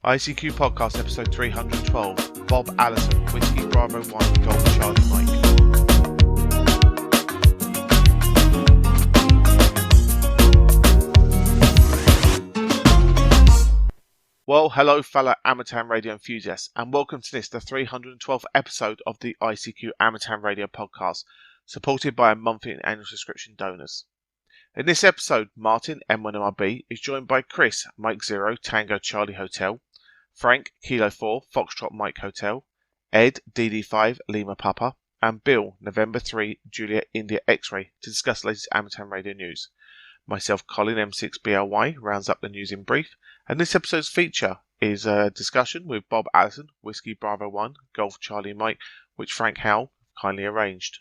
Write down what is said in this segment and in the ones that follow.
ICQ Podcast Episode 312, Bob Allison, Whiskey Bravo 1, Golf Charlie Mike. Well, hello fellow Amateur Radio enthusiasts, and welcome to this, the 312th episode of the ICQ Amateur Radio Podcast, supported by our monthly and annual subscription donors. In this episode, Martin M1MRB is joined by Chris, Mike 0, Tango Charlie Hotel, Frank, Kilo 4, Foxtrot Mike Hotel, Ed, DD5, Lima Papa, and Bill, November 3, Juliet India X-Ray, to discuss the latest Amateur Radio news. Myself, Colin M6BOY, rounds up the news in brief, and this episode's feature is a discussion with Bob Allison, Whiskey Bravo 1, Golf Charlie Mike, which Frank Howell kindly arranged.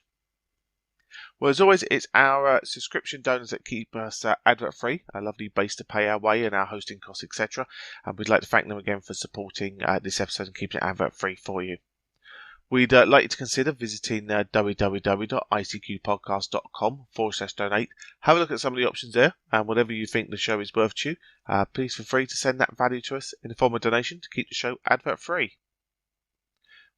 Well, as always, it's our subscription donors that keep us advert-free, a lovely base to pay our way and our hosting costs, etc. And we'd like to thank them again for supporting this episode and keeping it advert-free for you. We'd like you to consider visiting www.icqpodcast.com/donate. Have a look at some of the options there, and whatever you think the show is worth to you, please feel free to send that value to us in the form of donation to keep the show advert-free.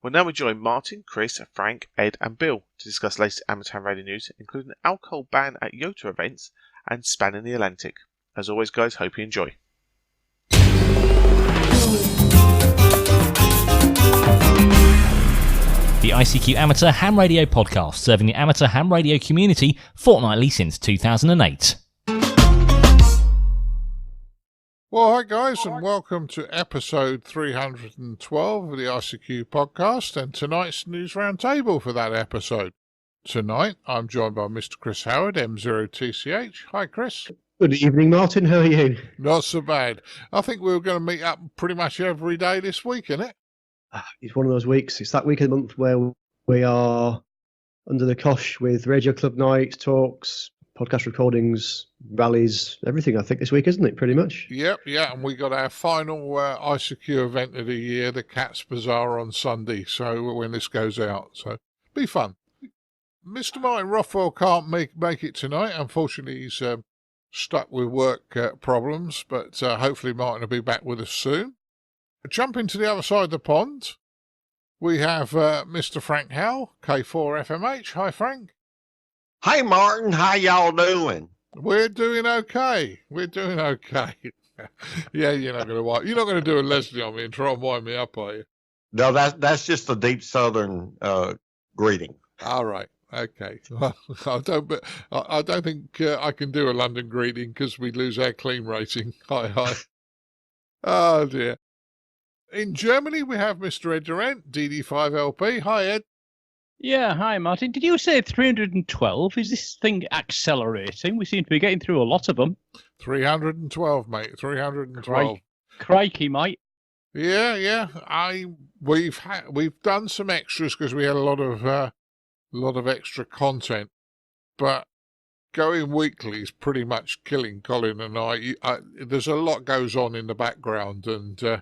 Well, now we join Martin, Chris, Frank, Ed and Bill to discuss the latest amateur radio news, including an alcohol ban at YOTA events and spanning the Atlantic. As always, guys, hope you enjoy. The ICQ Amateur Ham Radio Podcast, serving the amateur ham radio community fortnightly since 2008. Well, hi guys, and welcome to episode 312 of the ICQ podcast, and tonight's news roundtable for that episode. Tonight, I'm joined by Mr. Chris Howard M0TCH. Hi, Chris. Good evening, Martin. How are you? Not so bad. I think we were going to meet up pretty much every day this week, isn't it? It's one of those weeks. It's that week of the month where we are under the cosh with radio club nights, talks, podcast recordings, rallies, everything, I think, this week, isn't it, pretty much? Yep, yeah, and we got our final ICQ event of the year, the Cats Bazaar, on Sunday, so when this goes out, so be fun. Mr. Martin Rothwell can't make it tonight. Unfortunately, he's stuck with work problems, but hopefully Martin will be back with us soon. Jumping to the other side of the pond, we have Mr. Frank Howell, K4FMH. Hi, Frank. Hey, Martin, how y'all doing? We're doing okay. Yeah, you're not going to do a Leslie on me and try and wind me up, are you? No, that's just a deep Southern greeting. All right. Okay. Well, I don't think I can do a London greeting because we lose our clean rating. Hi. Oh dear. In Germany, we have Mr. Ed Durrant, DD5LP. Hi, Ed. Yeah, hi, Martin. Did you say 312? Is this thing accelerating? We seem to be getting through a lot of them. 312, mate. 312. Crikey, mate. Yeah. We've done some extras because we had a lot of extra content, but going weekly is pretty much killing Colin and I. There's a lot goes on in the background, and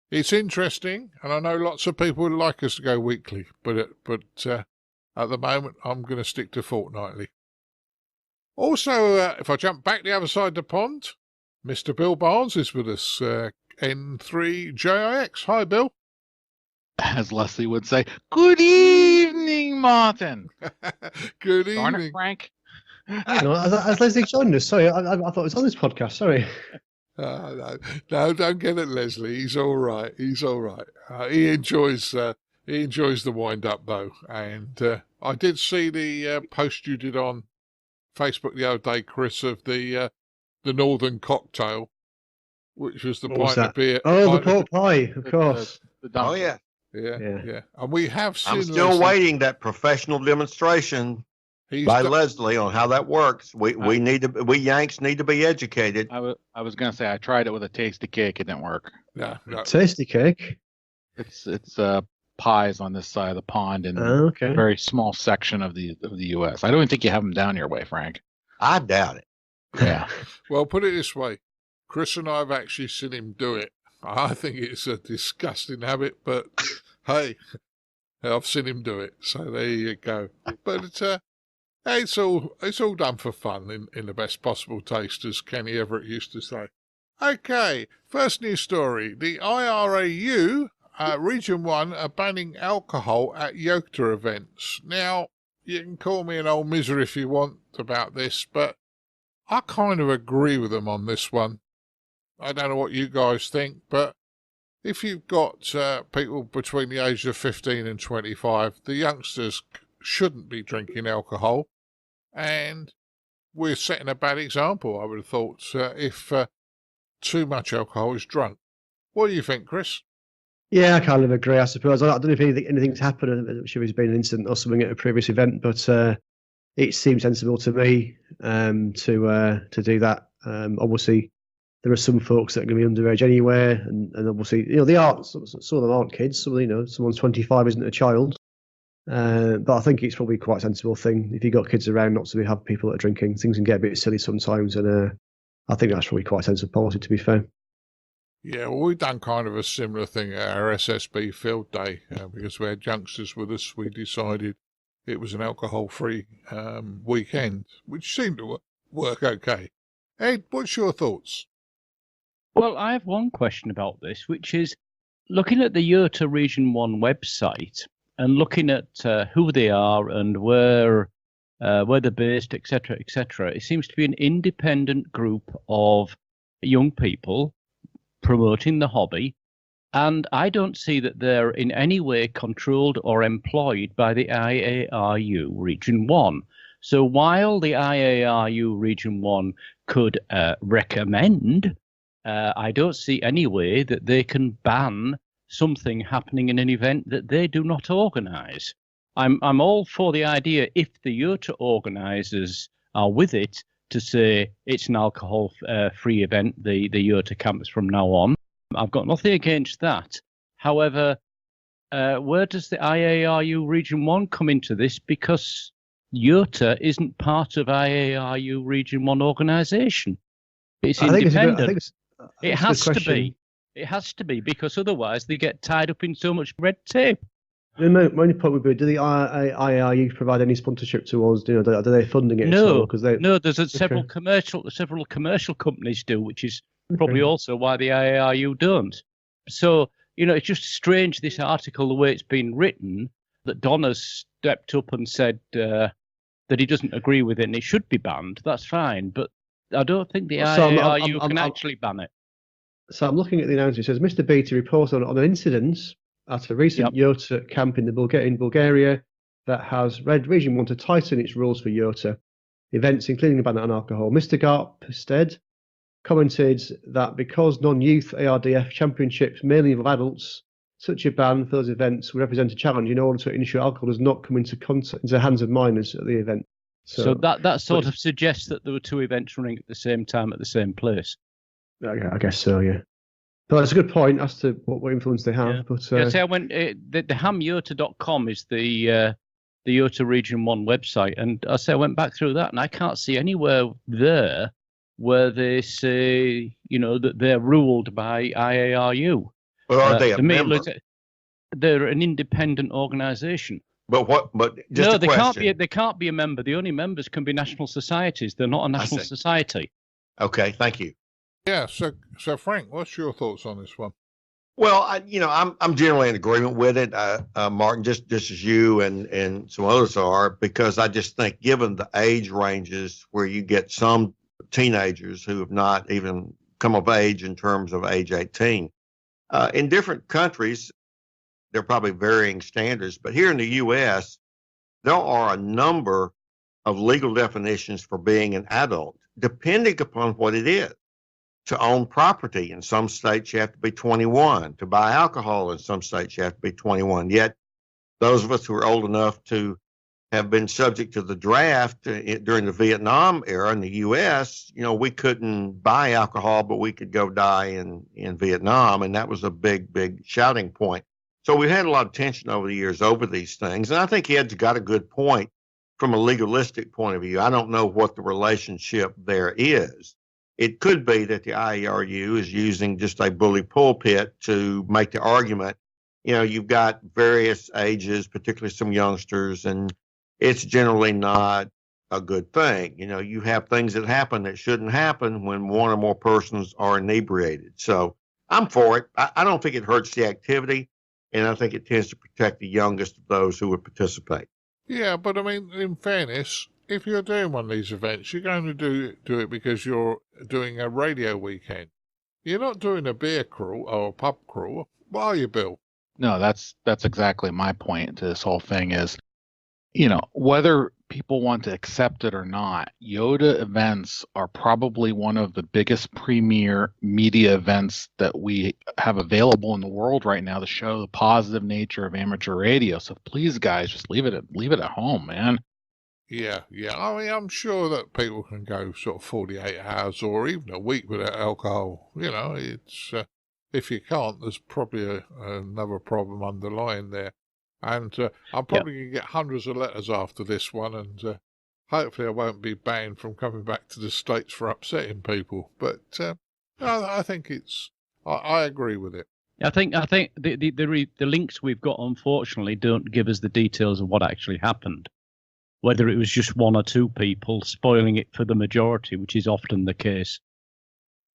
it's interesting, and I know lots of people would like us to go weekly, but at the moment, I'm going to stick to fortnightly. Also, if I jump back the other side of the pond, Mr. Bill Barnes is with us, N3JIX. Hi, Bill. As Leslie would say, good evening, Martin. Good Darn evening. it, Frank. No, as Leslie joined us, sorry, I thought it was on this podcast, sorry. No, don't get it, Leslie. He's all right. He enjoys the wind up though, and I did see the post you did on Facebook the other day, Chris, of the Northern Cocktail, which was the pint of beer. Oh, the pork pie, of course. Oh yeah. Yeah. And we have seen. I'm still waiting that professional demonstration by Leslie on how that works. We Yanks need to be educated. I was going to say I tried it with a tasty cake. It didn't work. No. Tasty cake. It's pies on this side of the pond in a very small section of the U.S. I don't even think you have them down your way, Frank. I doubt it. Yeah. Well, put it this way, Chris and I have actually seen him do it. I think it's a disgusting habit, but hey, I've seen him do it. So there you go. But it's all done for fun in the best possible taste, as Kenny Everett used to say. Okay, first news story. The IARU, Region 1, are banning alcohol at YOTA events. Now, you can call me an old miser if you want about this, but I kind of agree with them on this one. I don't know what you guys think, but if you've got people between the ages of 15 and 25, the youngsters shouldn't be drinking alcohol, and we're setting a bad example, I would have thought, if too much alcohol is drunk. What do you think, Chris? Yeah, I kind of agree, I suppose. I don't know if anything's happened. I'm sure there's been an incident or something at a previous event, but it seems sensible to me to do that. Obviously, there are some folks that are going to be underage anyway, and obviously, they are. Some of them aren't kids. Someone's 25 isn't a child. But I think it's probably quite a sensible thing if you've got kids around not to have people that are drinking. Things can get a bit silly sometimes, and I think that's probably quite a sensible policy, to be fair. Yeah, well, we've done kind of a similar thing at our SSB field day because we had youngsters with us. We decided it was an alcohol-free weekend, which seemed to work okay. Ed, what's your thoughts? Well, I have one question about this, which is looking at the YOTA Region 1 website and looking at who they are and where they're based, etc., etc. It seems to be an independent group of young people promoting the hobby, and I don't see that they're in any way controlled or employed by the IARU Region 1. So while the IARU Region 1 could recommend, I don't see any way that they can ban something happening in an event that they do not organise. I'm all for the idea, if the YOTA organisers are with it, to say it's an alcohol-free event, the YOTA campus from now on. I've got nothing against that. However, where does the IARU Region 1 come into this? Because YOTA isn't part of IARU Region 1 organisation. It's independent. It has to be. It has to be, because otherwise they get tied up in so much red tape. My only point would be: do the IARU provide any sponsorship towards? Are they funding it? No, there's several commercial companies do, which is probably also why the IARU don't. So it's just strange, this article, the way it's been written, that Donna's stepped up and said that he doesn't agree with it and it should be banned. That's fine, but I don't think the IARU can actually ban it. So I'm looking at the announcement. It says Mr. Beatty reports on an incident at a recent YOTA camp in Bulgaria that has led Region 1 to tighten its rules for YOTA events, including a ban on alcohol. Mr. Garpstead commented that because non-youth ARDF championships mainly involve adults, such a ban for those events would represent a challenge in order to ensure alcohol does not come into the hands of minors at the event. So that sort of suggests that there were two events running at the same time at the same place. I guess so, yeah. But that's a good point as to what influence they have. Yeah. But I went. The hamyota.com is the YOTA Region 1 website, and I went back through that, and I can't see anywhere there where they say that they're ruled by IARU. But are they a member? They're an independent organisation. But what? But just no, they can't be a member. The only members can be national societies. They're not a national society. Okay, thank you. Yeah, so Frank, what's your thoughts on this one? Well, I'm generally in agreement with it, Martin, just as you and some others are, because I just think, given the age ranges where you get some teenagers who have not even come of age in terms of age 18, in different countries, there are probably varying standards, but here in the U.S., there are a number of legal definitions for being an adult, depending upon what it is. To own property, in some states you have to be 21. To buy alcohol, in some states you have to be 21. Yet those of us who are old enough to have been subject to the draft during the Vietnam era in the U.S., we couldn't buy alcohol, but we could go die in Vietnam, and that was a big shouting point. So we've had a lot of tension over the years over these things, and I think Ed's got a good point from a legalistic point of view. I don't know what the relationship there is. It could be that the IARU is using just a bully pulpit to make the argument. You've got various ages, particularly some youngsters, and it's generally not a good thing. You know, you have things that happen that shouldn't happen when one or more persons are inebriated. So I'm for it. I don't think it hurts the activity, and I think it tends to protect the youngest of those who would participate. Yeah, but I mean, in fairness, if you're doing one of these events, you're going to do it because you're doing a radio weekend. You're not doing a beer crawl or a pub crawl. Why are you, Bill? No, that's exactly my point to this whole thing is, you know, whether people want to accept it or not, YOTA events are probably one of the biggest premier media events that we have available in the world right now to show the positive nature of amateur radio. So please, guys, just leave it at home, man. Yeah. I mean, I'm sure that people can go sort of 48 hours or even a week without alcohol. You know, it's if you can't, there's probably another problem underlying there. And I'm probably going to get hundreds of letters after this one, and hopefully I won't be banned from coming back to the States for upsetting people. But I think I agree with it. I think the links we've got, unfortunately, don't give us the details of what actually happened. Whether it was just one or two people spoiling it for the majority, which is often the case.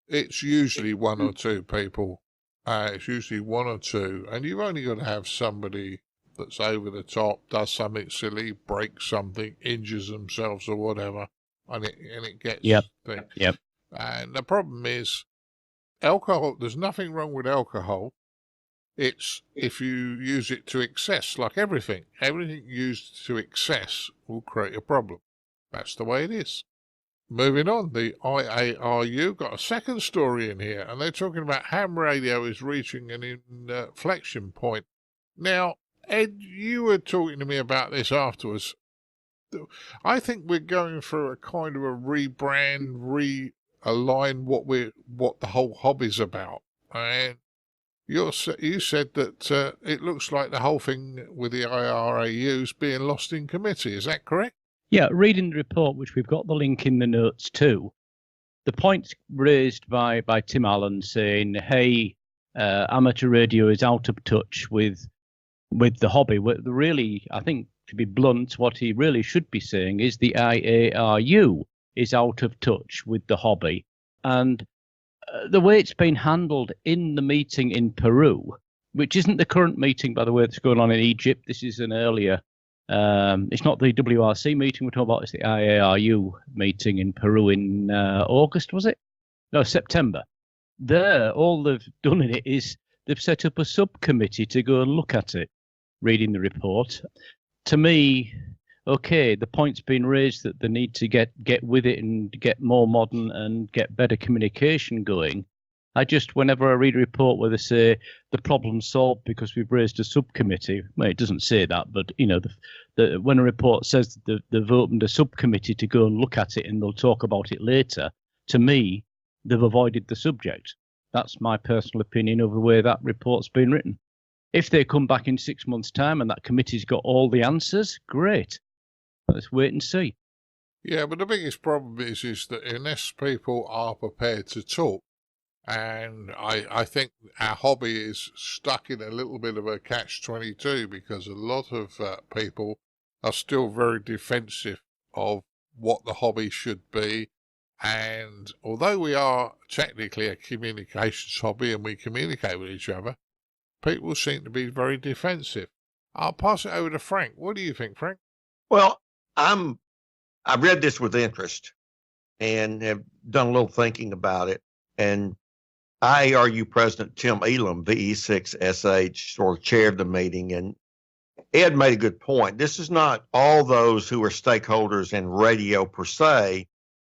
It's usually one or two people. It's usually one or two, and you've only got to have somebody that's over the top, does something silly, breaks something, injures themselves or whatever, and it gets things. Yep. And the problem is, alcohol. There's nothing wrong with alcohol. It's if you use it to excess, like everything. Everything used to excess will create a problem. That's the way it is. Moving on, the IARU got a second story in here, and they're talking about ham radio is reaching an inflection point. Now, Ed, you were talking to me about this afterwards. I think we're going through a kind of a rebrand, realign what the whole hobby's about. And you said that it looks like the whole thing with the IARU is being lost in committee. Is that correct? Yeah, reading the report, which we've got the link in the notes too, the points raised by Tim Allen saying, hey, amateur radio is out of touch with the hobby. Really, I think, to be blunt, what he really should be saying is the IARU is out of touch with the hobby. And the way it's been handled in the meeting in Peru, which isn't the current meeting, by the way, that's going on in Egypt. This is an earlier, it's not the WRC meeting we're talking about, it's the IARU meeting in Peru in August, was it? No, September. There, all they've done in it is they've set up a subcommittee to go and look at it, reading the report. To me, okay, the point's been raised that they need to get with it and get more modern and get better communication going. Whenever I read a report where they say the problem's solved because we've raised a subcommittee, well, it doesn't say that, but you know, when a report says that they've opened a subcommittee to go and look at it and they'll talk about it later, to me, they've avoided the subject. That's my personal opinion of the way that report's been written. If they come back in 6 months' time and that committee's got all the answers, great. Let's wait and see. Yeah, but the biggest problem is that unless people are prepared to talk, and I think our hobby is stuck in a little bit of a catch-22 because a lot of people are still very defensive of what the hobby should be. And although we are technically a communications hobby and we communicate with each other, people seem to be very defensive. I'll pass it over to Frank. What do you think, Frank? Well, I've read this with interest and have done a little thinking about it. And IARU President Tim Elam, VE6SH, sort of chaired the meeting, and Ed made a good point. This is not all those who are stakeholders in radio per se,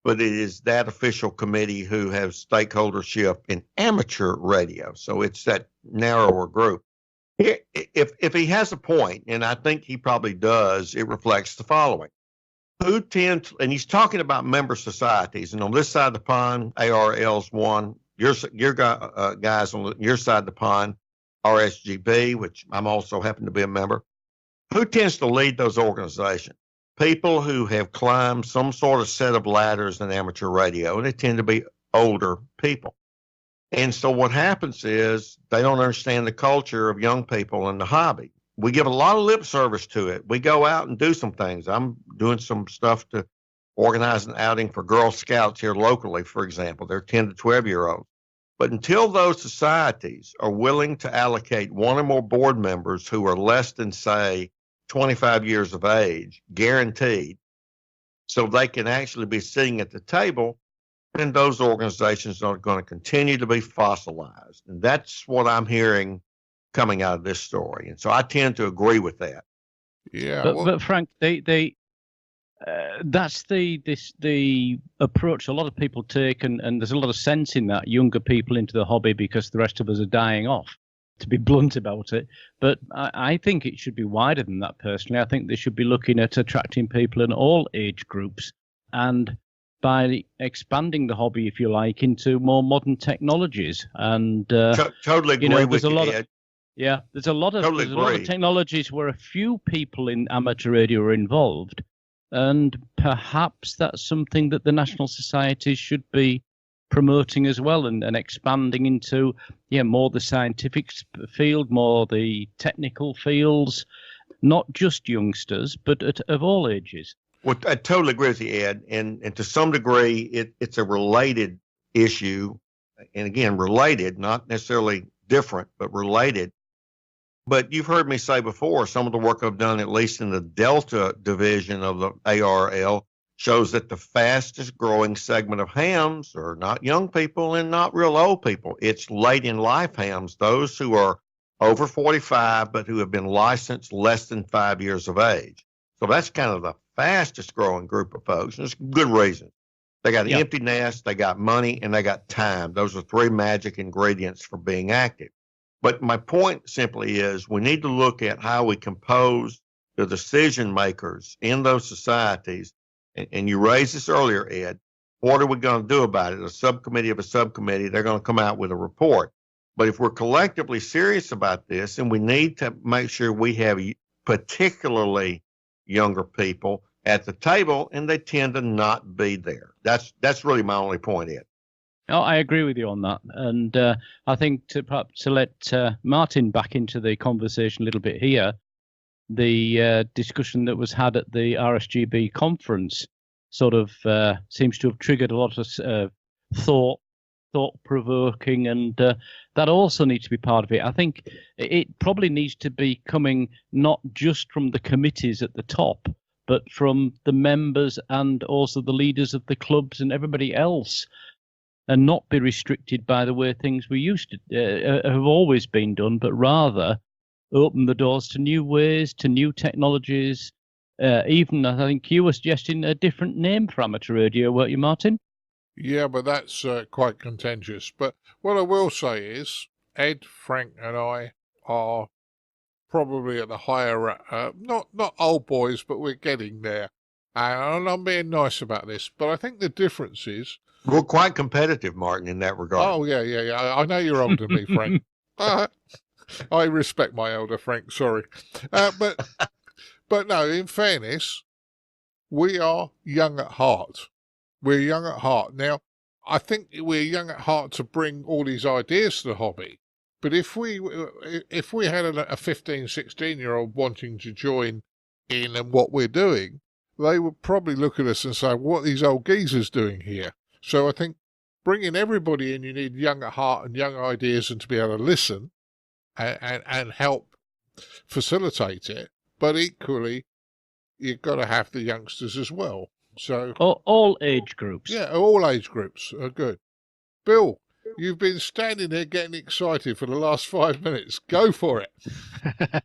but it is that official committee who has stakeholdership in amateur radio. So it's that narrower group. If he has a point, and I think he probably does, it reflects the following. And he's talking about member societies, and on this side of the pond, ARRL's one. Your guys on your side of the pond, RSGB, which I'm also happen to be a member. Who tends to lead those organizations? People who have climbed some sort of set of ladders in amateur radio, and they tend to be older people. And so what happens is they don't understand the culture of young people in the hobby. We give a lot of lip service to it. We go out and do some things. I'm doing some stuff to organize an outing for Girl Scouts here locally, for example. They're 10 to 12-year-olds. But until those societies are willing to allocate one or more board members who are less than, say, 25 years of age, guaranteed, so they can actually be sitting at the table, then those organizations are going to continue to be fossilized. And that's what I'm hearing coming out of this story. And so I tend to agree with that. Yeah. But Frank, that's the approach a lot of people take, and there's a lot of sense in that. Younger people into the hobby because the rest of us are dying off, to be blunt about it. But I think it should be wider than that, personally. I think they should be looking at attracting people in all age groups, and by expanding the hobby, if you like, into more modern technologies. And totally agree with you, Ed. There's a lot of technologies where a few people in amateur radio are involved. And perhaps that's something that the national societies should be promoting as well, and expanding into more the scientific field, more the technical fields, not just youngsters, but of all ages. Well, I totally agree with you, Ed. And to some degree, it's a related issue. And again, related, not necessarily different, but related. But you've heard me say before, some of the work I've done, at least in the Delta division of the ARRL, shows that the fastest growing segment of hams are not young people and not real old people. It's late in life hams, those who are over 45, but who have been licensed less than 5 years of age. So that's kind of the fastest growing group of folks. And it's good reason. They got an empty nest, they got money, and they got time. Those are three magic ingredients for being active. But my point simply is we need to look at how we compose the decision makers in those societies. And you raised this earlier, Ed. What are we going to do about it? A subcommittee of a subcommittee, they're going to come out with a report. But if we're collectively serious about this, and we need to make sure we have particularly younger people at the table, and they tend to not be there. That's really my only point, Ed. Oh, I agree with you on that. And I think to let Martin back into the conversation a little bit here, the discussion that was had at the RSGB conference sort of seems to have triggered a lot of thought-provoking, and that also needs to be part of it. I think it probably needs to be coming not just from the committees at the top, but from the members and also the leaders of the clubs and everybody else, and not be restricted by the way things we used to have always been done, but rather open the doors to new ways, to new technologies. Even I think you were suggesting a different name for amateur radio, weren't you, Martin? Yeah, but that's quite contentious. But what I will say is Ed, Frank and I are probably at the higher, not old boys, but we're getting there. And I'm being nice about this. But I think the difference is... We're quite competitive, Martin, in that regard. Oh, yeah. I know you're older than me, Frank. I respect my elder, Frank, sorry. But no, in fairness, we are young at heart. We're young at heart. Now, I think we're young at heart to bring all these ideas to the hobby. But if we had a 15, 16-year-old wanting to join in and what we're doing, they would probably look at us and say, what are these old geezers doing here? So I think bringing everybody in, you need young at heart and young ideas and to be able to listen and help facilitate it. But equally, you've got to have the youngsters as well. So all age groups. Yeah, all age groups are good. Bill, you've been standing there getting excited for the last 5 minutes. Go for it.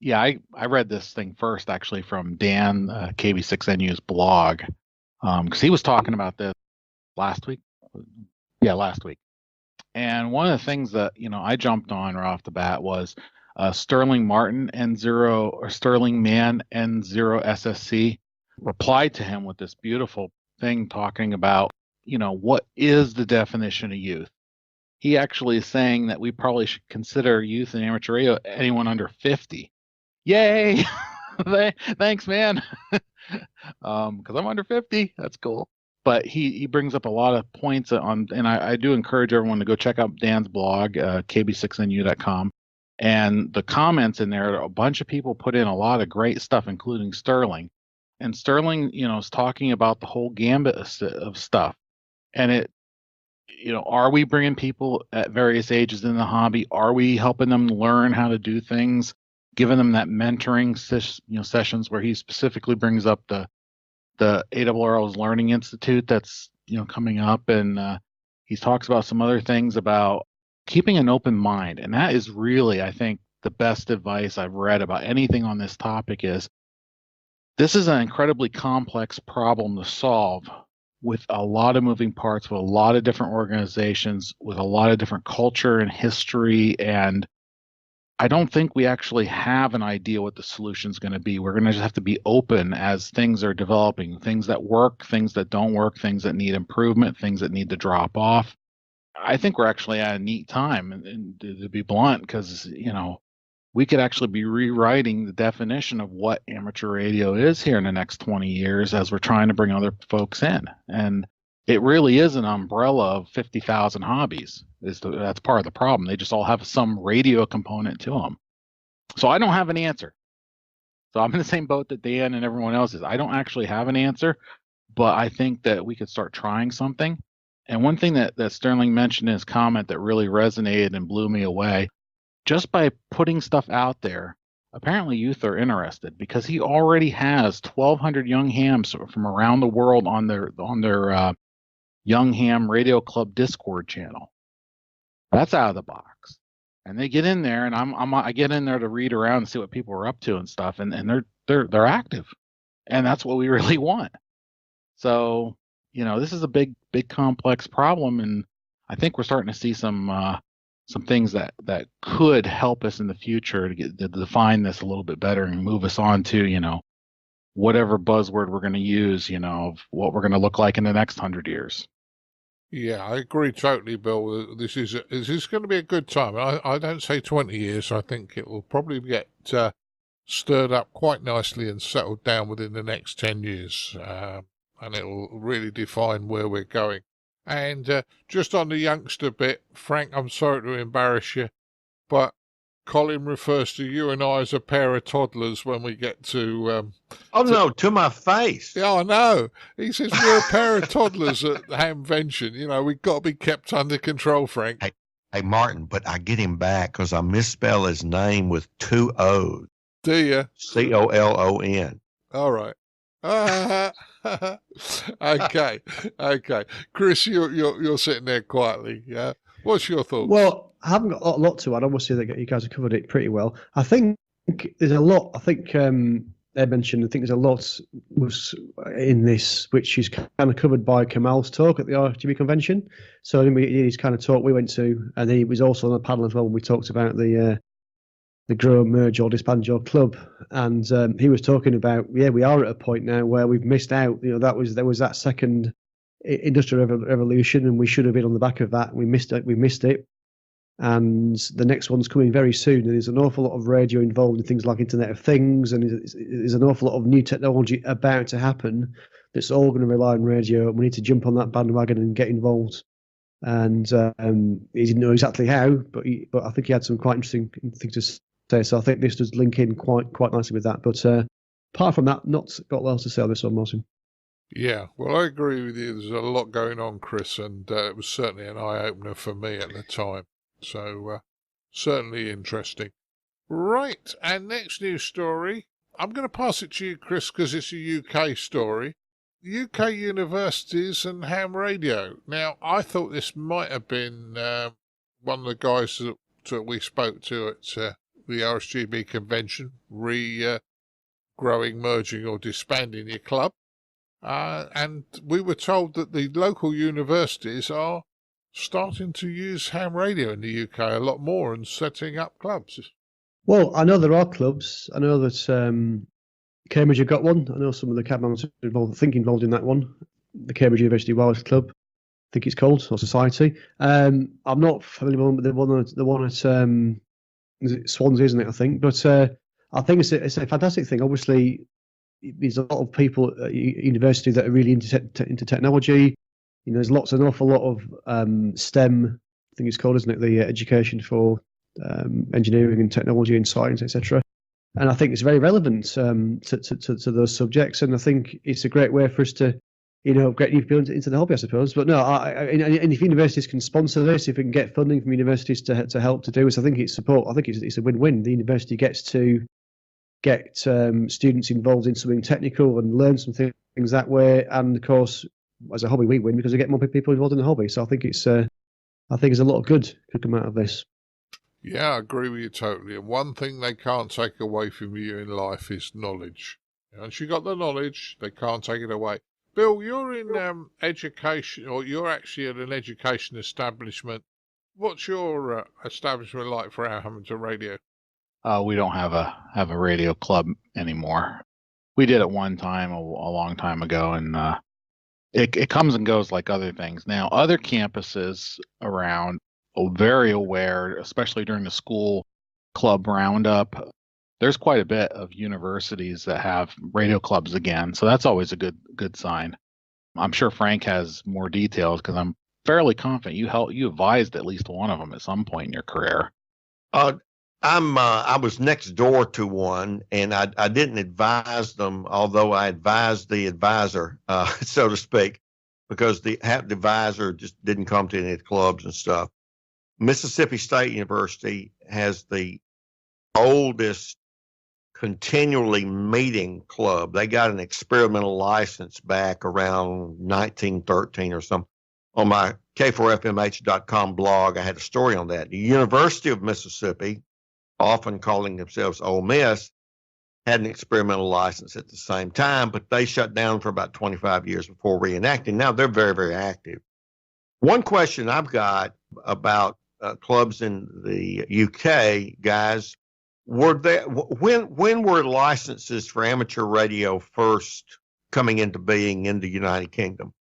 Yeah, I read this thing first, actually, from Dan, KB6NU's blog, because he was talking about this last week. Yeah, last week. And one of the things that, I jumped on right off the bat was Sterling Martin N0, or Sterling Man N0 SSC replied to him with this beautiful thing talking about, what is the definition of youth? He actually is saying that we probably should consider youth in amateur radio anyone under 50. Yay! Thanks, man. Because I'm under 50. That's cool. But he brings up a lot of points on, and I do encourage everyone to go check out Dan's blog, kb6nu.com. And the comments in there, a bunch of people put in a lot of great stuff, including Sterling. And Sterling, is talking about the whole gambit of stuff. And are we bringing people at various ages in the hobby? Are we helping them learn how to do things, giving them that mentoring sessions where he specifically brings up the ARRL's Learning Institute that's coming up, and he talks about some other things about keeping an open mind. And that is really, I think, the best advice I've read about anything on this topic. Is this is an incredibly complex problem to solve, with a lot of moving parts, with a lot of different organizations, with a lot of different culture and history. And I don't think we actually have an idea what the solution is going to be. We're going to just have to be open as things are developing, things that work, things that don't work, things that need improvement, things that need to drop off. I think we're actually at a neat time, and to be blunt, because, we could actually be rewriting the definition of what amateur radio is here in the next 20 years as we're trying to bring other folks in. And it really is an umbrella of 50,000 hobbies. That's part of the problem. They just all have some radio component to them. So I don't have an answer. So I'm in the same boat that Dan and everyone else is. I don't actually have an answer, but I think that we could start trying something. And one thing that Sterling mentioned in his comment that really resonated and blew me away, just by putting stuff out there, apparently youth are interested, because he already has 1,200 young hams from around the world on their Young Ham Radio Club Discord channel. That's out of the box. And they get in there, and I get in there to read around and see what people are up to and stuff, and they're active. And that's what we really want. So, this is a big complex problem, and I think we're starting to see some things that could help us in the future to define this a little bit better and move us on to, whatever buzzword we're going to use, of what we're going to look like in the next 100 years. Yeah, I agree totally, Bill. This is going to be a good time. I don't say 20 years. I think it will probably get stirred up quite nicely and settled down within the next 10 years. And it will really define where we're going. And just on the youngster bit, Frank, I'm sorry to embarrass you, but Colin refers to you and I as a pair of toddlers when we get to... no, to my face. Yeah, I know. He says we're a pair of toddlers at the Hamvention. We've got to be kept under control, Frank. Hey, Martin, but I get him back because I misspell his name with 2 O's. Do you? Colon. All right. Okay. Chris, you're sitting there quietly. Yeah. What's your thoughts? Well, I haven't got a lot to add. Obviously, you guys have covered it pretty well. I think there's a lot. I think Ed mentioned. I think there's a lot was in this, which is kind of covered by Kamal's talk at the RGB convention. So in his kind of talk we went to, and he was also on the panel as well when we talked about the grow, merge, or disband your club. And he was talking about, we are at a point now where we've missed out. There was that second industrial revolution, and we should have been on the back of that. We missed it. And the next one's coming very soon. And there's an awful lot of radio involved in things like Internet of Things, and there's an awful lot of new technology about to happen that's all going to rely on radio. And we need to jump on that bandwagon and get involved. And he didn't know exactly how, but I think he had some quite interesting things to say. So I think this does link in quite nicely with that. But apart from that, not got a lot else to say on this one, Martin. Yeah, well, I agree with you. There's a lot going on, Chris, and it was certainly an eye-opener for me at the time. So certainly interesting. Right, and next news story. I'm going to pass it to you, Chris, because it's a UK story. UK universities and ham radio. Now, I thought this might have been one of the guys that we spoke to at the RSGB convention, growing, merging, or disbanding your club. And we were told that the local universities are starting to use ham radio in the UK a lot more and setting up clubs. Well, I know there are clubs. I know that Cambridge have got one. I know some of the cabmans are involved in that one. The Cambridge University Wireless Club, I think it's called, or Society. I'm not familiar with the one at Swansea, isn't it? I think, but I think it's a fantastic thing. Obviously, there's a lot of people at university that are really into technology. There's an awful lot of STEM. I think it's called, isn't it? The education for engineering and technology and science, etc. And I think it's very relevant to those subjects. And I think it's a great way for us to, get new people into the hobby, I suppose. But no, and if universities can sponsor this, if we can get funding from universities to help to do this, I think it's support. I think it's a win-win. The university gets to get students involved in something technical and learn some things that way. And of course, as a hobby, we win because we get more people involved in the hobby. So I think there's a lot of good could come out of this. Yeah, I agree with you totally. And one thing they can't take away from you in life is knowledge. Once you got the knowledge, they can't take it away. Bill, you're in education, or you're actually at an education establishment. What's your establishment like for our amateur radio? We don't have a radio club anymore. We did at one time a long time ago, and it comes and goes like other things. Now, other campuses around are very aware, especially during the school club roundup. There's quite a bit of universities that have radio clubs again, so that's always a good sign. I'm sure Frank has more details because I'm fairly confident you advised at least one of them at some point in your career. I was next door to one, and I didn't advise them, although I advised the advisor, so to speak, because the advisor just didn't come to any of the clubs and stuff. Mississippi State University has the oldest continually meeting club. They got an experimental license back around 1913 or something. On my K4FMH.com blog, I had a story on that. The University of Mississippi, often calling themselves Ole Miss, had an experimental license at the same time, but they shut down for about 25 years before reenacting. Now they're very, very active. One question I've got about clubs in the UK, guys, when were licenses for amateur radio first coming into being in the United Kingdom?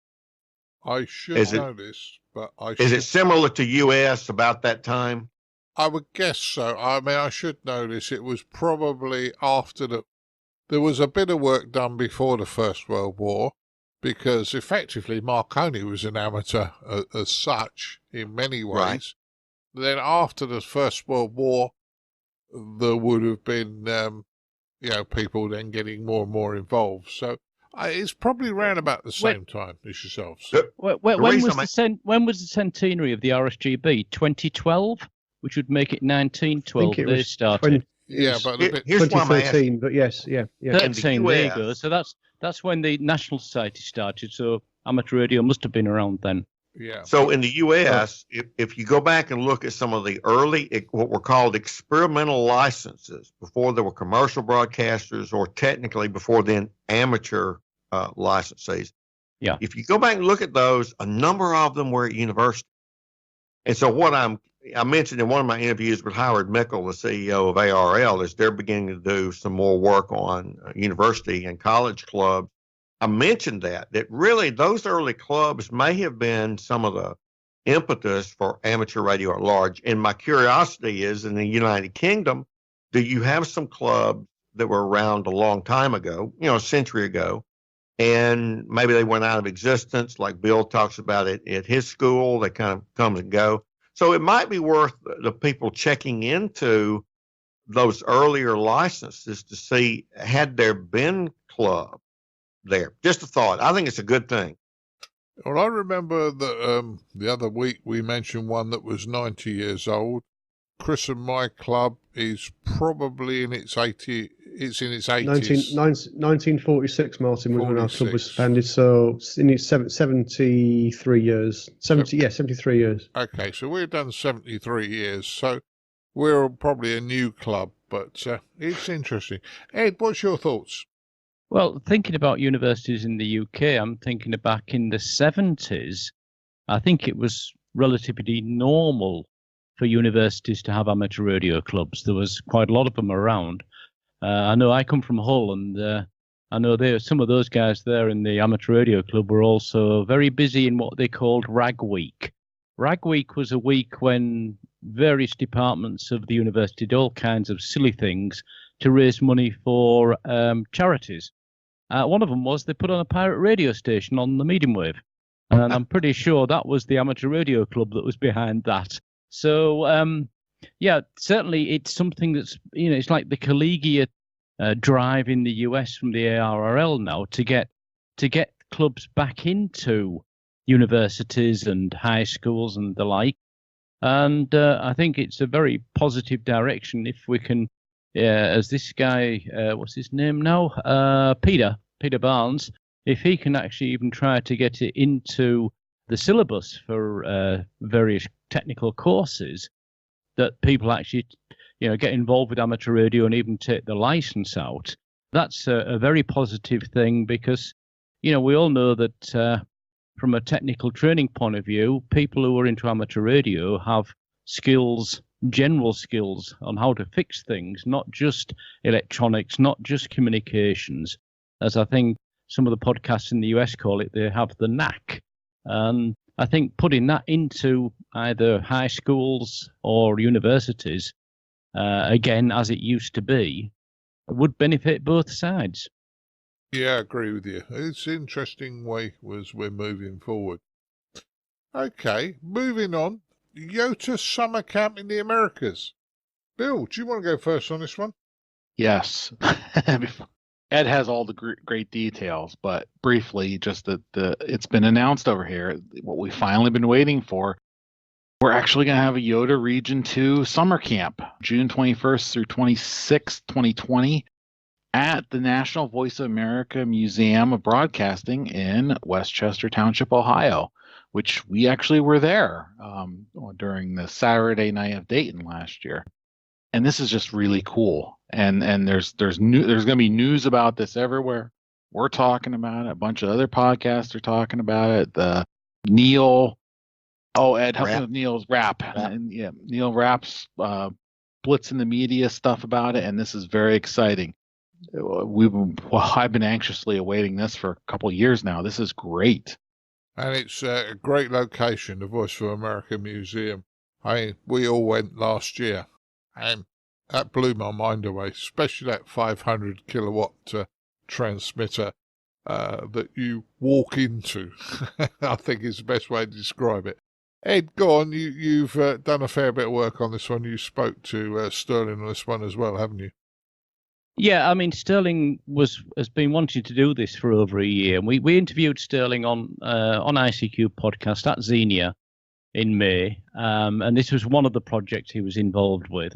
I should know this, but is it similar to US about that time? I would guess so. I mean, I should know this. It was probably after there was a bit of work done before the First World War, because effectively Marconi was an amateur as such in many ways. Right. Then after the First World War, there would have been, people then getting more and more involved. So it's probably around about the same time as yourselves. When was the centenary of the RSGB? 2012, which would make it 1912. They started. But 2013. But yes, yeah. 13. There you go. So that's when the National Society started. So amateur radio must have been around then. Yeah. So in the U.S., if you go back and look at some of the early, what were called experimental licenses, before there were commercial broadcasters, or technically before then amateur licensees. Yeah. If you go back and look at those, a number of them were at university. And so what I mentioned in one of my interviews with Howard Mickle, the CEO of ARRL, is they're beginning to do some more work on university and college clubs. I mentioned that really those early clubs may have been some of the impetus for amateur radio at large. And my curiosity is, in the United Kingdom, do you have some clubs that were around a long time ago, a century ago, and maybe they went out of existence, like Bill talks about it at his school, they kind of come and go. So it might be worth the people checking into those earlier licenses to see, had there been clubs there? Just a thought. I think it's a good thing. Well, I remember that the other week we mentioned one that was 90 years old. Chris and my club is probably in its 80s. 1946, Martin, was when our club was founded. So in its 73 years. 73 years. Okay, so we've done 73 years. So we're probably a new club, but it's interesting. Ed, what's your thoughts? Well, thinking about universities in the UK, I'm thinking back in the 70s, I think it was relatively normal for universities to have amateur radio clubs. There was quite a lot of them around. I know I come from Hull, and I know some of those guys there in the amateur radio club were also very busy in what they called Rag Week. Rag Week was a week when various departments of the university did all kinds of silly things to raise money for charities. One of them was they put on a pirate radio station on the medium wave. And I'm pretty sure that was the amateur radio club that was behind that. So, certainly it's something that's, it's like the collegiate drive in the US from the ARRL now to get clubs back into universities and high schools and the like. And I think it's a very positive direction if we can, as this guy, what's his name now? Peter Barnes, if he can actually even try to get it into the syllabus for various technical courses, that people actually, get involved with amateur radio and even take the license out. That's a very positive thing because, we all know that from a technical training point of view, people who are into amateur radio have skills, general skills on how to fix things, not just electronics, not just communications. As I think some of the podcasts in the US call it, they have the knack. And I think putting that into either high schools or universities, again, as it used to be, would benefit both sides. Yeah, I agree with you. It's an interesting way as we're moving forward. Okay, moving on. YOTA Summer Camp in the Americas. Bill, do you want to go first on this one? Yes. Ed has all the great details, but briefly, just that it's been announced over here, what we've finally been waiting for. We're actually going to have a YOTA Region 2 Summer Camp, June 21st through 26th, 2020, at the National Voice of America Museum of Broadcasting in Westchester Township, Ohio, which we actually were there during the Saturday night of Dayton last year. And this is just really cool. And there's going to be news about this everywhere. We're talking about it. A bunch of other podcasts are talking about it. Neil, Ed, help me with Neil's rap. And yeah, Neil Rapp's blitz in the media stuff about it, and this is very exciting. I've been anxiously awaiting this for a couple of years now. This is great. And it's a great location, the Voice of America Museum. We all went last year, and that blew my mind away, especially that 500 kilowatt transmitter that you walk into. I think is the best way to describe it. Ed, go on. You've done a fair bit of work on this one. You spoke to Sterling on this one as well, haven't you? Yeah, I mean, Sterling has been wanting to do this for over a year. And we interviewed Sterling on ICQ podcast at Xenia in May. And this was one of the projects he was involved with.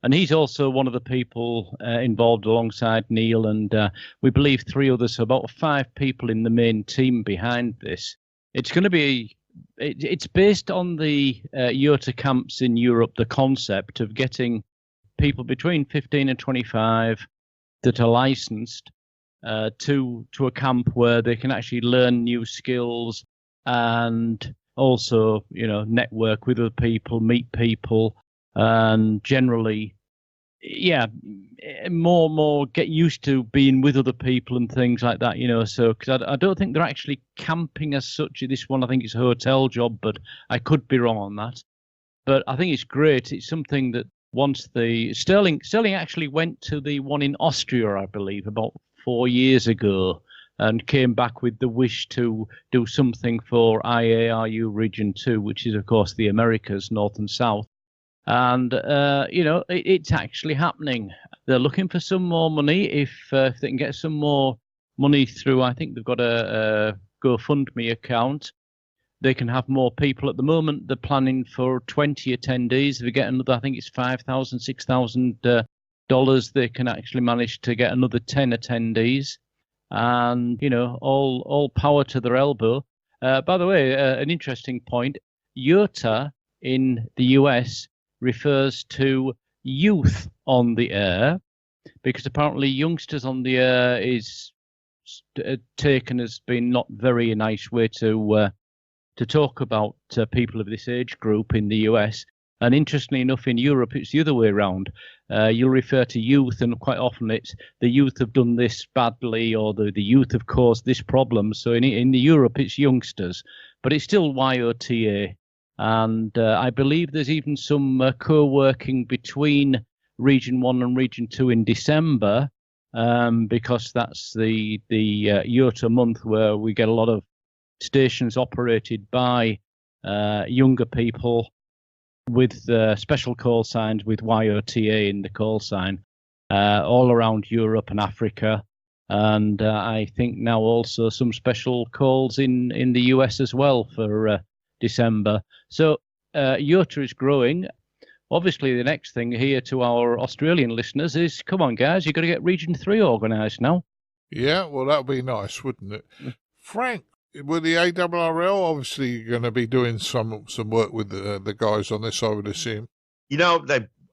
And he's also one of the people involved alongside Neil and we believe 3 others, so about 5 people in the main team behind this. It's going to be, it's based on the YOTA camps in Europe, the concept of getting people between 15 and 25 that are licensed to a camp where they can actually learn new skills and also, network with other people, meet people, and generally, more get used to being with other people and things like that, so because I don't think they're actually camping as such. This one, I think it's a hotel job, but I could be wrong on that. But I think it's great. It's something that once Sterling actually went to the one in Austria, I believe, about 4 years ago, and came back with the wish to do something for IARU Region 2, which is, of course, the Americas, North and South. And, it's actually happening. They're looking for some more money. If they can get some more money through, I think they've got a GoFundMe account. They can have more people. At the moment, they're planning for 20 attendees. If they get another, I think it's $5,000, $6,000, they can actually manage to get another 10 attendees. And, all power to their elbow. By the way, an interesting point, YOTA in the US refers to youth on the air, because apparently youngsters on the air is taken as being not very nice way to talk about people of this age group in the US. And interestingly enough, in Europe, it's the other way around. You'll refer to youth, and quite often it's the youth have done this badly, or the youth have caused this problem. So in the Europe, it's youngsters, but it's still YOTA. And I believe there's even some co-working between Region 1 and Region 2 in December, because that's the YOTA month where we get a lot of stations operated by younger people with special call signs with YOTA in the call sign. all around Europe and Africa. And I think now also some special calls in the US as well for December. So YOTA is growing. Obviously, the next thing here to our Australian listeners is, come on, guys, you've got to get Region 3 organised now. Yeah, well, that would be nice, wouldn't it? Frank, with the ARRL, obviously you're going to be doing some work with the guys on this, I would assume.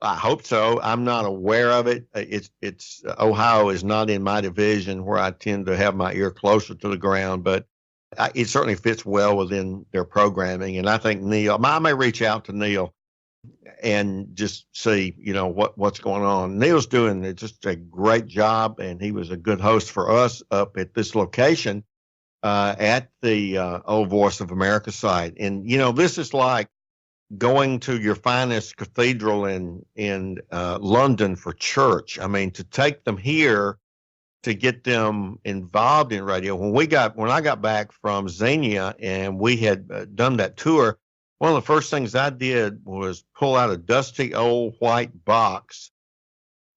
I hope so. I'm not aware of it. It's Ohio is not in my division where I tend to have my ear closer to the ground, but it certainly fits well within their programming. And I think Neil, I may reach out to Neil and just see, what's going on. Neil's doing just a great job, and he was a good host for us up at this location at the Old Voice of America site. And, this is like going to your finest cathedral in London for church. I mean, to take them here to get them involved in radio. When I got back from Xenia and we had done that tour, one of the first things I did was pull out a dusty old white box,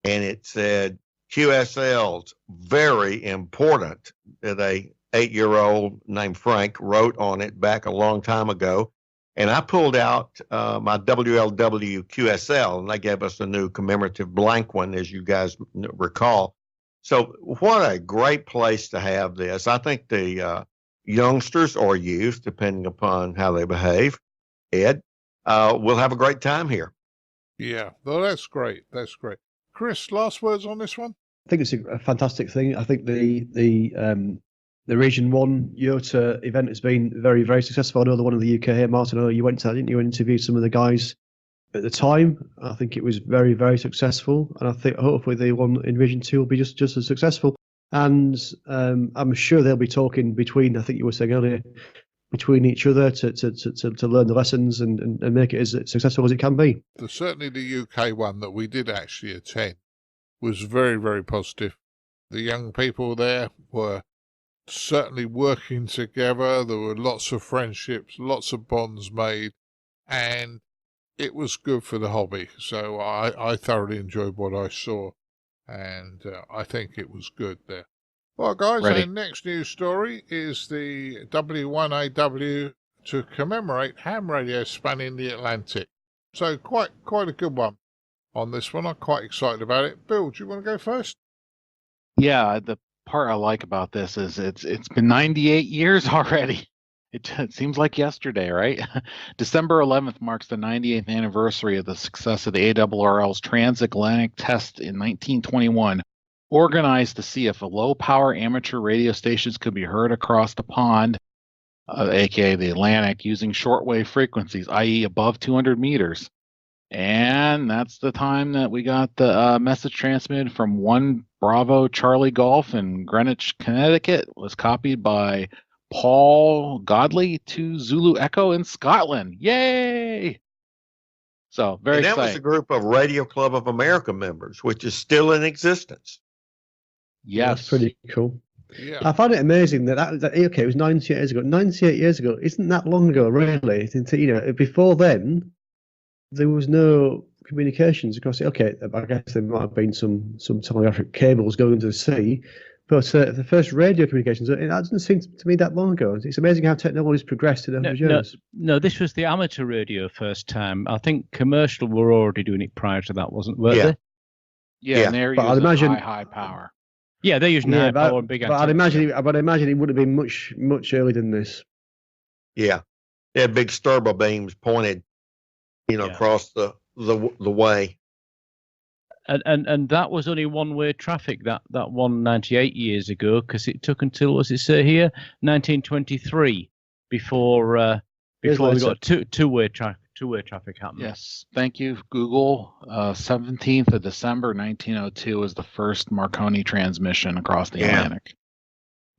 and it said QSL's very important, that a 8-year-old named Frank wrote on it back a long time ago. And I pulled out my WLW QSL, and they gave us a new commemorative blank one, as you guys recall. So what a great place to have this. I think the youngsters or youth, depending upon how they behave, Ed, will have a great time here. Yeah, well, that's great. That's great. Chris, last words on this one? I think it's a fantastic thing. I think the Region 1 YOTA event has been very, very successful. I know the one in the UK here, Martin, I know you went to that, didn't you, and interviewed some of the guys at the time. I think it was very, very successful, and I think hopefully the one in Region 2 will be just as successful. And I'm sure they'll be talking between, I think you were saying earlier, between each other to learn the lessons and make it as successful as it can be. Certainly the UK one that we did actually attend was very, very positive. The young people there were certainly working together. There were lots of friendships, lots of bonds made, and it was good for the hobby. So I thoroughly enjoyed what I saw, and I think it was good there. Well, guys, our next news story is the W1AW to commemorate ham radio spanning the Atlantic. So quite a good one on this one. I'm quite excited about it. Bill, do you want to go first? Yeah, the part I like about this is it's been 98 years already. It seems like yesterday, right? December 11th marks the 98th anniversary of the success of the ARRL's transatlantic test in 1921, organized to see if low-power amateur radio stations could be heard across the pond, aka the Atlantic, using shortwave frequencies, i.e. above 200 meters. And that's the time that we got the message transmitted from 1 Bravo Charlie Golf in Greenwich, Connecticut, was copied by Paul Godley to Zulu Echo in Scotland. Yay! So very exciting. That was a group of Radio Club of America members, which is still in existence. Yes. That's pretty cool. Yeah. I find it amazing that okay, it was 98 years ago. 98 years ago isn't that long ago, really. Before then, there was no communications across it. Okay, I guess there might have been some telegraphic cables going into the sea, but the first radio communications, that doesn't seem to me that long ago. It's amazing how technology's progressed in 100 years. No, this was the amateur radio first time. I think commercial were already doing it prior to that, weren't they? Yeah, and they're using high power. Yeah, they're using high power and big antennas. But I imagine it would have been much earlier than this. Yeah, they had big sturba beams pointed, across the way. And that was only one-way traffic, that 198 years ago, because it took until, what's it say here, 1923 before we got two-way traffic happening. Yes, thank you, Google. 17th of December 1902 was the first Marconi transmission across the Atlantic.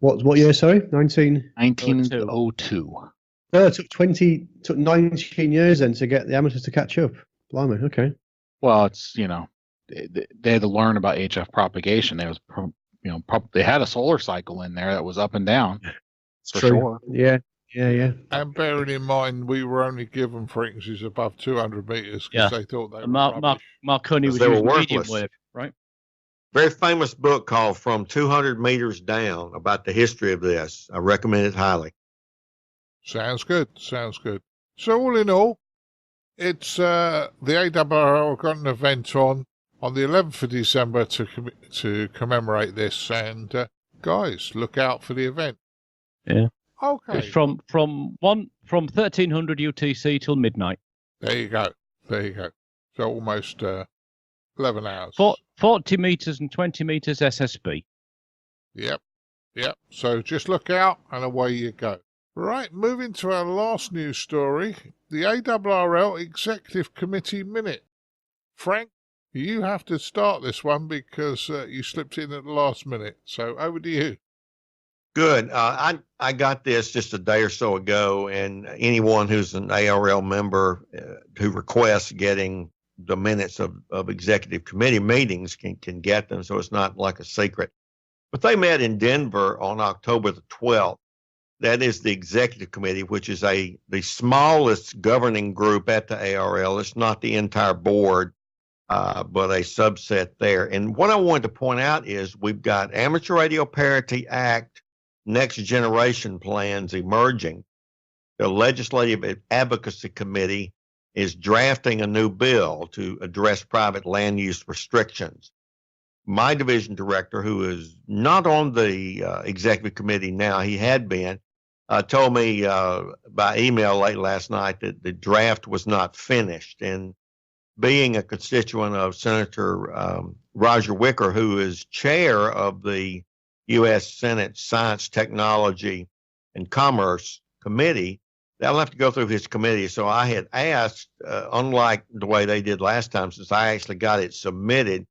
What year? Sorry, 1902. Oh, it took 19 years then to get the amateurs to catch up. Blimey, okay. Well, it's they had to learn about HF propagation. There was they had a solar cycle in there that was up and down. It's true. Sure. Yeah. And bearing in mind, we were only given frequencies above 200 meters because they thought they were rubbish. Marconi was using medium wave, right? very famous book called From 200 Meters Down about the history of this. I recommend it highly. Sounds good. Sounds good. So all in all, it's the ARRL got an event on the 11th of December to commemorate this, and guys, look out for the event. Yeah. Okay. It's from 1300 UTC till midnight. There you go. There you go. So almost 11 hours. 40 meters and 20 meters SSB. Yep. Yep. So just look out and away you go. Right, moving to our last news story, the ARRL Executive Committee Minute. Frank, you have to start this one because you slipped in at the last minute. So over to you. Good. I got this just a day or so ago, and anyone who's an ARRL member who requests getting the minutes of executive committee meetings can get them, so it's not like a secret. But they met in Denver on October the 12th. That is the executive committee, which is the smallest governing group at the ARRL. It's not the entire board, but a subset there. And what I wanted to point out is we've got Amateur Radio Parity Act, Next Generation plans emerging. The Legislative Advocacy Committee is drafting a new bill to address private land use restrictions. My division director, who is not on the executive committee now, he had been, told me by email late last night that the draft was not finished. And being a constituent of Senator Roger Wicker, who is chair of the U.S. Senate Science, Technology, and Commerce Committee, that'll have to go through his committee. So I had asked, unlike the way they did last time, since I actually got it submitted,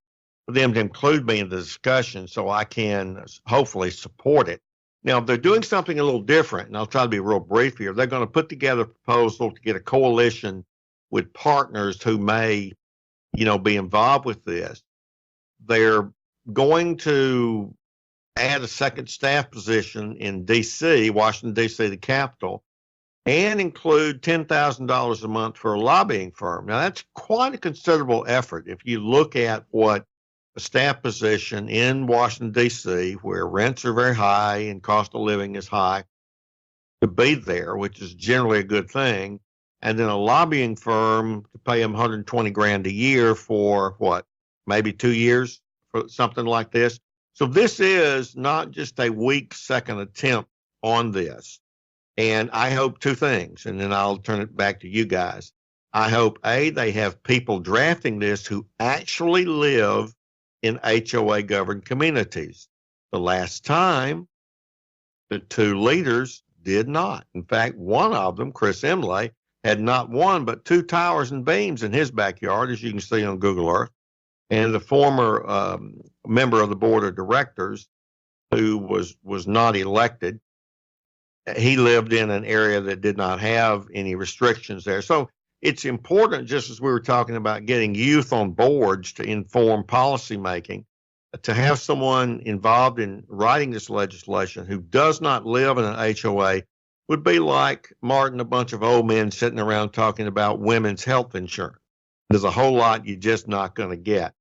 for them to include me in the discussion so I can hopefully support it. Now, they're doing something a little different, and I'll try to be real brief here. They're going to put together a proposal to get a coalition with partners who may, be involved with this. They're going to add a second staff position in D.C., Washington, D.C., the capital, and include $10,000 a month for a lobbying firm. Now, that's quite a considerable effort. If you look at what a staff position in Washington, D.C., where rents are very high and cost of living is high, to be there, which is generally a good thing, and then a lobbying firm to pay them $120,000 a year for what, maybe 2 years for something like this. So this is not just a weak second attempt on this. And I hope two things, and then I'll turn it back to you guys. I hope, A, they have people drafting this who actually live in HOA-governed communities. The last time, the two leaders did not. In fact, one of them, Chris M0TCH, had not one but two towers and beams in his backyard, as you can see on Google Earth. And the former member of the board of directors, who was not elected, he lived in an area that did not have any restrictions there. So it's important, just as we were talking about getting youth on boards to inform policymaking, to have someone involved in writing this legislation who does not live in an HOA would be like Martin, a bunch of old men sitting around talking about women's health insurance. There's a whole lot you're just not going to get.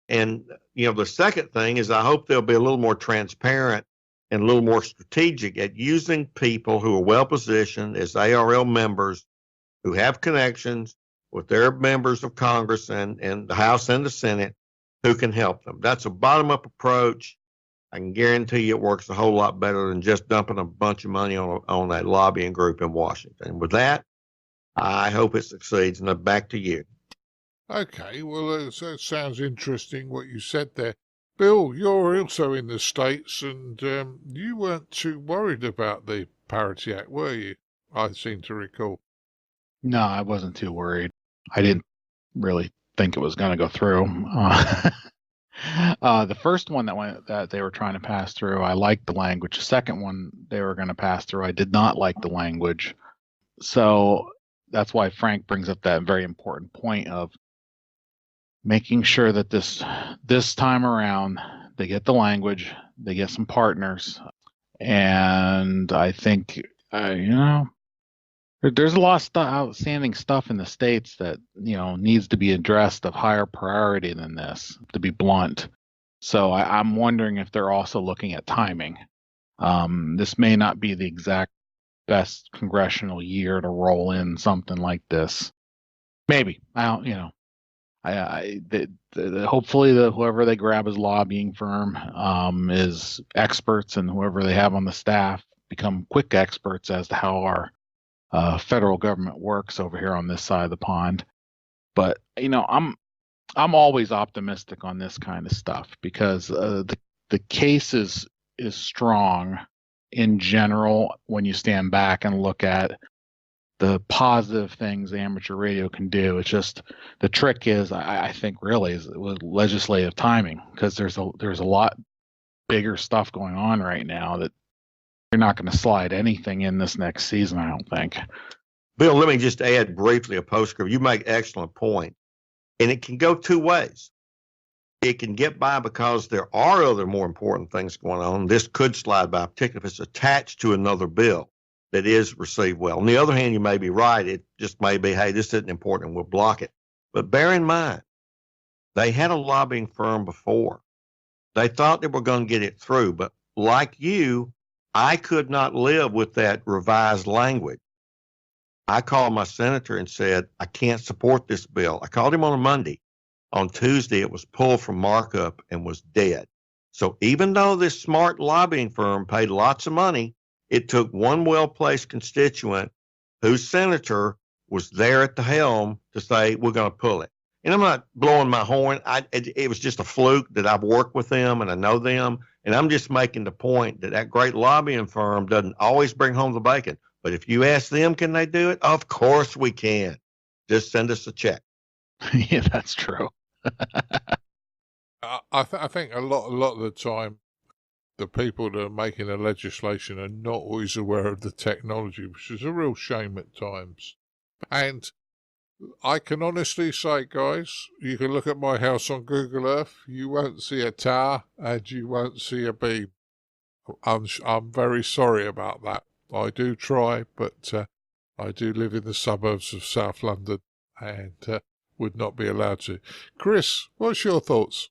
And, the second thing is I hope they'll be a little more transparent and a little more strategic at using people who are well-positioned as ARRL members who have connections with their members of Congress and the House and the Senate who can help them. That's a bottom-up approach. I can guarantee you it works a whole lot better than just dumping a bunch of money on that lobbying group in Washington. And with that, I hope it succeeds. And back to you. Okay, well, that sounds interesting what you said there. Bill, you're also in the States, and you weren't too worried about the Parity Act, were you? I seem to recall. No, I wasn't too worried. I didn't really think it was going to go through. The first one that they were trying to pass through, I liked the language. The second one they were going to pass through, I did not like the language. So that's why Frank brings up that very important point of making sure that this time around they get the language, they get some partners, and I think there's a lot of outstanding stuff in the States that needs to be addressed of higher priority than this, to be blunt. So I'm wondering if they're also looking at timing. This may not be the exact best congressional year to roll in something like this. Maybe. I don't, you know, hopefully whoever they grab as lobbying firm is experts, and whoever they have on the staff become quick experts as to how our federal government works over here on this side of the pond. But you know, I'm always optimistic on this kind of stuff because the case is strong in general when you stand back and look at the positive things amateur radio can do. It's just the trick is, I think, really is with legislative timing, because there's a lot bigger stuff going on right now that you're not going to slide anything in this next season, I don't think. Bill, let me just add briefly a postscript. You make an excellent point, and it can go two ways. It can get by because there are other more important things going on. This could slide by, particularly if it's attached to another bill that is received well. On the other hand, you may be right. It just may be, hey, this isn't important, we'll block it. But bear in mind, they had a lobbying firm before. They thought they were going to get it through, but like you, I could not live with that revised language. I called my senator and said, I can't support this bill. I called him on a Monday. On Tuesday, it was pulled from markup and was dead. So even though this smart lobbying firm paid lots of money, it took one well-placed constituent whose senator was there at the helm to say, we're going to pull it. And I'm not blowing my horn. It was just a fluke that I've worked with them and I know them. And I'm just making the point that great lobbying firm doesn't always bring home the bacon. But if you ask them, can they do it? Of course we can. Just send us a check. Yeah, that's true. I think a lot of the time, the people that are making the legislation are not always aware of the technology, which is a real shame at times. And I can honestly say, guys, you can look at my house on Google Earth, you won't see a tower and you won't see a beam. I'm very sorry about that. I do try, but I do live in the suburbs of South London and would not be allowed to. Chris, what's your thoughts?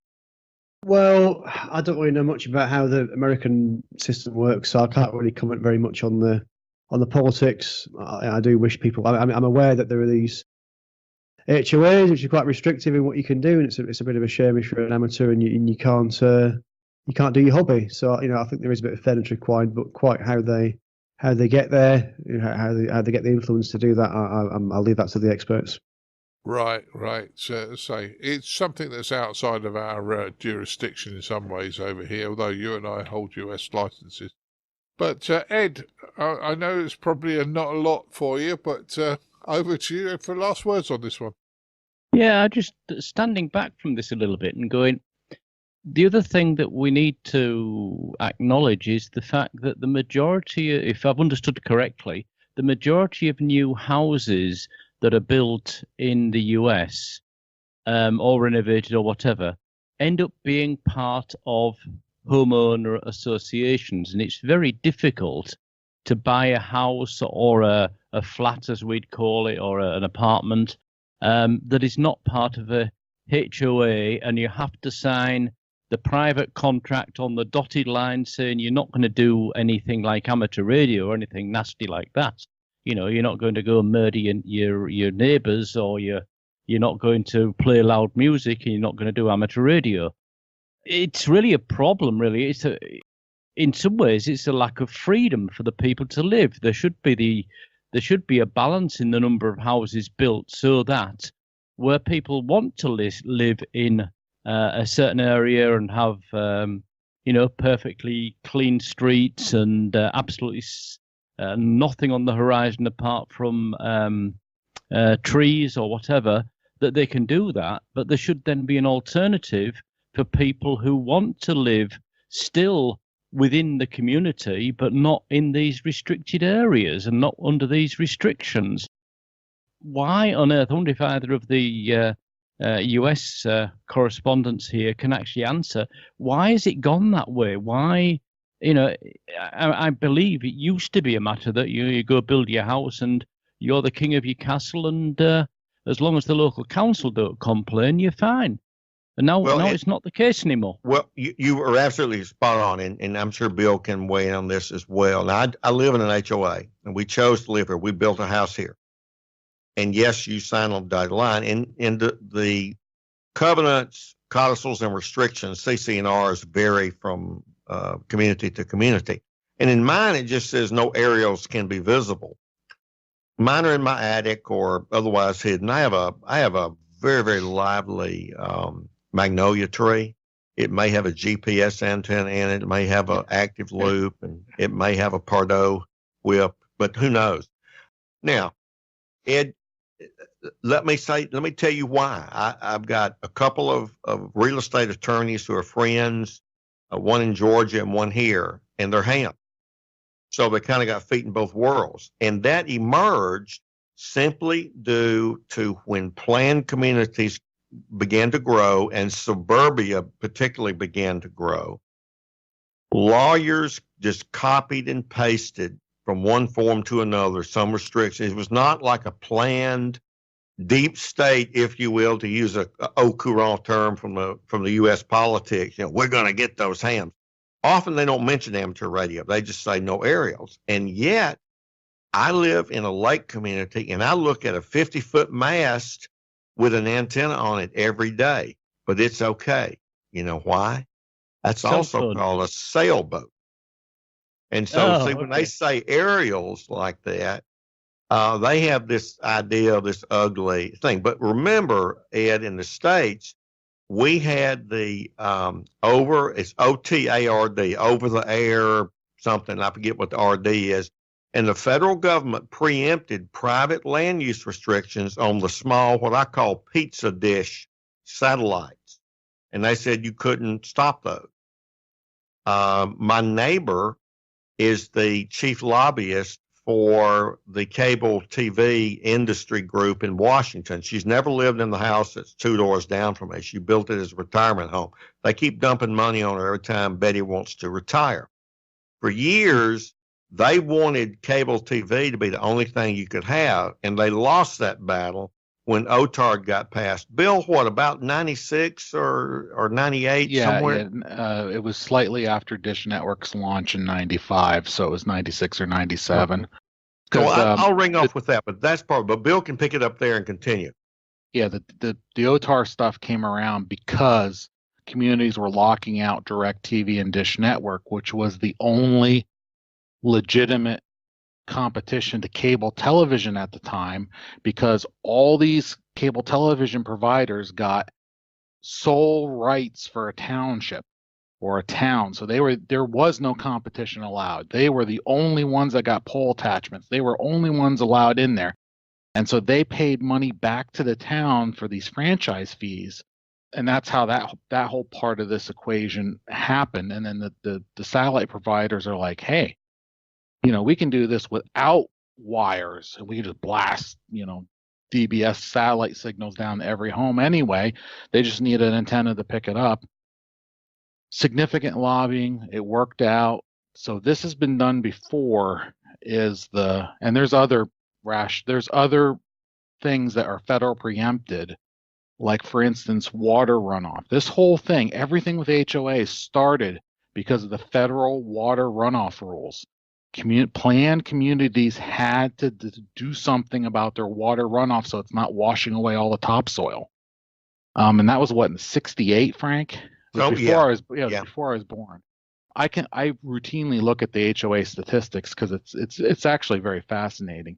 Well, I don't really know much about how the American system works, so I can't really comment very much on the politics. I do wish people. I'm aware that there are these HOAs which are quite restrictive in what you can do, and it's a bit of a shame if you're an amateur and you can't do your hobby. So I think there is a bit of fairness required, but quite how they get there, how they get the influence to do that, I'll leave that to the experts. Right. So it's something that's outside of our jurisdiction in some ways over here, although you and I hold US licenses. But Ed, I know it's probably not a lot for you, but over to you for last words on this one. Yeah, just standing back from this a little bit and going, the other thing that we need to acknowledge is the fact that the majority, if I've understood correctly, the majority of new houses that are built in the US or renovated or whatever end up being part of homeowner associations. And it's very difficult to buy a house or a flat, as we'd call it, or an apartment that is not part of a HOA, and you have to sign the private contract on the dotted line saying you're not going to do anything like amateur radio or anything nasty like that. You're not going to go murder your neighbors, or you're not going to play loud music, and you're not going to do amateur radio. It's really a problem, really. In some ways, it's a lack of freedom for the people to live. There should be a balance in the number of houses built, so that where people want to live in a certain area and have perfectly clean streets and absolutely nothing on the horizon apart from trees or whatever, that they can do that. But there should then be an alternative for people who want to live still within the community, but not in these restricted areas and not under these restrictions. Why on earth, I wonder if either of the US correspondents here can actually answer, why has it gone that way? Why, I believe it used to be a matter that you go build your house and you're the king of your castle, and as long as the local council don't complain, you're fine. And now, Well, it's not the case anymore. Well, you are absolutely spot on, and I'm sure Bill can weigh in on this as well. Now, I live in an HOA, and we chose to live here. We built a house here. And yes, you sign on the dotted line. And the covenants, codicils, and restrictions, CC&Rs, vary from community to community. And in mine, it just says no aerials can be visible. Mine are in my attic or otherwise hidden. I have a very, very lively magnolia tree. It may have a GPS antenna in it. It may have an active loop, and it may have a Pardo whip, but who knows? Now, Ed, let me tell you why. I've got a couple of real estate attorneys who are friends, one in Georgia and one here, and they're ham. So they kind of got feet in both worlds. And that emerged simply due to when planned communities began to grow and suburbia particularly began to grow. Lawyers just copied and pasted from one form to another some restrictions. It was not like a planned deep state, if you will, to use a au courant term from the U.S. politics. We're going to get those hams. Often they don't mention amateur radio. They just say no aerials. And yet I live in a lake community and I look at a 50-foot mast with an antenna on it every day, but it's okay. You know why? That's also called a sailboat. And so when they say aerials like that, they have this idea of this ugly thing. But remember, Ed, in the States, we had the it's OTARD, over the air something. I forget what the RD is. And the federal government preempted private land use restrictions on the small, what I call pizza dish satellites. And they said you couldn't stop those. My neighbor is the chief lobbyist for the cable TV industry group in Washington. She's never lived in the house that's 2 doors down from me. She built it as a retirement home. They keep dumping money on her every time Betty wants to retire. For years, they wanted cable TV to be the only thing you could have, and they lost that battle when OTARD got passed. Bill, what, about 96 or 98 somewhere? Yeah, it was slightly after Dish Network's launch in 95, so it was 96 or 97. So I'll ring off with that, but that's part. But Bill can pick it up there and continue. Yeah, the OTAR stuff came around because communities were locking out DirecTV and Dish Network, which was the only legitimate competition to cable television at the time, because all these cable television providers got sole rights for a township or a town. So there was no competition allowed. They were the only ones that got pole attachments. They were only ones allowed in there. And so they paid money back to the town for these franchise fees. And that's how that whole part of this equation happened. And then the satellite providers are like, hey, we can do this without wires, and we can just blast, DBS satellite signals down to every home anyway. They just need an antenna to pick it up. Significant lobbying. It worked out. So this has been done before. And there's other things that are federal preempted, like, for instance, water runoff. This whole thing, everything with HOA started because of the federal water runoff rules. Planned communities had to do something about their water runoff so it's not washing away all the topsoil. And that was what, in 68, Frank? Before I was born. I routinely look at the HOA statistics because it's actually very fascinating.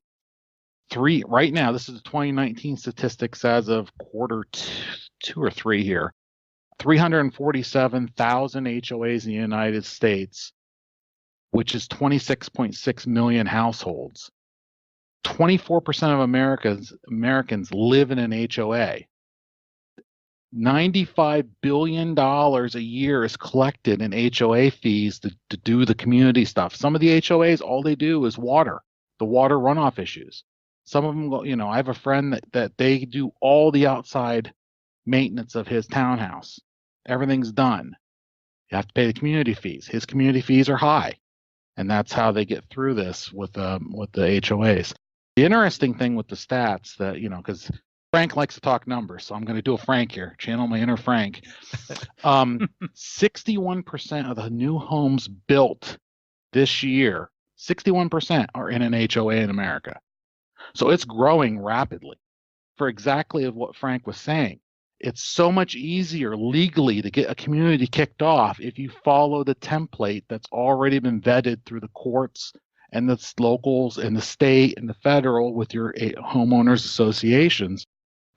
Right now, this is the 2019 statistics as of quarter 2 or 3 here. 347,000 HOAs in the United States, which is 26.6 million households. 24% of Americans live in an HOA. $95 billion a year is collected in HOA fees to do the community stuff. Some of the HOAs, all they do is the water runoff issues. Some of them, I have a friend that they do all the outside maintenance of his townhouse. Everything's done. You have to pay the community fees. His community fees are high. And that's how they get through this with the HOAs. The interesting thing with the stats that, because Frank likes to talk numbers, so I'm going to do a Frank here. Channel my inner Frank. 61% of the new homes built this year, 61% are in an HOA in America. So it's growing rapidly. For exactly what Frank was saying, it's so much easier legally to get a community kicked off if you follow the template that's already been vetted through the courts and the locals and the state and the federal with your homeowners associations,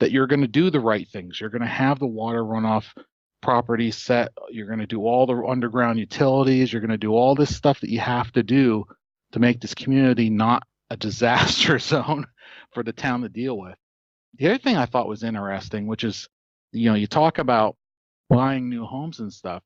that you're going to do the right things. You're going to have the water runoff property set. You're going to do all the underground utilities. You're going to do all this stuff that you have to do to make this community not a disaster zone for the town to deal with. The other thing I thought was interesting, which is, you talk about buying new homes and stuff.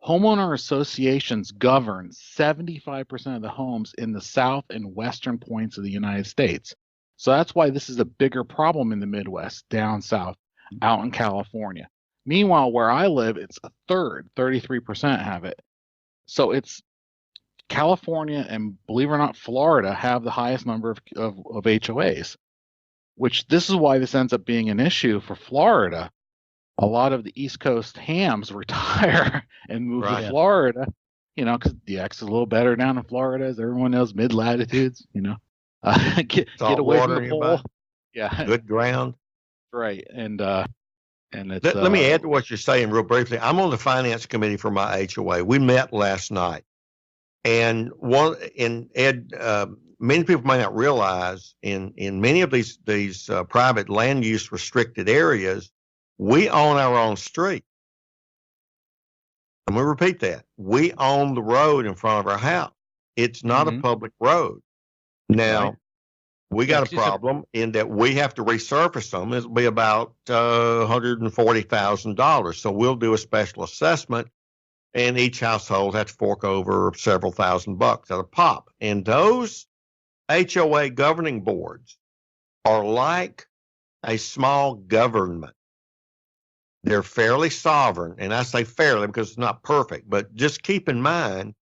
Homeowner associations govern 75% of the homes in the south and western points of the United States. So that's why this is a bigger problem in the Midwest, down south, out in California. Meanwhile, where I live, it's a third, 33% have it. So it's California and, believe it or not, Florida have the highest number of HOAs, which this is why this ends up being an issue for Florida. A lot of the East Coast hams retire and move to Florida, because the X is a little better down in Florida, as everyone knows, mid-latitudes, get away from the pole. Yeah. Good ground. Right. And it's, let me add to what you're saying real briefly. I'm on the finance committee for my HOA. We met last night. And Ed, many people may not realize in many of these private land use restricted areas, we own our own street. I'm going to repeat that. We own the road in front of our house. It's not a public road. Now, we got a problem in that we have to resurface them. It'll be about $140,000. So we'll do a special assessment, and each household has to fork over several $1,000 at a pop. And those HOA governing boards are like a small government. They're fairly sovereign, and I say fairly because it's not perfect, but just keep in mind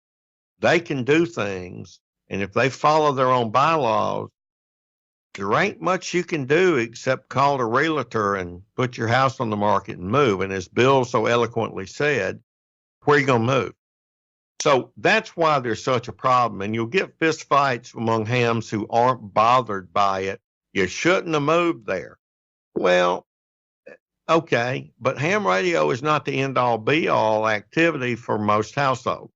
they can do things, and if they follow their own bylaws, there ain't much you can do except call a realtor and put your house on the market and move. And as Bill so eloquently said, where are you going to move? So that's why there's such a problem, and you'll get fist fights among hams who aren't bothered by it. You shouldn't have moved there. Well, okay, but ham radio is not the end-all, be-all activity for most households.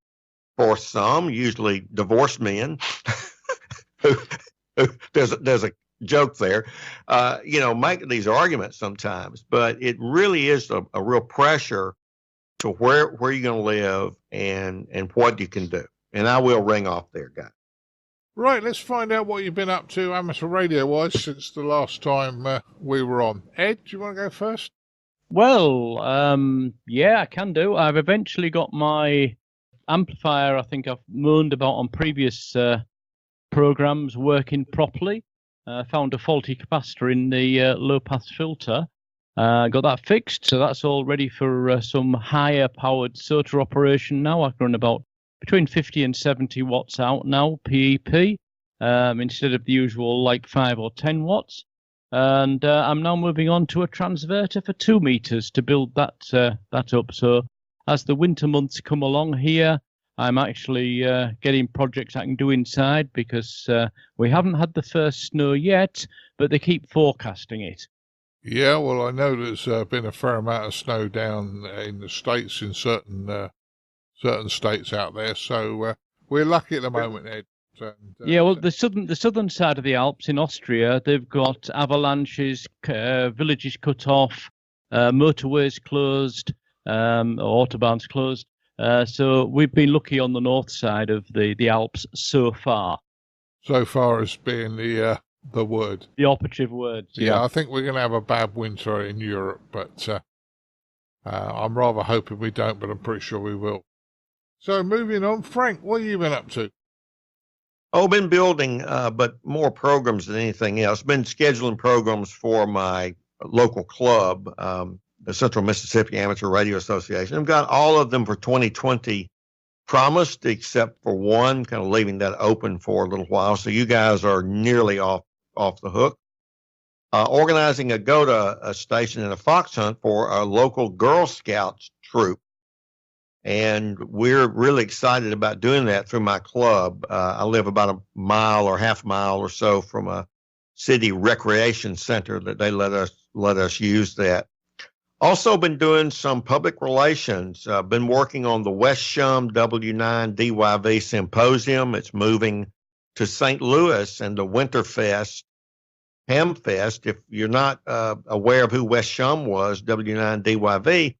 For some, usually divorced men, there's a joke there, make these arguments sometimes, but it really is a real pressure to where you're going to live and what you can do. And I will ring off there, guys. Right, let's find out what you've been up to amateur radio-wise since the last time we were on. Ed, do you want to go first? Well, yeah, I can do. I've eventually got my amplifier, I think I've moaned about on previous programs, working properly. Found a faulty capacitor in the low-pass filter. Got that fixed, so that's all ready for some higher-powered SOTA operation now. I can run about between 50 and 70 watts out now, PEP, instead of the usual like 5 or 10 watts. And I'm now moving on to a transverter for 2 meters to build that up. So as the winter months come along here, I'm actually getting projects I can do inside because we haven't had the first snow yet, but they keep forecasting it. Yeah, well, I know there's been a fair amount of snow down in the States, in certain states out there. So we're lucky at the moment, Ed. Yeah, well, the southern side of the Alps in Austria, they've got avalanches, villages cut off, motorways closed, autobahns closed. So we've been lucky on the north side of the Alps so far. So far as being the word. The operative word. Yeah, I think we're going to have a bad winter in Europe, but I'm rather hoping we don't, but I'm pretty sure we will. So moving on, Frank, what have you been up to? Oh, been building, but more programs than anything else. Been scheduling programs for my local club, the Central Mississippi Amateur Radio Association. I've got all of them for 2020 promised, except for one, kind of leaving that open for a little while. So you guys are nearly off the hook. organizing a GOTA station in a fox hunt for a local Girl Scouts troop. And we're really excited about doing that through my club. I live about a mile or half mile or so from a city recreation center that they let us use that. Also been doing some public relations. Been working on the West Shum W9DYV Symposium. It's moving to St. Louis and the Winterfest, Hamfest. If you're not aware of who West Shum was, W9DYV,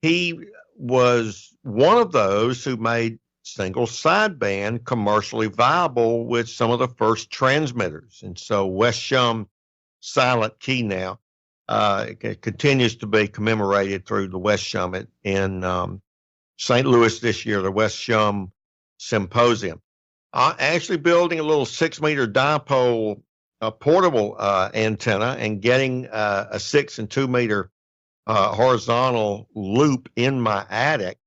he was one of those who made single sideband commercially viable with some of the first transmitters. And so West Shum Silent Key now it continues to be commemorated through the West Shum in St. Louis this year, the West Shum Symposium. Actually building a little 6-meter dipole portable antenna and getting a 6 and 2 meter horizontal loop in my attic.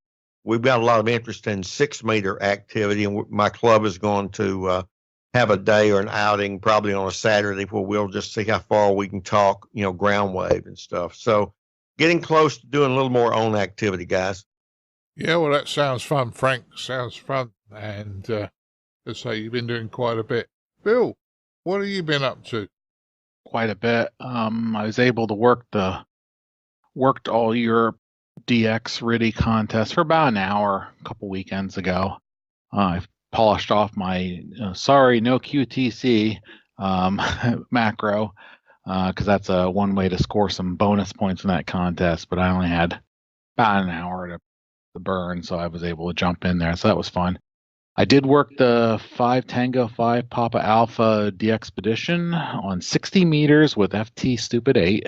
We've got a lot of interest in 6-meter activity, and my club is going to have a day or an outing probably on a Saturday where we'll just see how far we can talk, ground wave and stuff. So getting close to doing a little more own activity, guys. Yeah, well, that sounds fun, Frank. Sounds fun. And let's say you've been doing quite a bit. Bill, what have you been up to? Quite a bit. I was able to worked all Europe DX RIDI contest for about an hour a couple weekends ago. I polished off my sorry, no QTC macro because that's one way to score some bonus points in that contest, but I only had about an hour to burn, so I was able to jump in there. So that was fun. I did work the 5 Tango 5 Papa Alpha DXpedition on 60 meters with FT Stupid 8.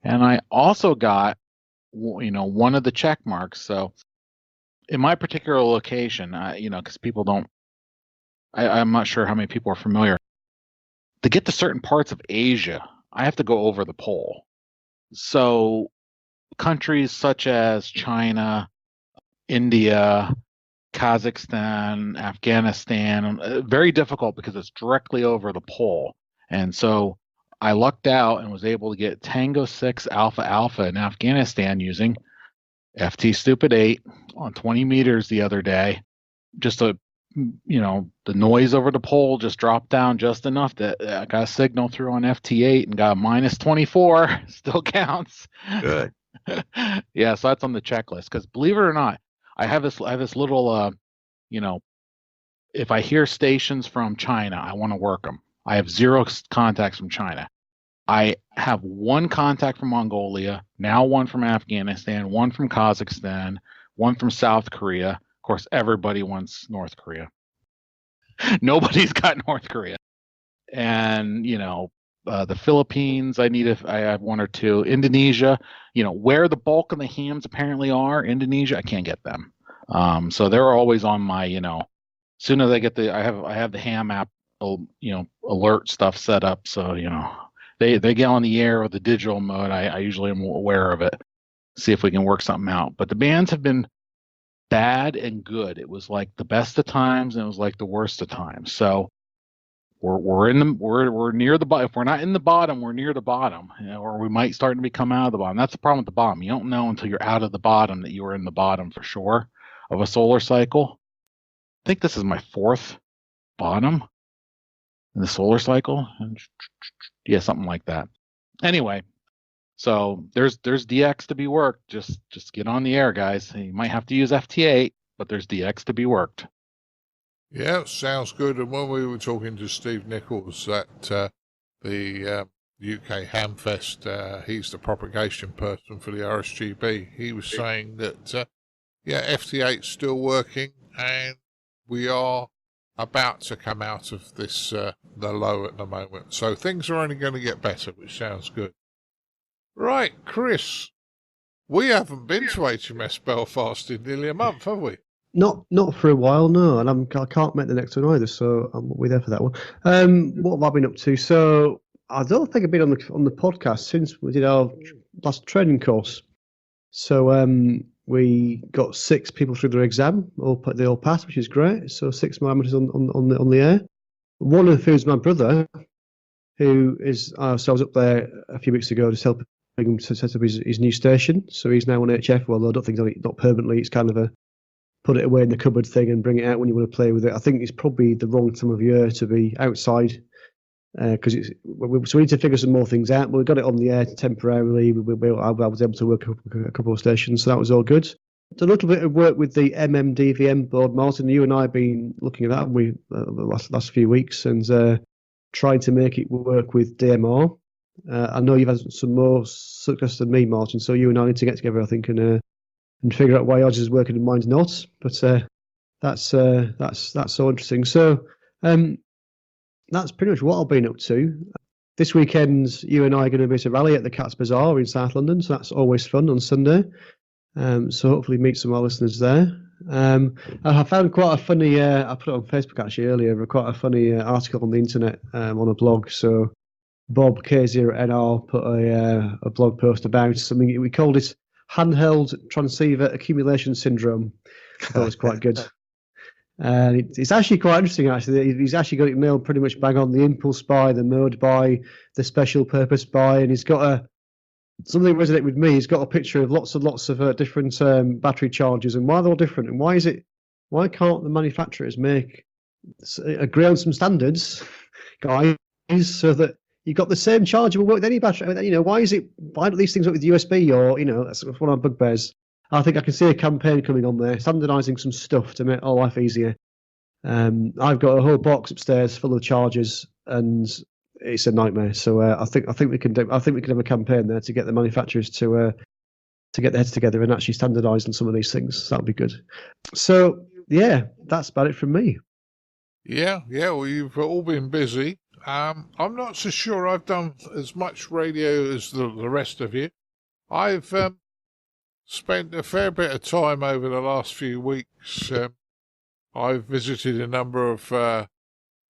And I also got, one of the check marks. So in my particular location, because people don't, I'm not sure how many people are familiar. To get to certain parts of Asia, I have to go over the pole. So countries such as China, India, Kazakhstan, Afghanistan, very difficult because it's directly over the pole. And so I lucked out and was able to get Tango 6 Alpha Alpha in Afghanistan using FT Stupid 8 on 20 meters the other day. Just the noise over the pole just dropped down just enough that I got a signal through on FT8 and got a minus 24. Still counts. Good. Yeah, so that's on the checklist. Because believe it or not, I have this little, if I hear stations from China, I want to work them. I have 0 contacts from China. I have 1 contact from Mongolia, now 1 from Afghanistan, 1 from Kazakhstan, 1 from South Korea. Of course, everybody wants North Korea. Nobody's got North Korea. And, the Philippines, I have 1 or 2. Indonesia, where the bulk of the hams apparently are, Indonesia, I can't get them. So they're always on my, soon as I get I have the ham app, alert stuff set up. So, they get on the air with the digital mode. I usually am aware of it. See if we can work something out. But the bands have been bad and good. It was like the best of times and it was like the worst of times. So we're near the bottom. If we're not in the bottom, we're near the bottom, or we might start to come out of the bottom. That's the problem with the bottom. You don't know until you're out of the bottom that you were in the bottom for sure of a solar cycle. I think this is my 4th bottom in the solar cycle. Yeah, something like that. Anyway, so there's DX to be worked. Just get on the air, guys. You might have to use FT8, but there's DX to be worked. Yeah, sounds good. And when we were talking to Steve Nichols at the UK Hamfest, he's the propagation person for the RSGB. He was saying that, FT8's still working, and we are about to come out of this, the low at the moment. So things are only going to get better, which sounds good. Right, Chris, we haven't been to HMS Belfast in nearly a month, have we? Not for a while, no, and I can't make the next one either, so I won't be there for that one. What have I been up to? So I don't think I've been on the podcast since we did our last training course. So we got 6 people through their exam, they all passed, which is great. So 6 more amateurs on the air. One of whom is my brother. who is, so I was up there a few weeks ago just helping him to set up his new station. So he's now on HF. Well, I don't think it's not permanently. It's kind of a put it away in the cupboard thing and bring it out when you want to play with it. I think it's probably the wrong time of year to be outside because so we need to figure some more things out. But we got it on the air temporarily. I was able to work a couple of stations, so that was all good. Done a little bit of work with the MMDVM board, Martin. You and I have been looking at that the last few weeks and trying to make it work with DMR. I know you've had some more success than me, Martin. So you and I need to get together, I think, and figure out why yours is working and mine's not. But that's so interesting. So that's pretty much what I've been up to. This weekend, you and I are going to be at a rally at the Cats Bazaar in South London, so that's always fun on Sunday. So hopefully meet some of our listeners there. I found quite a funny, I put it on Facebook actually earlier, quite a funny article on the internet on a blog. So Bob K4FMH put a blog post about something, we called it Handheld Transceiver Accumulation Syndrome. I thought it was quite good. And it's actually quite interesting, actually. He's actually got it nailed pretty much bang on: the impulse buy, the mode buy, the special purpose buy, and he's got something resonated with me. He's got a picture of lots of different battery chargers, and why they're all different, and why can't the manufacturers agree on some standards, guys, so that you've got the same charger will work with any battery? I mean, why don't these things work with USB or that's one of our bugbears. I think I can see a campaign coming on there, standardising some stuff to make our life easier. I've got a whole box upstairs full of chargers, and it's a nightmare. So I think we can have a campaign there to get the manufacturers to get their heads together and actually standardise on some of these things. That would be good. So yeah, that's about it from me. Yeah. Well, you've all been busy. I'm not so sure I've done as much radio as the rest of you. I've spent a fair bit of time over the last few weeks. I've visited a number of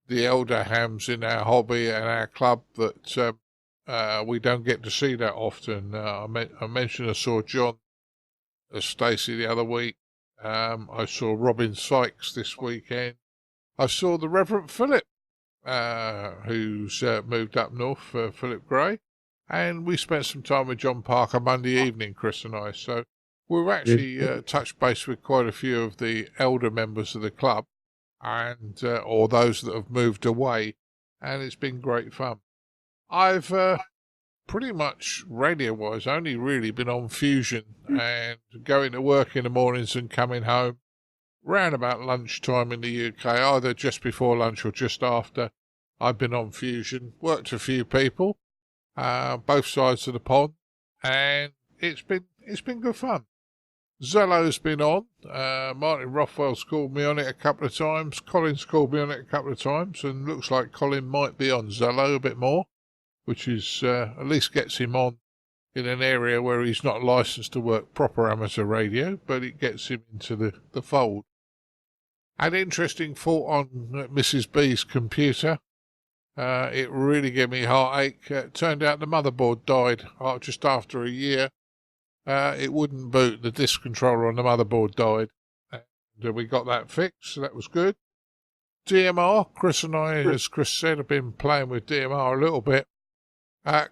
the elder hams in our hobby and our club that we don't get to see that often. I mentioned I saw John Stacey the other week. I saw Robin Sykes this weekend. I saw the Reverend Philip, who's moved up north, Philip Gray. And we spent some time with John Parker Monday evening, Chris and I. So we've actually touched base with quite a few of the elder members of the club, and or those that have moved away, and it's been great fun. I've pretty much radio-wise only really been on Fusion and going to work in the mornings and coming home round about lunchtime in the UK, either just before lunch or just after. I've been on Fusion, worked a few people, both sides of the pond, and it's been good fun. Zello's been on. Martin Rothwell's called me on it a couple of times. Colin's called me on it a couple of times, and looks like Colin might be on Zello a bit more, which is at least gets him on in an area where he's not licensed to work proper amateur radio, but it gets him into the fold. An interesting fault on Mrs. B's computer. It really gave me heartache. Turned out the motherboard died just after a year. It wouldn't boot. The disk controller on the motherboard died. And we got that fixed, so that was good. DMR, Chris and I, as Chris said, have been playing with DMR a little bit.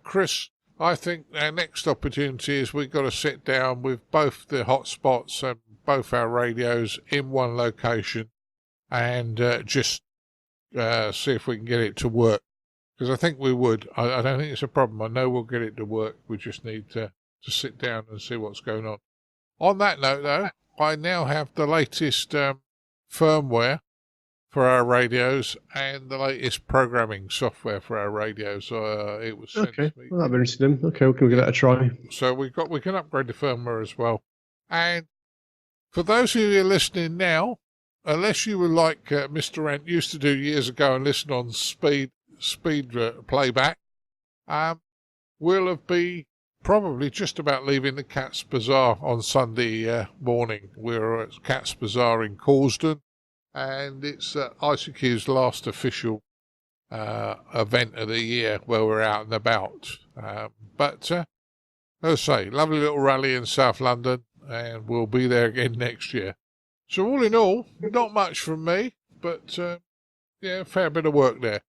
Chris, I think our next opportunity is we've got to sit down with both the hotspots and both our radios in one location and just see if we can get it to work. Because I think we would. I don't think it's a problem. I know we'll get it to work. We just need to sit down and see what's going on. On that note, though, I now have the latest firmware for our radios and the latest programming software for our radios. It was sent to me. Well, that'd be interesting. Okay, we can give that a try. So we can upgrade the firmware as well. And for those of you who are listening now, unless you were like Mr. Ant used to do years ago and listen on speed playback, we'll have been probably just about leaving the Cats Bazaar on Sunday morning. We're at Cats Bazaar in Causden, and it's ICQ's last official event of the year where we're out and about. But as I say, lovely little rally in South London, and we'll be there again next year. So all in all, not much from me, but a fair bit of work there.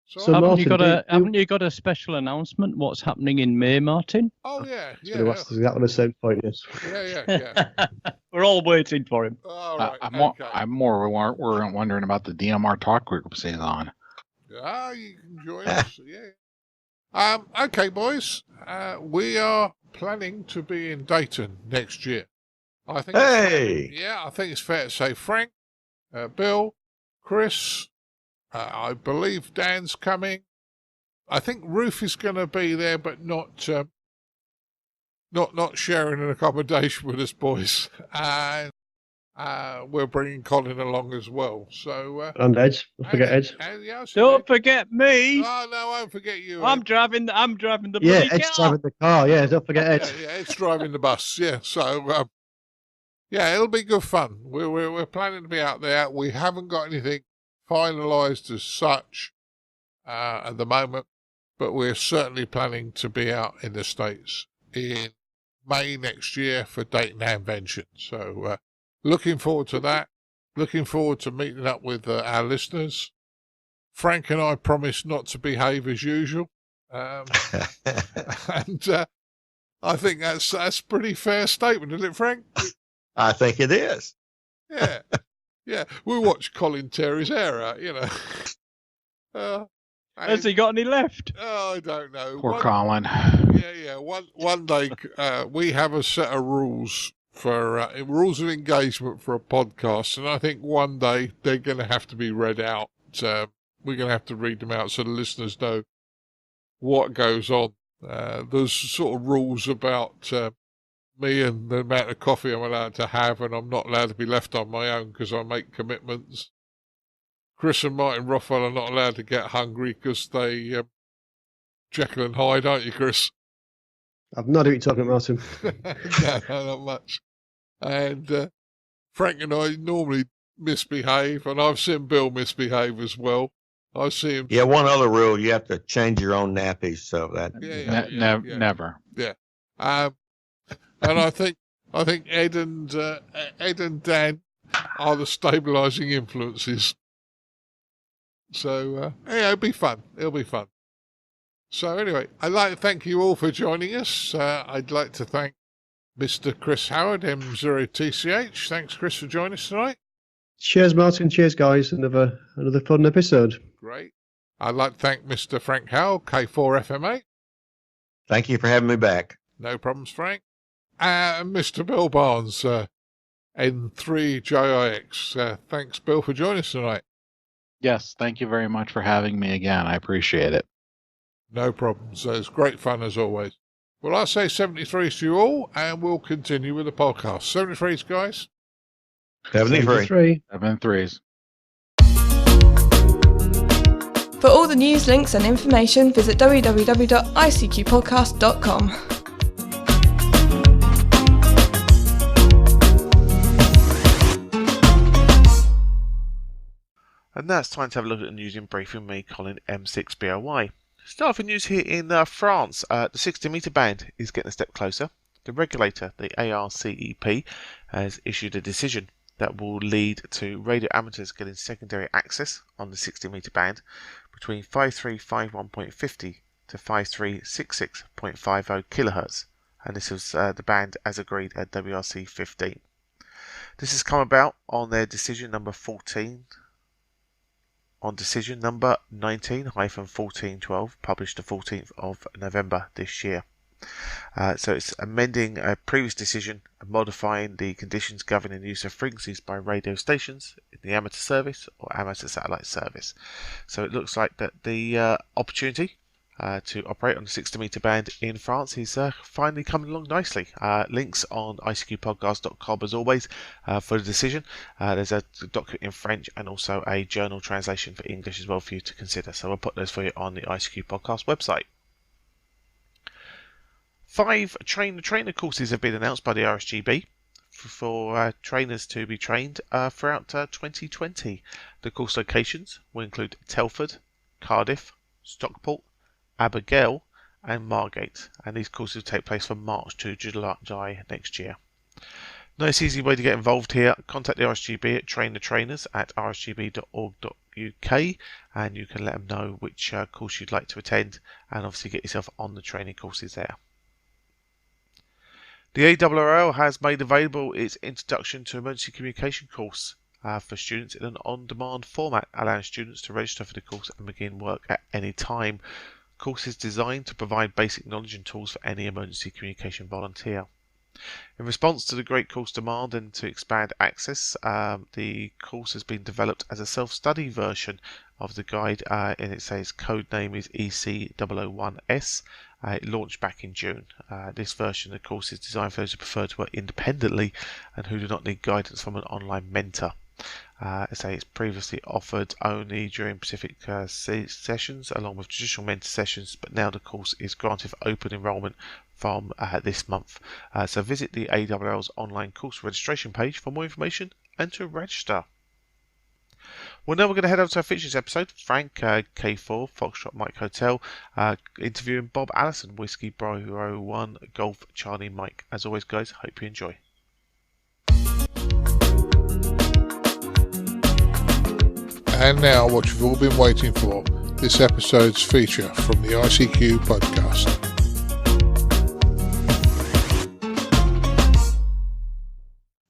So haven't you Martin, haven't you got a special announcement? What's happening in May, Martin? Oh yeah, I was going to ask exactly the same point. Yes. yeah. We're all waiting for him. All right. I'm more we're wondering about the DMR talk group he's on. Ah, you can join us. Yeah. Okay, boys. We are planning to be in Dayton next year. I think. Hey. I think it's fair to say Frank, Bill, Chris. I believe Dan's coming. I think Ruth is going to be there, but not sharing an accommodation with us, boys. And we're bringing Colin along as well. So And Ed. Don't forget Ed. Don't forget me. Oh no, I won't forget you. I'm Ed. driving the Yeah, bloody Ed's car. driving the car. Yeah, don't forget Ed. Yeah, Ed's driving the bus. Yeah, so it'll be good fun. We're planning to be out there. We haven't got anything finalised as such at the moment, but we're certainly planning to be out in the States in May next year for Dayton Handvention. So looking forward to that. Looking forward to meeting up with our listeners. Frank and I promise not to behave as usual. And I think that's a pretty fair statement, isn't it, Frank? I think it is. Yeah. Yeah, we watch Colin tear his hair out, you know. Has he got any left? Oh, I don't know. Poor Colin. Yeah. One day we have a set of rules for rules of engagement for a podcast, and I think one day they're going to have to be read out. We're going to have to read them out so the listeners know what goes on. There's sort of rules about me and the amount of coffee I'm allowed to have, and I'm not allowed to be left on my own because I make commitments. Chris and Martin Rothwell are not allowed to get hungry because they Jekyll and Hyde, aren't you, Chris? I've no idea what you're talking about, Martin. No, not much. And Frank and I normally misbehave, and I've seen Bill misbehave as well. I see him. Yeah, one other rule: you have to change your own nappies. So that. Never. Yeah. And I think Ed and Dan are the stabilising influences. So it'll be fun. It'll be fun. So anyway, I'd like to thank you all for joining us. I'd like to thank Mr. Chris Howard M0TCH. Thanks, Chris, for joining us tonight. Cheers, Martin. Cheers, guys. Another fun episode. Great. I'd like to thank Mr. Frank Howell K4FMH. Thank you for having me back. No problems, Frank. And Mr. Bill Barnes, N3JIX. Thanks, Bill, for joining us tonight. Yes, thank you very much for having me again. I appreciate it. No problems. It's great fun as always. Well, I say 73s to you all, and we'll continue with the podcast. 73s, guys. 73. 73s. For all the news, links and information, visit www.icqpodcast.com. And now it's time to have a look at the Newseum Briefing with me, Colin M6BOY. Start with news here in France. The 60-metre band is getting a step closer. The regulator, the ARRL, has issued a decision that will lead to radio amateurs getting secondary access on the 60-metre band between 5351.50 to 5366.50 kHz. And this is the band as agreed at WRC 15. This has come about on their decision number 14. On decision number 19-1412, published the 14th of November this year. So it's amending a previous decision and modifying the conditions governing the use of frequencies by radio stations in the amateur service or amateur satellite service. So it looks like that the opportunity to operate on the 60-metre band in France is finally coming along nicely. Links on icqpodcast.com as always for the decision. There's a document in French and also a journal translation for English as well for you to consider. So I'll put those for you on the ICQ podcast website. 5 trainer courses have been announced by the RSGB for trainers to be trained throughout 2020. The course locations will include Telford, Cardiff, Stockport, Abergele and Margate, and these courses will take place from March to July next year. Nice easy way to get involved here. Contact the RSGB at trainthetrainers@rsgb.org.uk UK, and you can let them know which course you'd like to attend, and obviously get yourself on the training courses there. The ARRL has made available its Introduction to Emergency Communication course for students in an on-demand format, allowing students to register for the course and begin work at any time. The course is designed to provide basic knowledge and tools for any emergency communication volunteer. In response to the great course demand and to expand access, the course has been developed as a self-study version of the guide, and it says code name is EC001S. It launched back in June. This version of the course is designed for those who prefer to work independently and who do not need guidance from an online mentor. It's previously offered only during Pacific sessions along with traditional mentor sessions, but now the course is granted for open enrollment from this month. So visit the ARRL's online course registration page for more information and to register. Well, now we're going to head over to our features episode. Frank, K4, Foxtrot Mike Hotel, interviewing Bob Allison, Whiskey Bravo 1, Golf Charlie Mike. As always, guys, hope you enjoy. And now, what you've all been waiting for, this episode's feature from the ICQ podcast.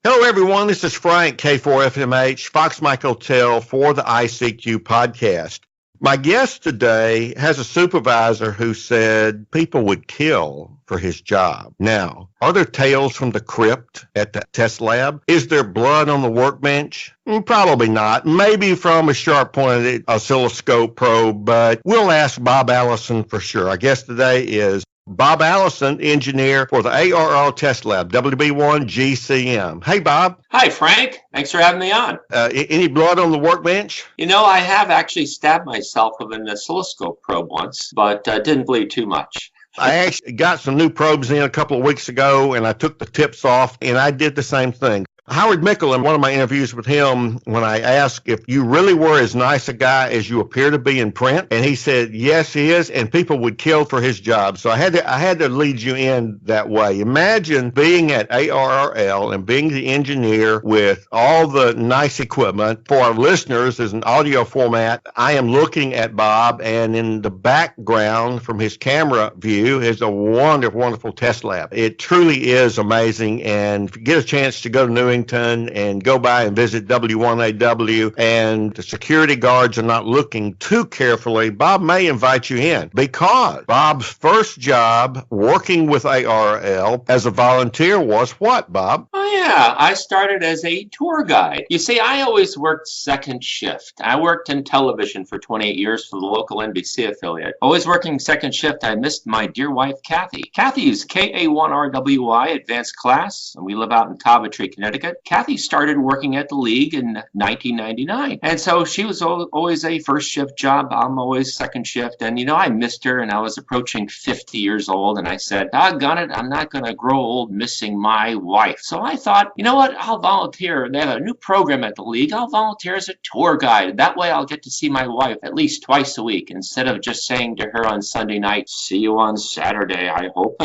Hello, everyone. This is Frank, K4FMH, Fox Mike Hotel for the ICQ podcast. My guest today has a supervisor who said people would kill for his job. Now, are there tales from the crypt at the test lab? Is there blood on the workbench? Probably not. Maybe from a sharp-pointed oscilloscope probe, but we'll ask Bob Allison for sure. Our guest today is Bob Allison, engineer for the ARRL test lab, WB1GCM. Hey, Bob. Hi, Frank. Thanks for having me on. Any blood on the workbench? You know, I have actually stabbed myself with an oscilloscope probe once, but didn't bleed too much. I actually got some new probes in a couple of weeks ago, and I took the tips off, and I did the same thing. Howard Mickle, in one of my interviews with him, when I asked if you really were as nice a guy as you appear to be in print, and he said, yes, he is, and people would kill for his job. So I had to lead you in that way. Imagine being at ARRL and being the engineer with all the nice equipment. For our listeners, as an audio format, I am looking at Bob, and in the background from his camera view is a wonderful, wonderful test lab. It truly is amazing, and if you get a chance to go to Newington and go by and visit W1AW and the security guards are not looking too carefully, Bob may invite you in, because Bob's first job working with ARRL as a volunteer was what, Bob? Oh, yeah. I started as a tour guide. You see, I always worked second shift. I worked in television for 28 years for the local NBC affiliate. Always working second shift, I missed my dear wife, Kathy. Kathy is KA1RWI advanced class, and we live out in Coventry, Connecticut. Kathy started working at the league in 1999. And so she was always a first shift job. I'm always second shift. And, you know, I missed her, and I was approaching 50 years old. And I said, doggone it, I'm not going to grow old missing my wife. So I thought, you know what, I'll volunteer. They have a new program at the league. I'll volunteer as a tour guide. That way I'll get to see my wife at least twice a week, instead of just saying to her on Sunday night, see you on Saturday, I hope.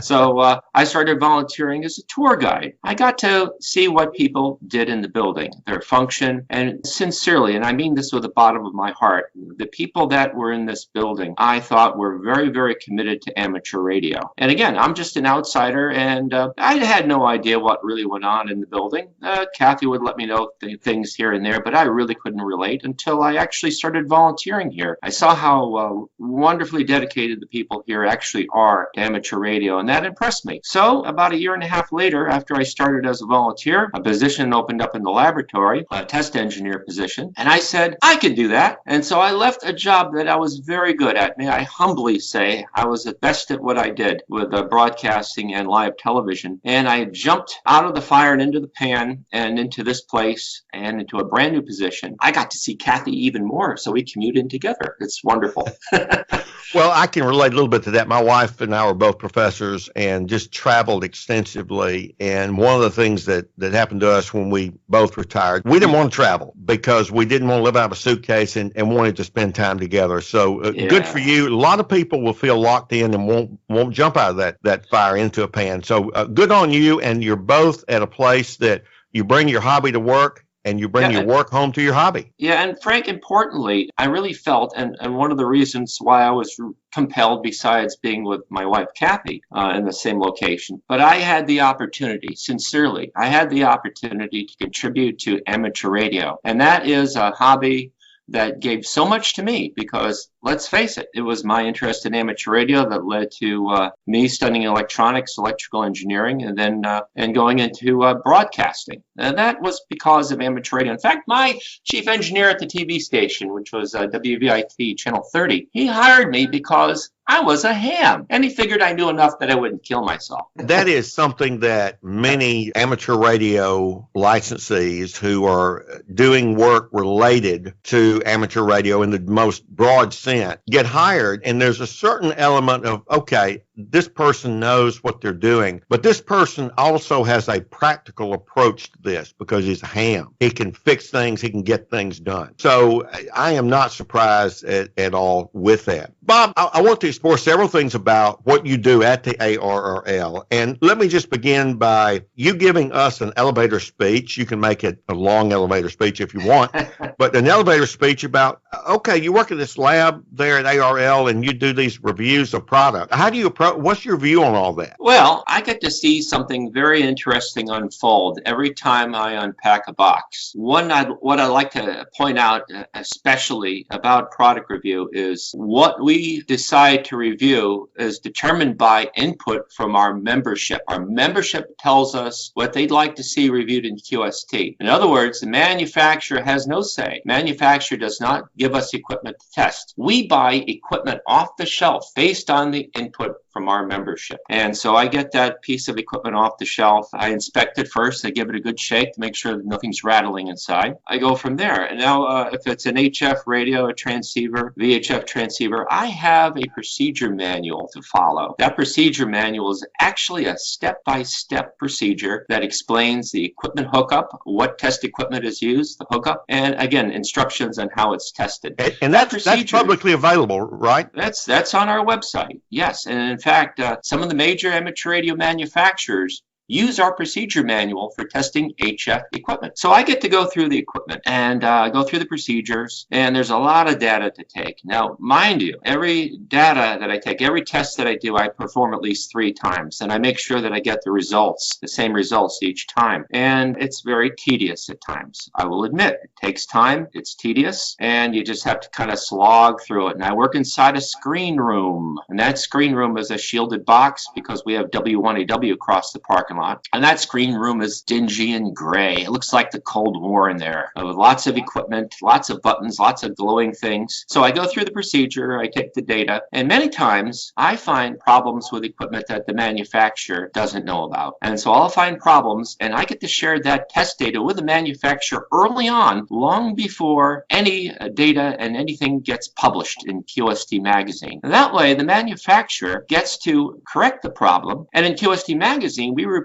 So I started volunteering as a tour guide. I got to see what people did in the building, their function, and sincerely, and I mean this with the bottom of my heart, the people that were in this building, I thought were very, very committed to amateur radio. And again, I'm just an outsider, and I had no idea what really went on in the building. Kathy would let me know things here and there, but I really couldn't relate until I actually started volunteering here. I saw how wonderfully dedicated the people here actually are to amateur radio, and that impressed me. So about a year and a half later, after I started as a volunteer, a position opened up in the laboratory, a test engineer position, and I said, I could do that. And so I left a job that I was very good at. May I humbly say I was the best at what I did with broadcasting and live television. And I jumped out of the fire and into the pan and into this place and into a brand new position. I got to see Kathy even more, so we commute in together. It's wonderful. Well, I can relate a little bit to that. My wife and I were both professors and just traveled extensively. And one of the things that happened to us when we both retired, we didn't want to travel because we didn't want to live out of a suitcase and wanted to spend time together. So Good for you. A lot of people will feel locked in and won't jump out of that fire into a pan. So good on you. And you're both at a place that you bring your hobby to work and you bring Yeah, your work home to your hobby. Yeah, and Frank, importantly, I really felt, and one of the reasons why I was compelled, besides being with my wife, Kathy, in the same location, but I had the opportunity, sincerely, I had the opportunity to contribute to amateur radio. And that is a hobby that gave so much to me because, let's face it, it was my interest in amateur radio that led to me studying electronics, electrical engineering, and then and going into broadcasting. And that was because of amateur radio. In fact, my chief engineer at the TV station, which was WBIT Channel 30, he hired me because I was a ham, and he figured I knew enough that I wouldn't kill myself. That is something that many amateur radio licensees who are doing work related to amateur radio in the most broad sense get hired, and there's a certain element of, okay, this person knows what they're doing, but this person also has a practical approach to this because he's a ham. He can fix things, he can get things done. So I am not surprised at all with that. Bob, I want to explore several things about what you do at the ARRL. And let me just begin by you giving us an elevator speech. You can make it a long elevator speech if you want, but an elevator speech about, okay, you work in this lab there at ARRL and you do these reviews of product. How do you approach, what's your view on all that? Well, I get to see something very interesting unfold every time I unpack a box. What I like to point out, especially about product review, is what we decide to review is determined by input from our membership. Our membership tells us what they'd like to see reviewed in QST. In other words, the manufacturer has no say. Manufacturer does not give us equipment to test. We buy equipment off the shelf based on the input from our membership. And so I get that piece of equipment off the shelf. I inspect it first. I give it a good shake to make sure that nothing's rattling inside. I go from there. And now if it's an HF radio, a transceiver, VHF transceiver, I have a procedure manual to follow. That procedure manual is actually a step-by-step procedure that explains the equipment hookup, what test equipment is used, the hookup, and again, instructions on how it's tested. And that's publicly available, right? That's on our website, yes. And in fact, some of the major amateur radio manufacturers use our procedure manual for testing HF equipment. So I get to go through the equipment and go through the procedures, and there's a lot of data to take. Now, mind you, every data that I take, every test that I do, I perform at least 3 times, and I make sure that I get the results, the same results each time. And it's very tedious at times. I will admit, it takes time, it's tedious, and you just have to kind of slog through it. And I work inside a screen room, and that screen room is a shielded box because we have W1AW across the parking lot. And that screen room is dingy and gray. It looks like the Cold War in there, with lots of equipment, lots of buttons, lots of glowing things. So I go through the procedure, I take the data, and many times I find problems with equipment that the manufacturer doesn't know about. And so I'll find problems, and I get to share that test data with the manufacturer early on, long before any data and anything gets published in QST magazine. And that way, the manufacturer gets to correct the problem, and in QST magazine, we report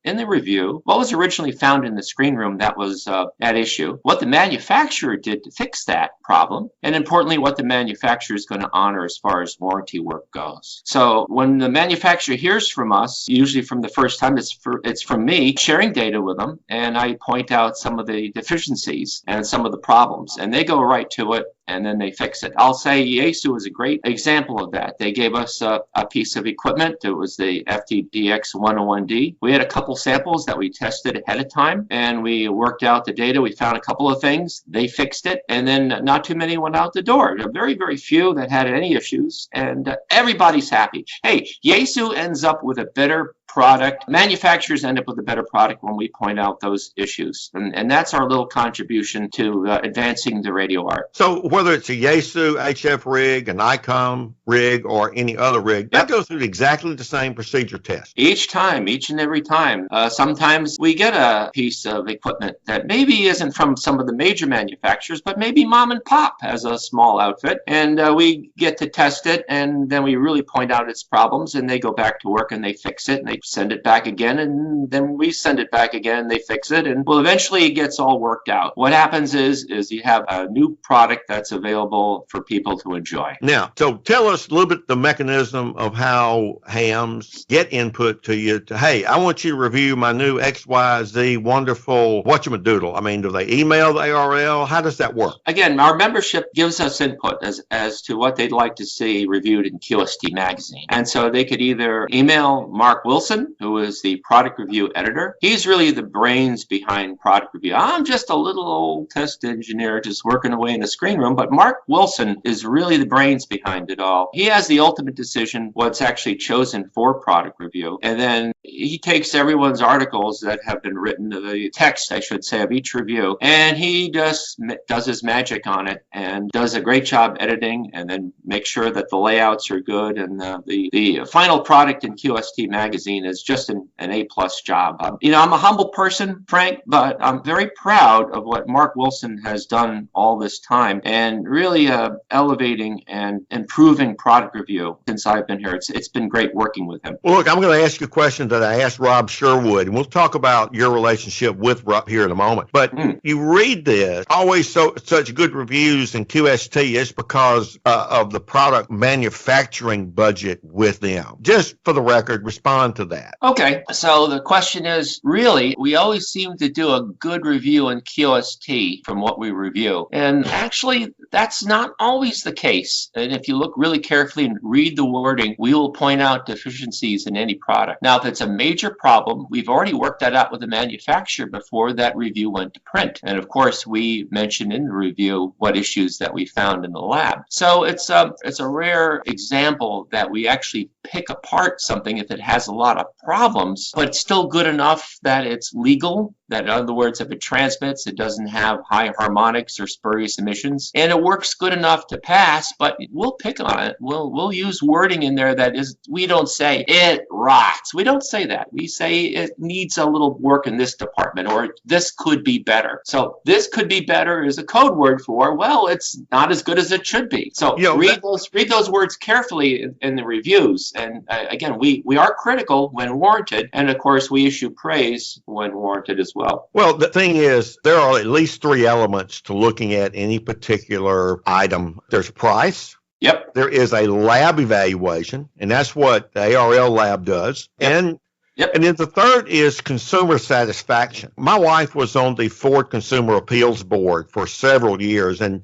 in the review what was originally found in the screen room that was at issue, what the manufacturer did to fix that problem, and importantly, what the manufacturer is going to honor as far as warranty work goes. So when the manufacturer hears from us, usually from the first time, it's from me sharing data with them, and I point out some of the deficiencies and some of the problems, and they go right to it, and then they fix it. I'll say Yaesu is a great example of that. They gave us a piece of equipment. It was the FTDX 101D. We had a couple samples that we tested ahead of time, and we worked out the data. We found a couple of things. They fixed it, and then not too many went out the door. There are very, very few that had any issues, and everybody's happy. Hey, Yaesu ends up with a better product. Manufacturers end up with a better product when we point out those issues. And that's our little contribution to advancing the radio art. So whether it's a Yaesu HF rig, an ICOM rig, or any other rig, that goes through exactly the same procedure test. Each time, each and every time. Sometimes we get a piece of equipment that maybe isn't from some of the major manufacturers, but maybe mom and pop has a small outfit, and we get to test it, and then we really point out its problems, and they go back to work and they fix it, and they they send it back again, and then we send it back again, they fix it, and well, eventually it gets all worked out. What happens is you have a new product that's available for people to enjoy. Now, so tell us a little bit the mechanism of how hams get input to you to, hey, I want you to review my new XYZ wonderful whatchamadoodle. I mean, do they email the ARRL? How does that work? Again, our membership gives us input as to what they'd like to see reviewed in QST magazine. And so they could either email Mark Wilson, who is the product review editor. He's really the brains behind product review. I'm just a little old test engineer just working away in the screen room, but Mark Wilson is really the brains behind it all. He has the ultimate decision what's actually chosen for product review. And then he takes everyone's articles that have been written, the text, I should say, of each review, and he just does his magic on it and does a great job editing, and then make sure that the layouts are good, and the final product in QST magazine is just an A-plus job. I'm a humble person, Frank, but I'm very proud of what Mark Wilson has done all this time, and really elevating and improving product review since I've been here. It's been great working with him. Well, look, I'm going to ask you a question that I asked Rob Sherwood, and we'll talk about your relationship with Rob here in a moment. But you read this, always such good reviews in QST is because of the product manufacturing budget with them. Just for the record, respond to that. Okay, so the question is, really, we always seem to do a good review in QST from what we review. And actually, that's not always the case. And if you look really carefully and read the wording, we will point out deficiencies in any product. Now, if it's a major problem, we've already worked that out with the manufacturer before that review went to print. And of course, we mentioned in the review what issues that we found in the lab. So it's a rare example that we actually pick apart something if it has a lot of problems, but it's still good enough that it's legal. That, in other words, if it transmits, it doesn't have high harmonics or spurious emissions, and it works good enough to pass, but we'll pick on it. We'll use wording in there that is, we don't say it rocks. We don't say that. We say it needs a little work in this department, or this could be better. So this could be better is a code word for, well, it's not as good as it should be. So read those words carefully in the reviews. And again, we are critical when warranted, and of course we issue praise when warranted as well. Well, the thing is, there are at least three elements to looking at any particular item. There's price. Yep. There is a lab evaluation, and that's what the ARRL lab does. Yep. And then the third is consumer satisfaction. My wife was on the Ford Consumer Appeals Board for several years, and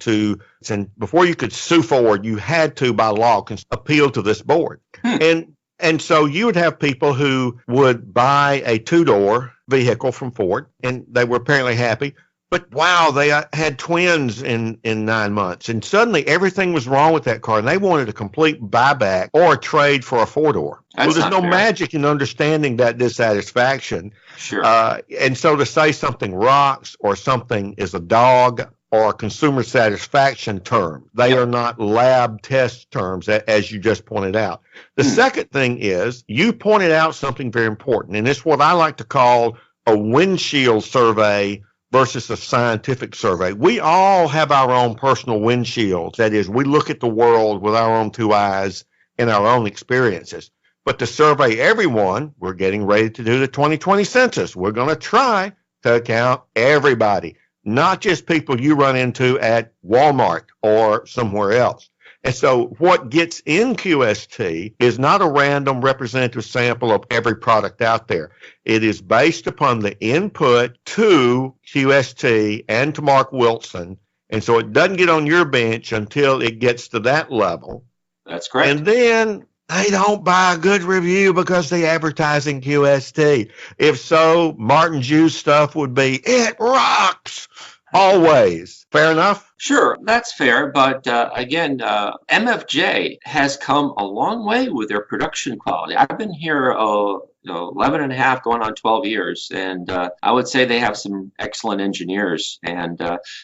before you could sue Ford, you had to, by law, appeal to this board. And so you would have people who would buy a two-door vehicle from Ford, and they were apparently happy. But wow, they had twins in 9 months, and suddenly everything was wrong with that car, and they wanted a complete buyback or a trade for a four-door. Well, there's no magic in understanding that dissatisfaction. Sure. And so to say something rocks or something is a dog or a consumer satisfaction term, they are not lab test terms, as you just pointed out. The second thing is, you pointed out something very important, and it's what I like to call a windshield survey versus a scientific survey. We all have our own personal windshields. That is, we look at the world with our own two eyes and our own experiences. But to survey everyone, we're getting ready to do the 2020 census. We're going to try to count everybody, not just people you run into at Walmart or somewhere else. And so what gets in QST is not a random representative sample of every product out there. It is based upon the input to QST and to Mark Wilson. And so it doesn't get on your bench until it gets to that level. That's correct. And then they don't buy a good review because they advertise in QST. If so, Martin Jew's stuff would be, it rocks. Always. Fair enough? Sure, that's fair. But again, MFJ has come a long way with their production quality. I've been here 11 and a half, going on 12 years. And I would say they have some excellent engineers, and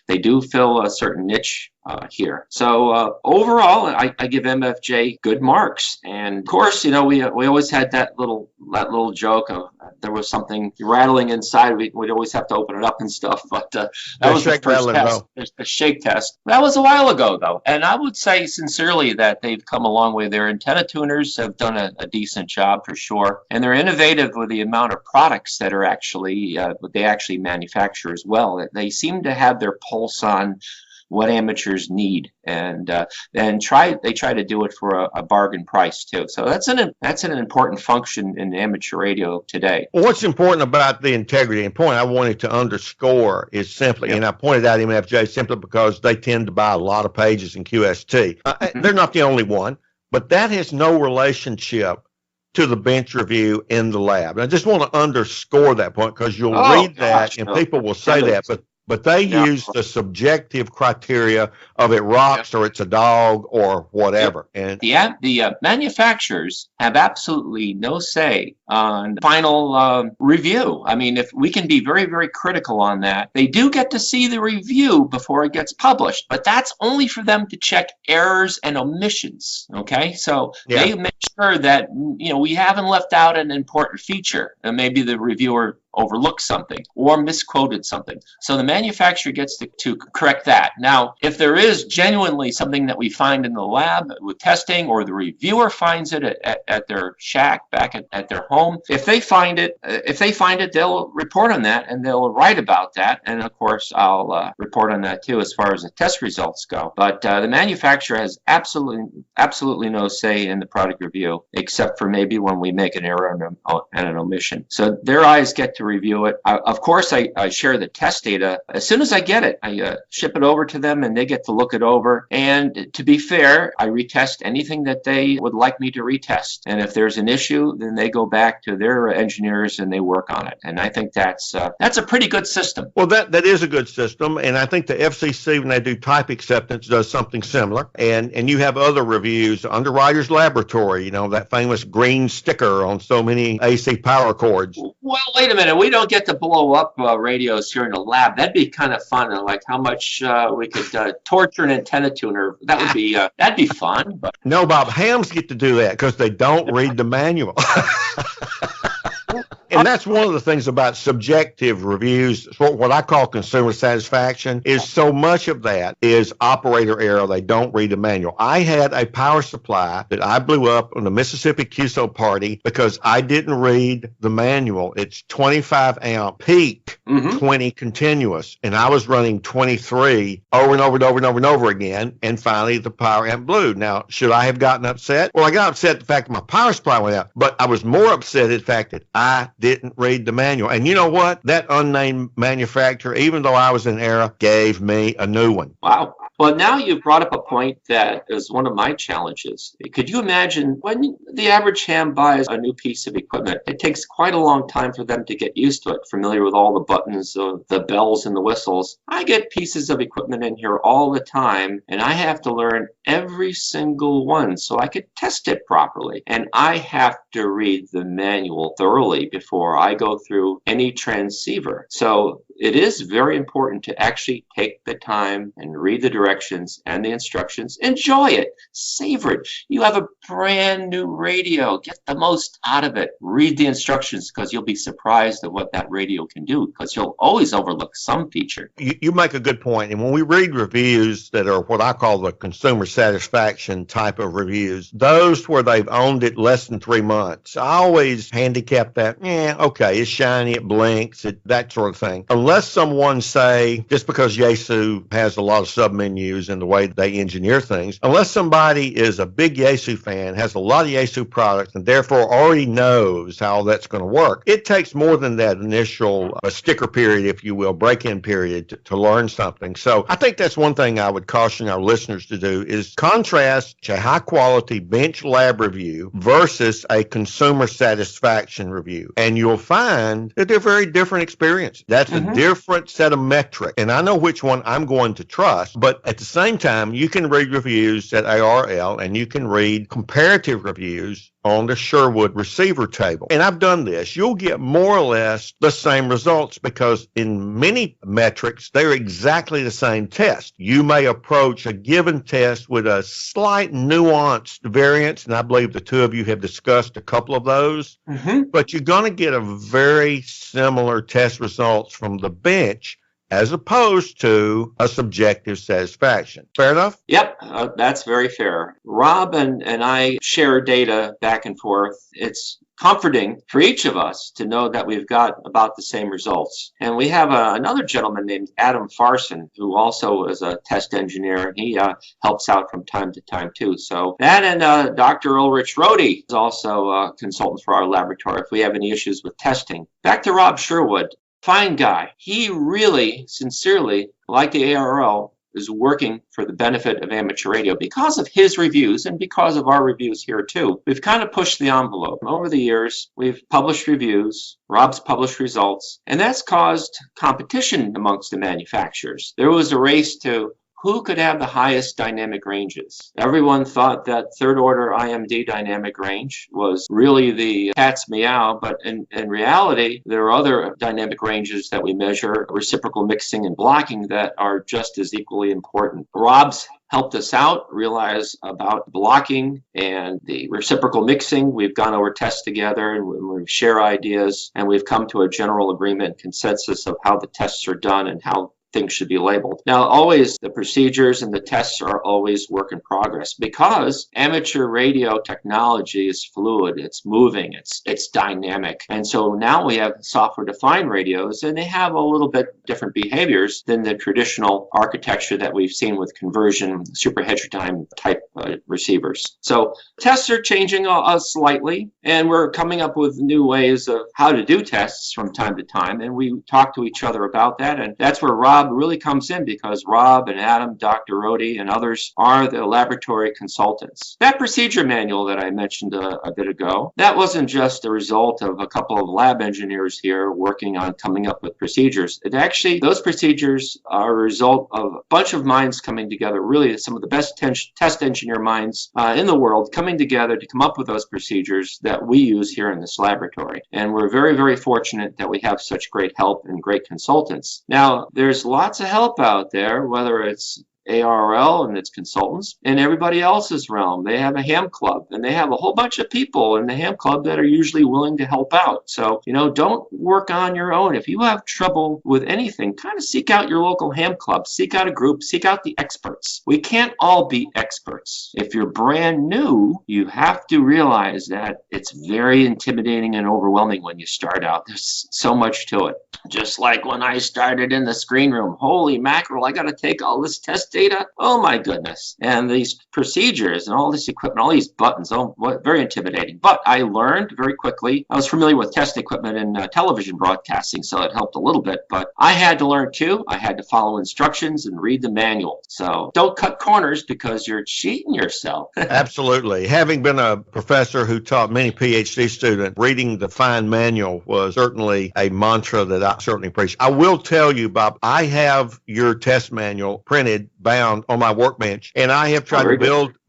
they do fill a certain niche here. So overall, I give MFJ good marks. And of course, you know, we always had that little joke of there was something rattling inside. We'd always have to open it up and stuff. But that was the first test, the shake test. That was a while ago, though. And I would say sincerely that they've come a long way. Their antenna tuners have done a decent job for sure. And they're innovative with the amount of products that are actually, they actually manufacture as well. They seem to have their pulse on what amateurs need, and they try to do it for a bargain price too. So that's an important function in amateur radio today. Well, what's important about the integrity and point I wanted to underscore is simply, and I pointed out MFJ simply because they tend to buy a lot of pages in QST. They're not the only one, but that has no relationship to the bench review in the lab. And I just want to underscore that point because you'll read that and people will say that, but they use the subjective criteria of it rocks or it's a dog or whatever. And the manufacturers have absolutely no say on the final review. I mean, if we can be very, very critical on that, they do get to see the review before it gets published, but that's only for them to check errors and omissions. Okay, so they make sure that, you know, we haven't left out an important feature, and maybe the reviewer overlooked something or misquoted something. So the manufacturer gets to correct that. Now, if there is genuinely something that we find in the lab with testing, or the reviewer finds it at their shack back at their home, if they find it, they'll report on that and they'll write about that. And of course, I'll report on that too as far as the test results go. But the manufacturer has absolutely no say in the product review, except for maybe when we make an error and an omission. So their eyes get to review it. Of course, I share the test data. As soon as I get it, I ship it over to them and they get to look it over. And to be fair, I retest anything that they would like me to retest. And if there's an issue, then they go back to their engineers and they work on it. And I think that's a pretty good system. Well, that is a good system. And I think the FCC, when they do type acceptance, does something similar. And you have other reviews, Underwriter's Laboratory, you know, that famous green sticker on so many AC power cords. Well, wait a minute. We don't get to blow up radios here in the lab. That'd be kind of fun. Like how much we could torture an antenna tuner. That would be that'd be fun. But no, Bob, hams get to do that because they don't read the manual. And that's one of the things about subjective reviews. What I call consumer satisfaction is so much of that is operator error. They don't read the manual. I had a power supply that I blew up on the Mississippi QSO Party because I didn't read the manual. It's 25 amp peak, 20 continuous. And I was running 23 over and over and over and over and over again. And finally, the power amp blew. Now, should I have gotten upset? Well, I got upset at the fact that my power supply went out. But I was more upset at the fact that I didn't read the manual. And you know what? That unnamed manufacturer, even though I was in error, gave me a new one. Wow. Well, now you've brought up a point that is one of my challenges. Could you imagine when the average ham buys a new piece of equipment, it takes quite a long time for them to get used to it, familiar with all the buttons, the bells and the whistles. I get pieces of equipment in here all the time, and I have to learn every single one so I could test it properly. And I have to read the manual thoroughly before I go through any transceiver. So it is very important to actually take the time and read the directions and the instructions. Enjoy it. Savor it. You have a brand new radio. Get the most out of it. Read the instructions because you'll be surprised at what that radio can do because you'll always overlook some feature. You make a good point. And when we read reviews that are what I call the consumer satisfaction type of reviews, those where they've owned it less than 3 months, I always handicap that. Okay, it's shiny, it blinks, that sort of thing. Unless someone say, just because Yaesu has a lot of submenus in the way they engineer things, unless somebody is a big Yaesu fan, has a lot of Yaesu products, and therefore already knows how that's going to work, it takes more than that initial sticker period, if you will, break-in period to learn something. So I think that's one thing I would caution our listeners to do is contrast a high-quality bench lab review versus a consumer satisfaction review. And you'll find that they're very different experiences. That's a different set of metrics, and I know which one I'm going to trust, but at the same time, you can read reviews at ARRL and you can read comparative reviews on the Sherwood receiver table. And I've done this. You'll get more or less the same results because in many metrics, they're exactly the same test. You may approach a given test with a slight nuanced variance, and I believe the two of you have discussed a couple of those, but you're going to get a very similar test results from the bench as opposed to a subjective satisfaction. Fair enough? Yep, that's very fair. Rob and I share data back and forth. It's comforting for each of us to know that we've got about the same results. And we have another gentleman named Adam Farson, who also is a test engineer, and he helps out from time to time too. So that and Dr. Ulrich Rohde is also a consultant for our laboratory if we have any issues with testing. Back to Rob Sherwood. Fine guy. He really, sincerely, like the ARRL, is working for the benefit of amateur radio because of his reviews and because of our reviews here too. We've kind of pushed the envelope. Over the years, we've published reviews, Rob's published results, and that's caused competition amongst the manufacturers. There was a race to who could have the highest dynamic ranges. Everyone thought that third order IMD dynamic range was really the cat's meow, but in reality, there are other dynamic ranges that we measure, reciprocal mixing and blocking, that are just as equally important. Rob's helped us out, realize about blocking and the reciprocal mixing. We've gone over tests together and we share ideas, and we've come to a general agreement, consensus of how the tests are done and how things should be labeled. Now, always the procedures and the tests are always work in progress because amateur radio technology is fluid, it's moving, it's dynamic. And so now we have software-defined radios, and they have a little bit different behaviors than the traditional architecture that we've seen with conversion, super heterodyne type receivers. So tests are changing slightly, and we're coming up with new ways of how to do tests from time to time, and we talk to each other about that, and that's where Rob really comes in, because Rob and Adam, Dr. Rohde, and others are the laboratory consultants. That procedure manual that I mentioned a bit ago, that wasn't just a result of a couple of lab engineers here working on coming up with procedures. It actually, those procedures are a result of a bunch of minds coming together, really some of the best test engineer minds in the world coming together to come up with those procedures that we use here in this laboratory. And we're very, very fortunate that we have such great help and great consultants. Now, there's lots of help out there, whether it's ARRL and its consultants and everybody else's realm. They have a ham club, and they have a whole bunch of people in the ham club that are usually willing to help out. So, don't work on your own. If you have trouble with anything, kind of seek out your local ham club, seek out a group, seek out the experts. We can't all be experts. If you're brand new, you have to realize that it's very intimidating and overwhelming when you start out. There's so much to it. Just like when I started in the screen room, holy mackerel, I got to take all this test data. Oh my goodness. And these procedures and all this equipment, all these buttons, very intimidating. But I learned very quickly. I was familiar with test equipment in television broadcasting, so it helped a little bit. But I had to learn too. I had to follow instructions and read the manual. So don't cut corners because you're cheating yourself. Absolutely. Having been a professor who taught many PhD students, reading the fine manual was certainly a mantra that I certainly appreciate. I will tell you, Bob, I have your test manual printed, bound on my workbench, and I have tried to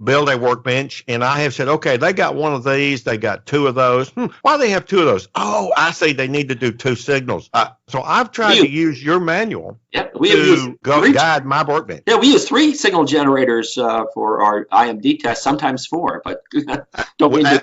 build a workbench, and I have said, okay, they got one of these, they got two of those. Why do they have two of those? Oh, I see, they need to do two signals. So I've tried to use your manual to guide my workbench. Yeah, we use 3 signal generators for our IMD test, sometimes 4, but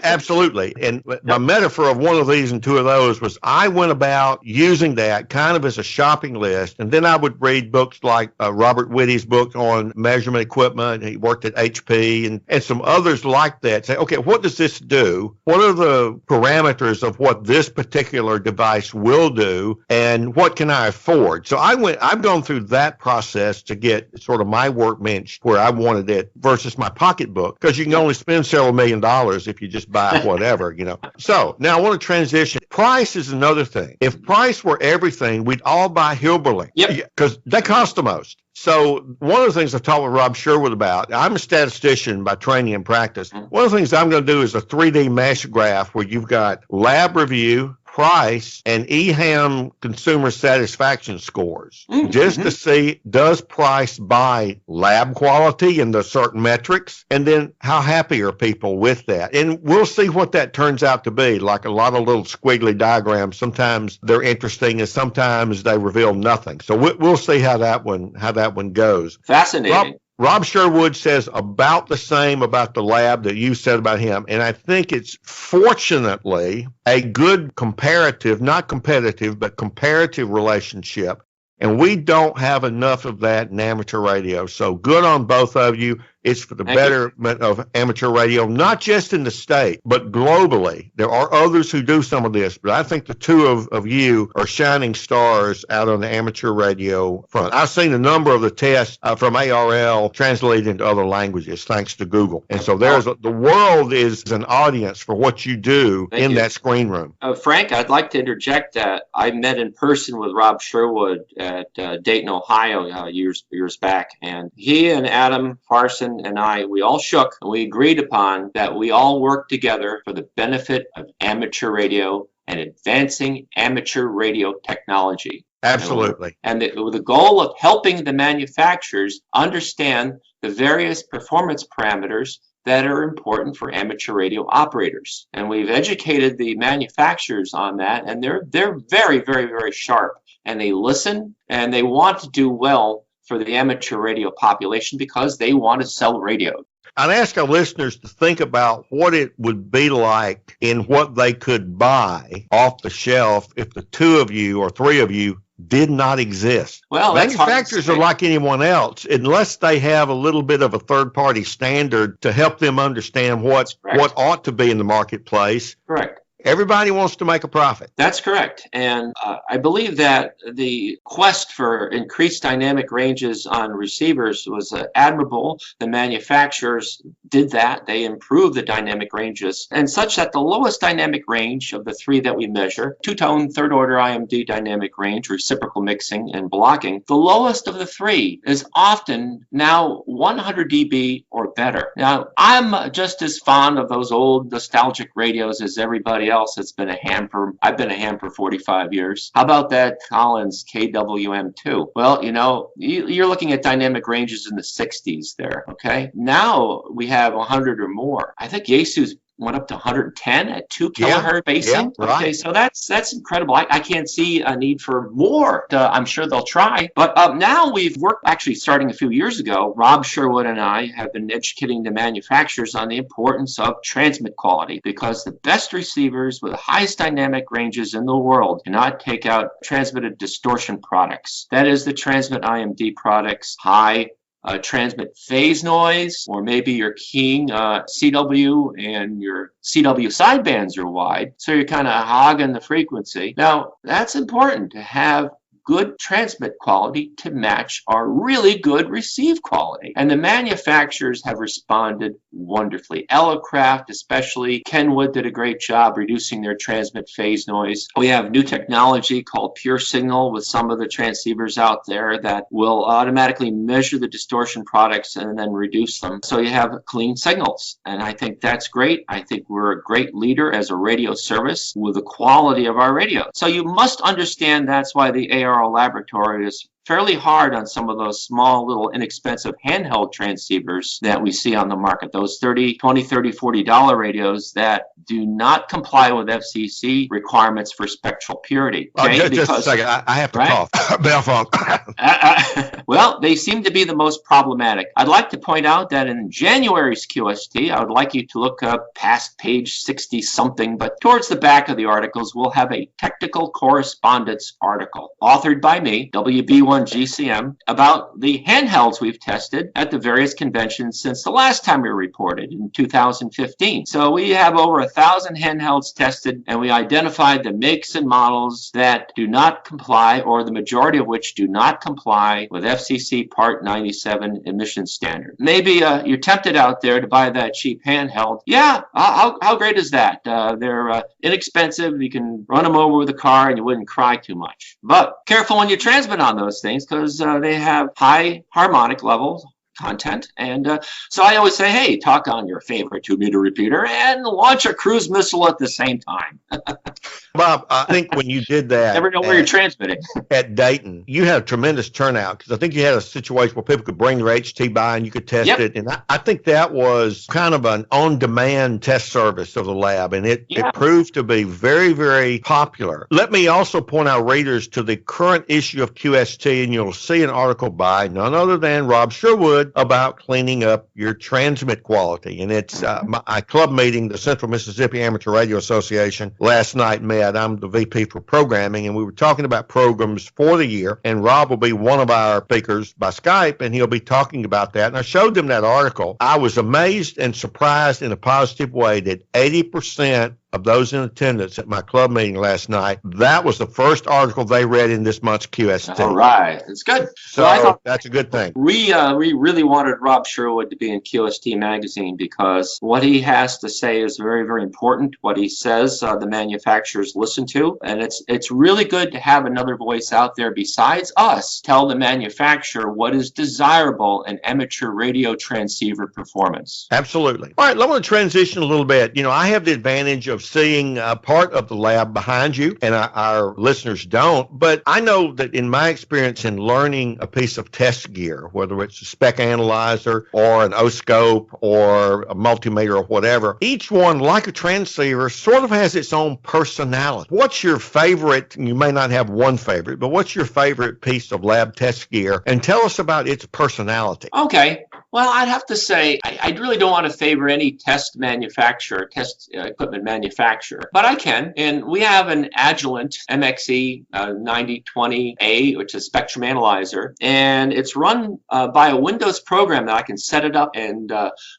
absolutely. And my metaphor of one of these and 2 of those was I went about using that kind of as a shopping list, and then I would read books like Robert Whitty's book on measurement equipment. He worked at HP and some others like that. Say, okay, what does this do? What are the parameters of what this particular device will do, and what can I afford? So I've gone through that process to get sort of my workbench where I wanted it versus my pocketbook, because you can only spend several $1,000,000 if you just buy whatever, So now I want to transition. Price is another thing. If price were everything, we'd all buy Hilberling, because they cost the most. So one of the things I've talked with Rob Sherwood about, I'm a statistician by training and practice. One of the things I'm going to do is a 3D mesh graph where you've got lab review, price and EHAM consumer satisfaction scores, just to see, does price buy lab quality and the certain metrics, and then how happy are people with that? And we'll see what that turns out to be. Like a lot of little squiggly diagrams, sometimes they're interesting and sometimes they reveal nothing. So we'll see how that one goes. Fascinating. Rob Sherwood says about the same about the lab that you said about him. And I think it's fortunately a good comparative, not competitive, but comparative relationship. And we don't have enough of that in amateur radio. So good on both of you. It's for the betterment of amateur radio, not just in the state, but globally. There are others who do some of this, but I think the two of you are shining stars out on the amateur radio front. I've seen a number of the tests from ARRL translated into other languages, thanks to Google. And so the world is an audience for what you do in that screen room. Frank, I'd like to interject that I met in person with Rob Sherwood at Dayton, Ohio, years back, and he and Adam Farson and we all shook, and we agreed upon that we all work together for the benefit of amateur radio and advancing amateur radio technology. Absolutely. And the goal of helping the manufacturers understand the various performance parameters that are important for amateur radio operators. And we've educated the manufacturers on that, and they're very, very, very sharp, and they listen and they want to do well for the amateur radio population because they want to sell radio. I'd ask our listeners to think about what it would be like in what they could buy off the shelf if the two of you or three of you did not exist. Well, manufacturers are like anyone else, unless they have a little bit of a third-party standard to help them understand what ought to be in the marketplace. Correct. Everybody wants to make a profit. That's correct. And I believe that the quest for increased dynamic ranges on receivers was admirable. The manufacturers did that. They improved the dynamic ranges, and such that the lowest dynamic range of the three that we measure, two-tone, third-order IMD dynamic range, reciprocal mixing and blocking, the lowest of the three is often now 100 dB or better. Now, I'm just as fond of those old nostalgic radios as everybody else that's been a ham for. I've been a ham for 45 years. How about that Collins KWM2? Well, you're looking at dynamic ranges in the 60s there, okay? Now we have 100 or more. I think Yaesu's went up to 110 at 2 kilohertz basing. Yeah, right. Okay, so that's incredible. I can't see a need for more. I'm sure they'll try. But now we've worked, actually starting a few years ago, Rob Sherwood and I have been educating the manufacturers on the importance of transmit quality, because the best receivers with the highest dynamic ranges in the world cannot take out transmitted distortion products. That is the transmit IMD products, high transmit phase noise, or maybe you're keying CW and your CW sidebands are wide, so you're kind of hogging the frequency. Now, that's important to have good transmit quality to match our really good receive quality. And the manufacturers have responded wonderfully. Elecraft, especially, Kenwood did a great job reducing their transmit phase noise. We have new technology called Pure Signal with some of the transceivers out there that will automatically measure the distortion products and then reduce them. So you have clean signals. And I think that's great. I think we're a great leader as a radio service with the quality of our radio. So you must understand that's why the ARRL laboratory is fairly hard on some of those small, little, inexpensive handheld transceivers that we see on the market, those $20, $30, $40 radios that do not comply with FCC requirements for spectral purity. Okay? Just a second, I have to cough. Bell phone. Well, they seem to be the most problematic. I'd like to point out that in January's QST, I would like you to look up past page 60-something, but towards the back of the articles, we'll have a technical correspondence article authored by me, WB1GCM, about the handhelds we've tested at the various conventions since the last time we reported in 2015. So we have over 1,000 handhelds tested, and we identified the makes and models that do not comply, or the majority of which do not comply with FCC Part 97 emission standard. Maybe you're tempted out there to buy that cheap handheld. Yeah, how great is that? They're inexpensive. You can run them over with a car and you wouldn't cry too much. But careful when you transmit on those things, because they have high harmonic levels, content. And so I always say, hey, talk on your favorite 2-meter repeater and launch a cruise missile at the same time. Bob, I think when you did that, never know where you're transmitting. At Dayton, you had a tremendous turnout because I think you had a situation where people could bring their HT by and you could test it. And I think that was kind of an on-demand test service of the lab, and it proved to be very, very popular. Let me also point out readers to the current issue of QST, and you'll see an article by none other than Rob Sherwood about cleaning up your transmit quality. And it's my club meeting, the Central Mississippi Amateur Radio Association, last night met. I'm the VP for programming, and we were talking about programs for the year, and Rob will be one of our speakers by Skype, and he'll be talking about that. And I showed them that article. I was amazed and surprised in a positive way that 80% of those in attendance at my club meeting last night, that was the first article they read in this month's QST. All right. It's good. So I thought that's a good thing. We really wanted Rob Sherwood to be in QST magazine because what he has to say is very, very important. What he says, the manufacturers listen to, and it's really good to have another voice out there besides us tell the manufacturer what is desirable in amateur radio transceiver performance. Absolutely. All right, I want to transition a little bit. You know, I have the advantage of seeing part of the lab behind you, and our listeners don't. But I know that in my experience in learning a piece of test gear, whether it's a spec analyzer or an oscope or a multimeter or whatever, each one, like a transceiver, sort of has its own personality. What's your favorite? You may not have one favorite, but what's your favorite piece of lab test gear? And tell us about its personality. Okay. Well, I'd have to say I really don't want to favor any test equipment manufacturer, but I can. And we have an Agilent MXE 9020A, which is a spectrum analyzer, and it's run by a Windows program that I can set it up and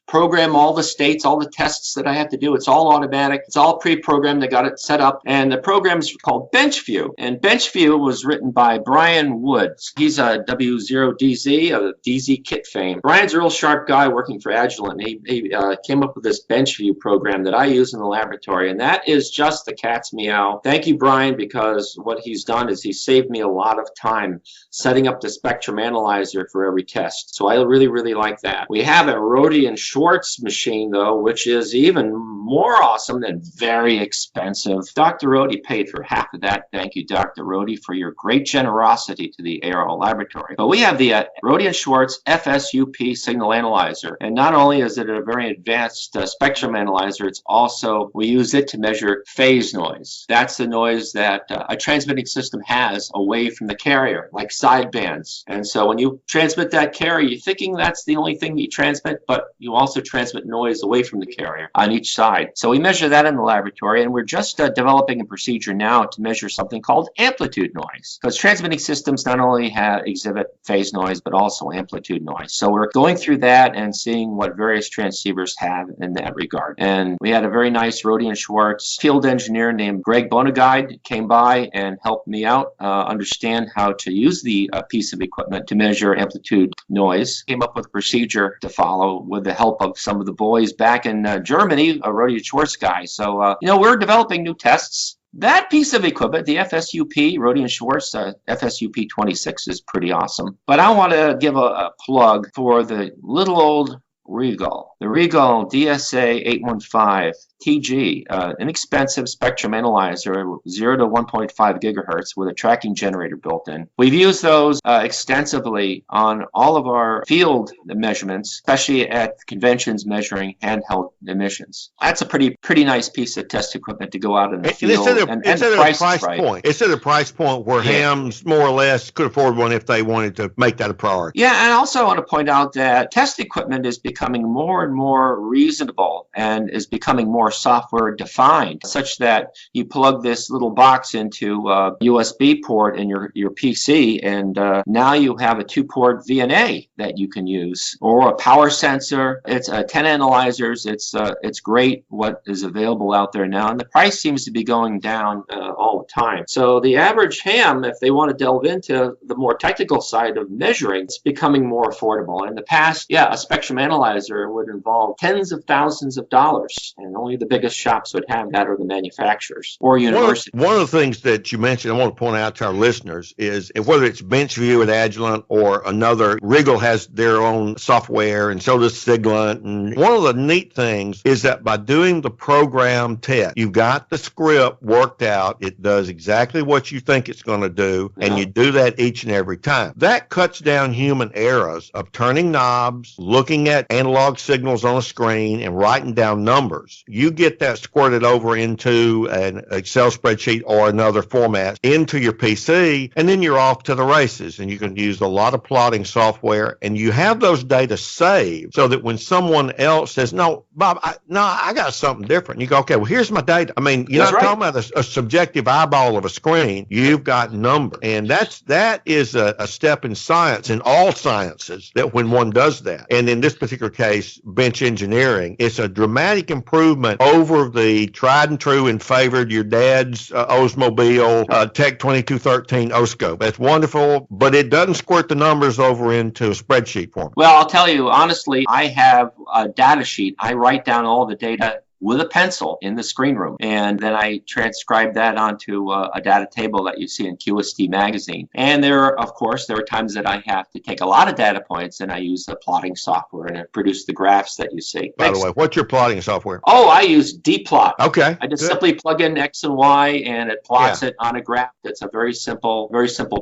program all the states, all the tests that I have to do. It's all automatic. It's all pre-programmed. I got it set up, and the program is called Benchvue. And Benchvue was written by Brian Woods. He's a W0DZ of DZ kit fame. Brian's a real sharp guy working for Agilent. He came up with this Benchvue program that I use in the laboratory, and that is just the cat's meow. Thank you, Brian, because what he's done is he saved me a lot of time setting up the spectrum analyzer for every test. So I really, really like that. We have a Rode and Schwartz machine, though, which is even more awesome than very expensive. Dr. Rode paid for half of that. Thank you, Dr. Rode, for your great generosity to the ARRL laboratory. But we have the Rode and Schwartz FSUP signal analyzer. And not only is it a very advanced spectrum analyzer, it's also, we use it to measure phase noise. That's the noise that a transmitting system has away from the carrier, like sidebands. And so when you transmit that carrier, you're thinking that's the only thing that you transmit, but you also transmit noise away from the carrier on each side. So we measure that in the laboratory, and we're just developing a procedure now to measure something called amplitude noise. Because transmitting systems not only exhibit phase noise, but also amplitude noise. So we're going through that and seeing what various transceivers have in that regard. And we had a very nice Rode and Schwartz field engineer named Greg Bonagide came by and helped me out understand how to use the piece of equipment to measure amplitude noise. Came up with a procedure to follow with the help of some of the boys back in Germany, a Rode and Schwartz guy. So, we're developing new tests. That piece of equipment, the FSUP, Rode and Schwartz, FSUP 26 is pretty awesome. But I want to give a plug for the little old Regal. The Regal DSA 815 TG, inexpensive spectrum analyzer, 0 to 1.5 gigahertz with a tracking generator built in. We've used those extensively on all of our field measurements, especially at conventions measuring handheld emissions. That's a pretty nice piece of test equipment to go out in the field. It's at a price point. It's at a price point where hams more or less could afford one if they wanted to make that a priority. Yeah, and also I want to point out that test equipment is becoming more and more reasonable and is becoming more software defined, such that you plug this little box into a USB port in your PC, and now you have a 2-port VNA that you can use, or a power sensor. It's 10 analyzers. It's great what is available out there now, and the price seems to be going down all the time. So the average ham, if they want to delve into the more technical side of measuring, it's becoming more affordable. In the past, a spectrum analyzer analyzer would involve tens of thousands of dollars, and only the biggest shops would have that, or the manufacturers or universities. One of the things that you mentioned, I want to point out to our listeners, is whether it's Benchvue at Agilent or another, Wriggle has their own software, and so does Siglent. And one of the neat things is that by doing the program test, you've got the script worked out. It does exactly what you think it's going to do, and you do that each and every time. That cuts down human errors of turning knobs, looking at analog signals on a screen, and writing down numbers. You get that squirted over into an Excel spreadsheet or another format into your PC, and then you're off to the races. And you can use a lot of plotting software, and you have those data saved so that when someone else says, no, Bob, I got something different, you go, okay, well, here's my data. I mean, you're not talking about a subjective eyeball of a screen. You've got numbers. And that is a step in science, in all sciences, that when one does that. And in this particular case, bench engineering, it's a dramatic improvement over the tried and true and favored your dad's Oldsmobile Tech 2213 O-scope. That's wonderful, but it doesn't squirt the numbers over into a spreadsheet form. Well, I'll tell you, honestly, I have a data sheet. I write down all the data with a pencil in the screen room, and then I transcribe that onto a data table that you see in QST magazine. And of course, there are times that I have to take a lot of data points, and I use the plotting software and I produce the graphs that you see. By the way, what's your plotting software? Oh, I use dplot. Okay. I just simply plug in X and Y, and it plots it on a graph. It's a very simple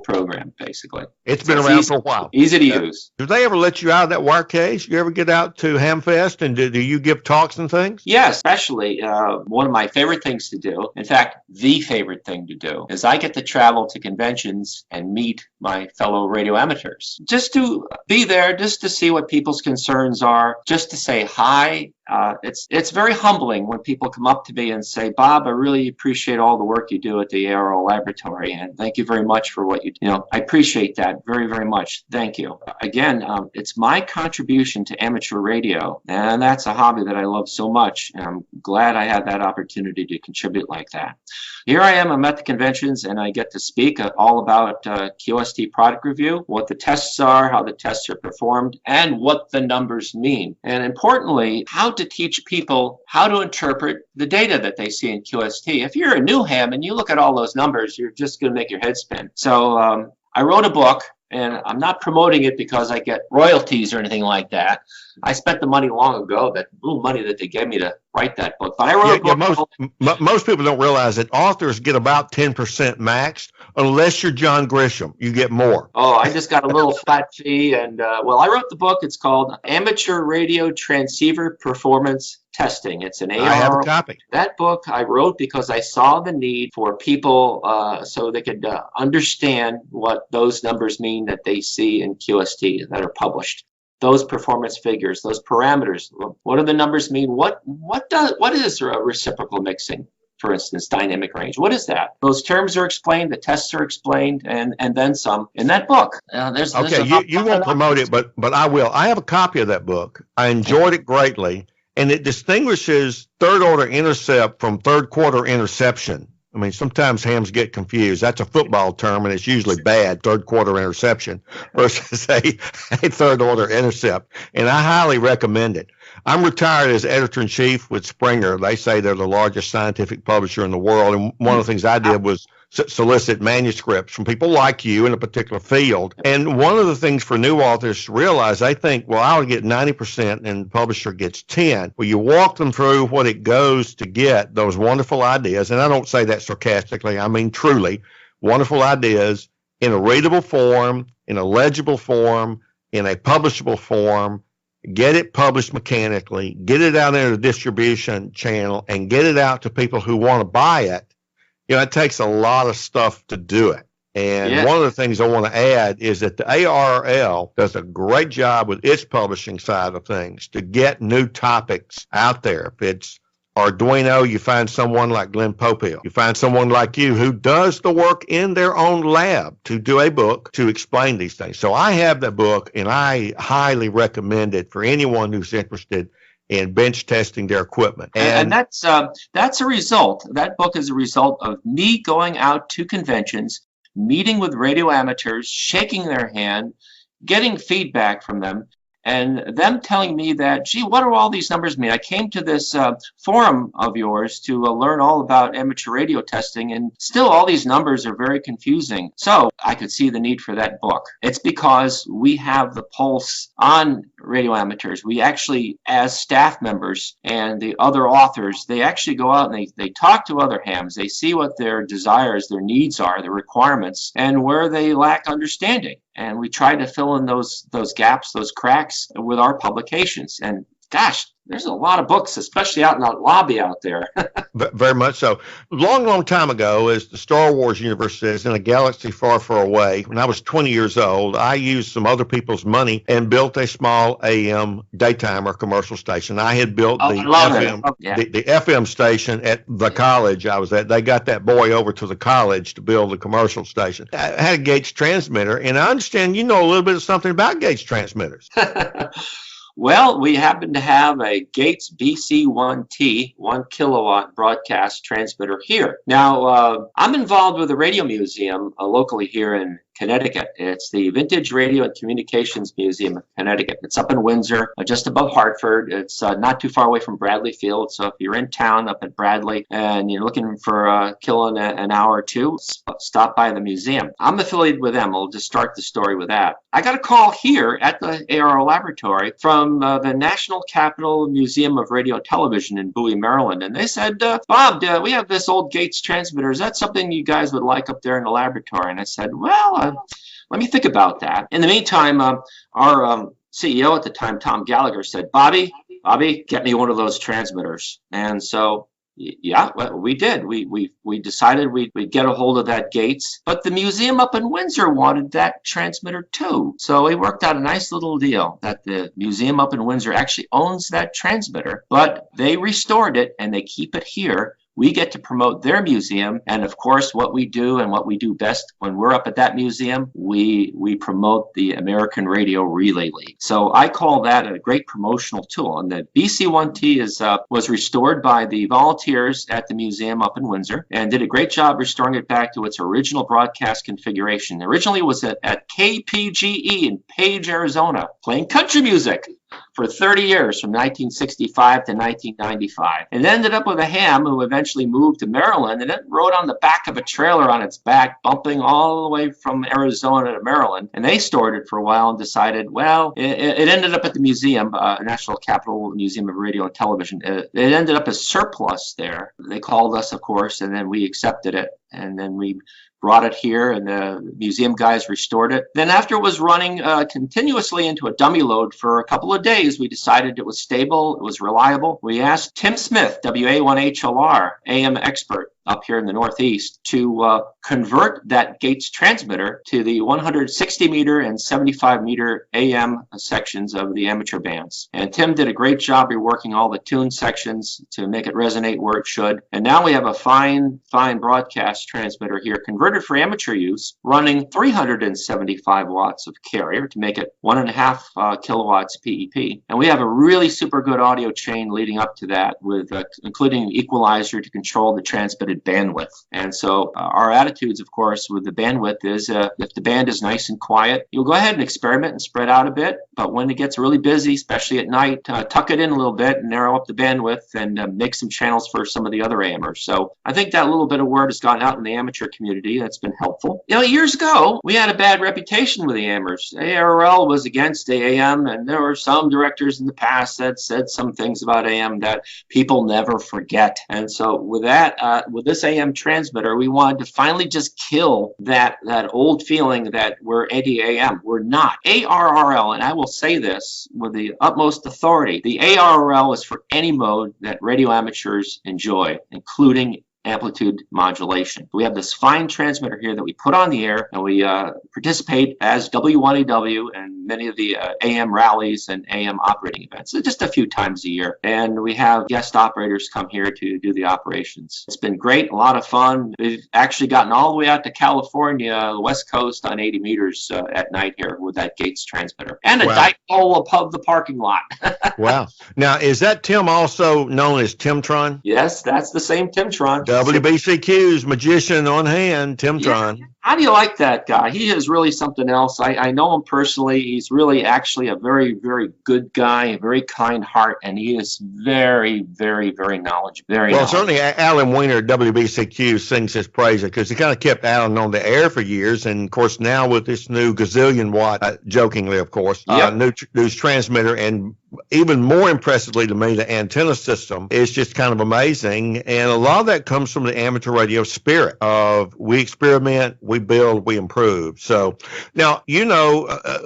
program, basically. It's been around for a while. Easy to use. Do they ever let you out of that wire cage? You ever get out to Hamfest, and do you give talks and things? Yes. Especially one of my favorite things to do, in fact, the favorite thing to do, is I get to travel to conventions and meet my fellow radio amateurs. Just to be there, just to see what people's concerns are, just to say hi. It's very humbling when people come up to me and say, Bob, I really appreciate all the work you do at the ARRL laboratory, and thank you very much for what you do. I appreciate that very, very much. Thank you. Again, it's my contribution to amateur radio, and that's a hobby that I love so much, and I'm glad I had that opportunity to contribute like that. Here I am, I'm at the conventions, and I get to speak all about QST product review, what the tests are, how the tests are performed, and what the numbers mean. And importantly, how to teach people how to interpret the data that they see in QST. If you're a new ham and you look at all those numbers, you're just going to make your head spin. So I wrote a book, and I'm not promoting it because I get royalties or anything like that. I spent the money long ago, that little money that they gave me to write that book. But I wrote a book. Most people don't realize that authors get about 10% max, unless you're John Grisham. You get more. Oh, I just got a little flat fee. And well, I wrote the book. It's called Amateur Radio Transceiver Performance Testing. It's an ARRL. I have a copy. That book I wrote because I saw the need for people so they could understand what those numbers mean that they see in QST that are published. Those performance figures, those parameters. What do the numbers mean? What is reciprocal mixing? For instance, dynamic range. What is that? Those terms are explained, the tests are explained, and then some in that book. You won't promote it, but I will. I have a copy of that book. I enjoyed it greatly, and it distinguishes third order intercept from third quarter interception. I mean, sometimes hams get confused. That's a football term, and it's usually bad, third quarter interception versus a third order intercept. And I highly recommend it. I'm retired as editor-in-chief with Springer. They say they're the largest scientific publisher in the world. And one of the things I did was solicit manuscripts from people like you in a particular field. And one of the things for new authors to realize, they think, well, I'll get 90% and the publisher gets 10. Well, you walk them through what it goes to get those wonderful ideas. And I don't say that sarcastically. I mean, truly wonderful ideas in a readable form, in a legible form, in a publishable form. Get it published mechanically, get it out into the distribution channel, and get it out to people who want to buy it. It takes a lot of stuff to do it. And one of the things I want to add is that the ARRL does a great job with its publishing side of things to get new topics out there. If it's Arduino, you find someone like Glenn Popiel. You find someone like you who does the work in their own lab to do a book to explain these things. So I have that book, and I highly recommend it for anyone who's interested in bench testing their equipment. And that's a result. That book is a result of me going out to conventions, meeting with radio amateurs, shaking their hand, getting feedback from them, and them telling me that, gee, what do all these numbers mean? I came to this forum of yours to learn all about amateur radio testing, and still all these numbers are very confusing. So I could see the need for that book. It's because we have the pulse on radio amateurs. We actually, as staff members and the other authors, they actually go out and they talk to other hams. They see what their desires, their needs are, their requirements, and where they lack understanding. And we try to fill in those gaps, those cracks with our publications. And gosh, there's a lot of books, especially out in the lobby out there. Very much so. Long time ago, as the Star Wars universe says, in a galaxy far, far away, when I was 20 years old, I used some other people's money and built a small AM daytime or commercial station. I had built the FM station at the college I was at. They got that boy over to the college to build the commercial station. I had a Gates transmitter, and I understand you know a little bit of something about Gates transmitters. Well, we happen to have a Gates BC1T 1 kilowatt broadcast transmitter here. Now, I'm involved with the Radio Museum locally here in Connecticut. It's the Vintage Radio and Communications Museum of Connecticut. It's up in Windsor, just above Hartford. It's not too far away from Bradley Field. So if you're in town up at Bradley and you're looking for killing an hour or two, stop by the museum. I'm affiliated with them. I'll just start the story with that. I got a call here at the ARRL laboratory from the National Capital Museum of Radio and Television in Bowie, Maryland. And they said, Bob, we have this old Gates transmitter. Is that something you guys would like up there in the laboratory? And I said, well, let me think about that. In the meantime, our CEO at the time, Tom Gallagher, said, Bobby, get me one of those transmitters. And so, yeah, well, we did. We decided we'd get a hold of that Gates, but the museum up in Windsor wanted that transmitter too. So we worked out a nice little deal that the museum up in Windsor actually owns that transmitter, but they restored it and they keep it here. We get to promote their museum, and of course, what we do and what we do best when we're up at that museum, we promote the American Radio Relay League. So I call that a great promotional tool. And the BC1T was restored by the volunteers at the museum up in Windsor, and did a great job restoring it back to its original broadcast configuration. Originally, it was at KPGE in Page, Arizona, playing country music for 30 years, from 1965 to 1995, and ended up with a ham who eventually moved to Maryland, and it rode on the back of a trailer on its back, bumping all the way from Arizona to Maryland. And they stored it for a while and decided, well, it ended up at the museum, National Capital Museum of Radio and Television. It ended up as surplus there. They called us, of course, and then we accepted it, and then we brought it here, and the museum guys restored it. Then after it was running continuously into a dummy load for a couple of days, we decided it was stable, it was reliable. We asked Tim Smith, WA1HLR, AM expert up here in the Northeast, to convert that Gates transmitter to the 160 meter and 75 meter AM sections of the amateur bands. And Tim did a great job reworking all the tune sections to make it resonate where it should. And now we have a fine broadcast transmitter here, converted for amateur use, running 375 watts of carrier to make it 1.5 kilowatts PEP. And we have a really super good audio chain leading up to that, with including an equalizer to control the transmitted bandwidth. And so our attitudes, of course, with the bandwidth is if the band is nice and quiet, you'll go ahead and experiment and spread out a bit. But when it gets really busy, especially at night, tuck it in a little bit and narrow up the bandwidth, and make some channels for some of the other AMers. So I think that little bit of word has gotten out in the amateur community. That's been helpful. You know, years ago, we had a bad reputation with the AMers. ARRL was against AM, and there were some directors in the past that said some things about AM that people never forget. And so with that, with this AM transmitter, we wanted to finally just kill that old feeling that we're anti-AM. We're not. ARRL, and I will say this with the utmost authority, the ARRL is for any mode that radio amateurs enjoy, including amplitude modulation. We have this fine transmitter here that we put on the air, and we participate as W1AW and many of the AM rallies and AM operating events, so just a few times a year. And we have guest operators come here to do the operations. It's been great, a lot of fun. We've actually gotten all the way out to California, the West Coast, on 80 meters at night here with that Gates transmitter. And a dipole above the parking lot. Wow. Now, is that Tim also known as Timtron? Yes, that's the same Timtron. WBCQ's magician on hand, Timtron. Yeah, How do you like that guy? He is really something else. I know him personally. He's really actually a very, very good guy, a very kind heart, and he is very, very, very knowledgeable. Well, certainly Alan Weiner at WB1GCM sings his praise because he kind of kept Alan on the air for years. And of course, now with this new gazillion watt, jokingly, of course, news transmitter, and even more impressively to me, the antenna system is just kind of amazing. And a lot of that comes from the amateur radio spirit of we experiment, we build, we improve. So now,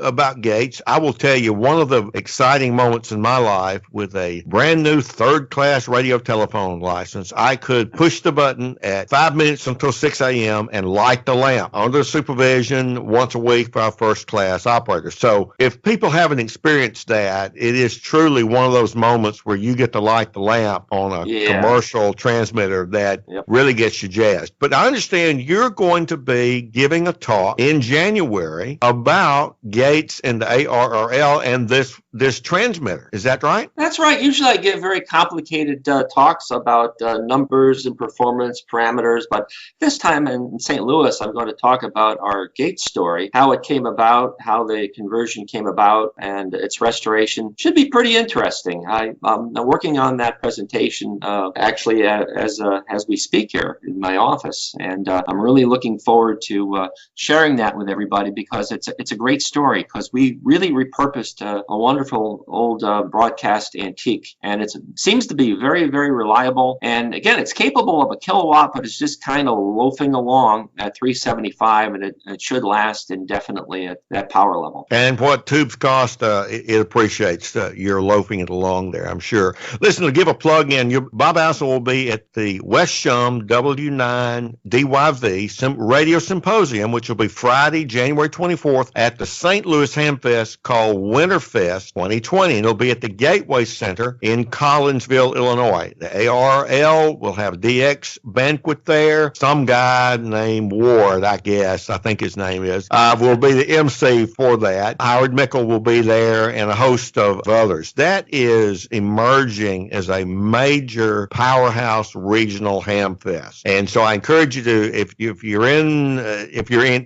about Gates. I will tell you one of the exciting moments in my life with a brand new third-class radio telephone license. I could push the button at 5 minutes until 6 a.m. and light the lamp under supervision once a week for our first-class operators. So if people haven't experienced that, it is truly one of those moments where you get to light the lamp on a commercial transmitter that really gets you jazzed. But I understand you're going to be giving a talk in January about Gates and the ARRL and this transmitter. Is that right? That's right. Usually I give very complicated talks about numbers and performance parameters, but this time in St. Louis, I'm going to talk about our Gates story, how it came about, how the conversion came about, and its restoration. Should be pretty interesting. I'm working on that presentation actually as we speak here in my office, and I'm really looking forward to sharing that with everybody because it's a great story because we really repurposed a wonderful old broadcast antique, and it seems to be very, very reliable. And again, it's capable of a kilowatt, but it's just kind of loafing along at 375, and it should last indefinitely at that power level. And what tubes cost, it appreciates your loafing it along there, I'm sure. Listen, to give a plug in, Bob Allison will be at the West Shum W9DYV Radio Symposium, which will be Friday, January 24th at the St. Louis Hamfest called Winterfest 2020. And it'll be at the Gateway Center in Collinsville, Illinois. The ARRL will have DX banquet there. Some guy named Ward, I think his name is, will be the MC for that. Howard Mickle will be there and a host of others. That is emerging as a major powerhouse regional hamfest. And so I encourage you to, if you're in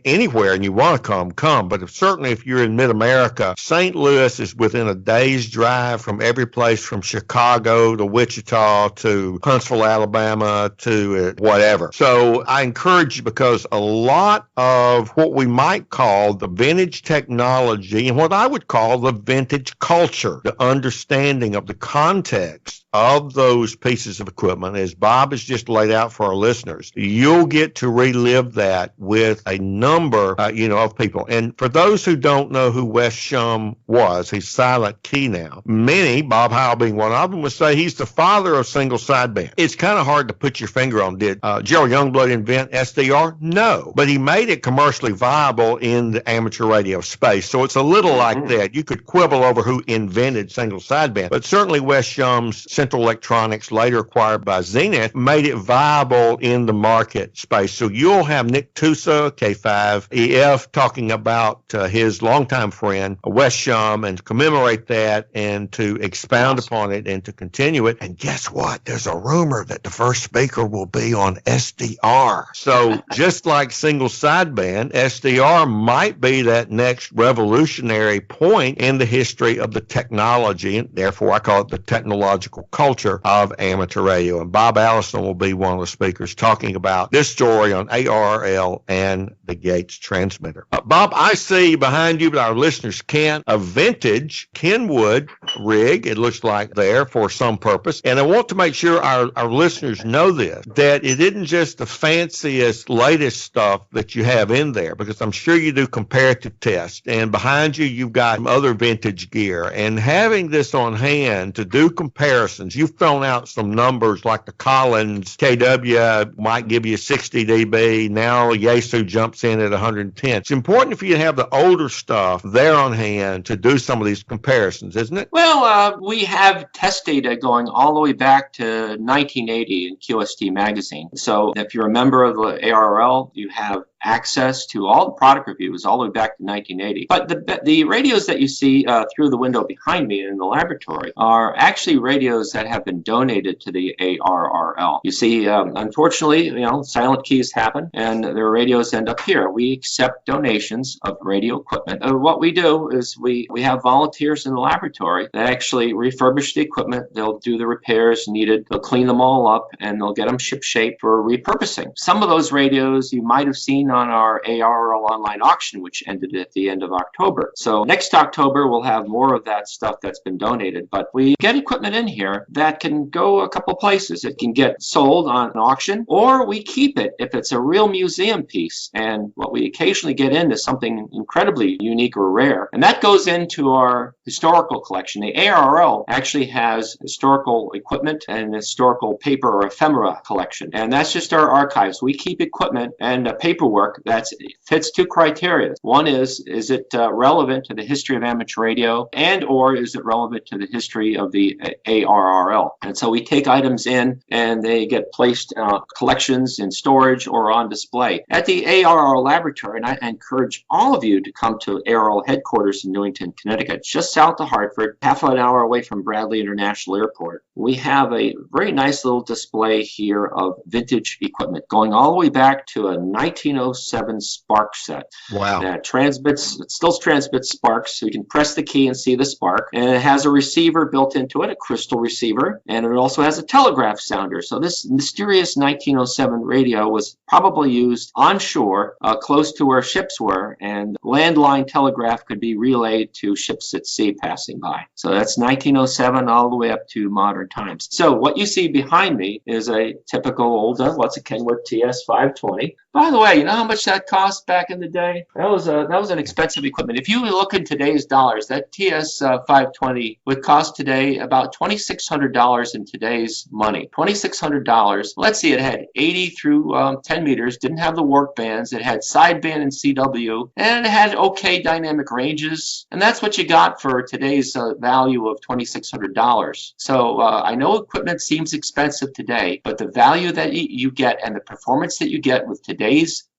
anywhere and you want to come. But certainly if you're in mid-America, St. Louis is within a day's drive from every place from Chicago to Wichita to Huntsville, Alabama to whatever. So I encourage you because a lot of what we might call the vintage technology and what I would call the vintage culture, the understanding of the context of those pieces of equipment, as Bob has just laid out for our listeners, you'll get to relive that with a number, of people. And for those who don't know who Wes Shum was, he's silent key now. Many, Bob Howell being one of them, would say he's the father of single sideband. It's kind of hard to put your finger on. Did Gerald Youngblood invent SDR? No, but he made it commercially viable in the amateur radio space. So it's a little like that. You could quibble over who invented single sideband, but certainly Wes Shum's Central Electronics, later acquired by Zenith, made it viable in the market space. So you'll have Nick Tusa, K4FMH, talking about his longtime friend, Wes Shum, and to commemorate that and to expound upon it and to continue it. And guess what? There's a rumor that the first speaker will be on SDR. So just like single sideband, SDR might be that next revolutionary point in the history of the technology, and therefore I call it the technological culture of amateur radio. And Bob Allison will be one of the speakers talking about this story on ARRL and the Gates transmitter. Bob, I see behind you, but our listeners can't, a vintage Kenwood rig, it looks like there for some purpose. And I want to make sure our listeners know this, that it isn't just the fanciest, latest stuff that you have in there, because I'm sure you do comparative tests. And behind you, you've got some other vintage gear. And having this on hand to do comparisons, you've thrown out some numbers like the Collins KW might give you 60 dB. Now Yaesu jumps in at 110. It's important for you to have the older stuff there on hand to do some of these comparisons, isn't it? Well, we have test data going all the way back to 1980 in QST magazine. So if you're a member of the ARRL, you have access to all the product reviews all the way back to 1980. But the radios that you see through the window behind me in the laboratory are actually radios that have been donated to the ARRL. You see, unfortunately, silent keys happen and their radios end up here. We accept donations of radio equipment. What we do is we have volunteers in the laboratory that actually refurbish the equipment. They'll do the repairs needed. They'll clean them all up and they'll get them ship-shape for repurposing. Some of those radios you might have seen on our ARRL online auction, which ended at the end of October. So next October, we'll have more of that stuff that's been donated. But we get equipment in here that can go a couple places. It can get sold on an auction, or we keep it if it's a real museum piece. And what we occasionally get in is something incredibly unique or rare. And that goes into our historical collection. The ARRL actually has historical equipment and historical paper or ephemera collection. And that's just our archives. We keep equipment and paperwork that fits two criteria. One is it relevant to the history of amateur radio, and or is it relevant to the history of the ARRL? And so we take items in and they get placed collections in storage or on display. At the ARRL laboratory, and I encourage all of you to come to ARRL headquarters in Newington, Connecticut, just south of Hartford, half an hour away from Bradley International Airport. We have a very nice little display here of vintage equipment going all the way back to a 1907 spark set. Wow. That it still transmits sparks, so you can press the key and see the spark. And it has a receiver built into it, a crystal receiver, and it also has a telegraph sounder. So this mysterious 1907 radio was probably used onshore, close to where ships were, and landline telegraph could be relayed to ships at sea passing by. So that's 1907 all the way up to modern times. So what you see behind me is a typical old, what's a Kenworth TS520. By the way, you know how much that cost back in the day? That was an expensive equipment. If you look in today's dollars, that TS520 would cost today about $2,600 in today's money. $2,600. Let's see, it had 80 through 10 meters, didn't have the work bands, it had sideband and CW, and it had okay dynamic ranges. And that's what you got for today's value of $2,600. So I know equipment seems expensive today, but the value that you get and the performance that you get with today's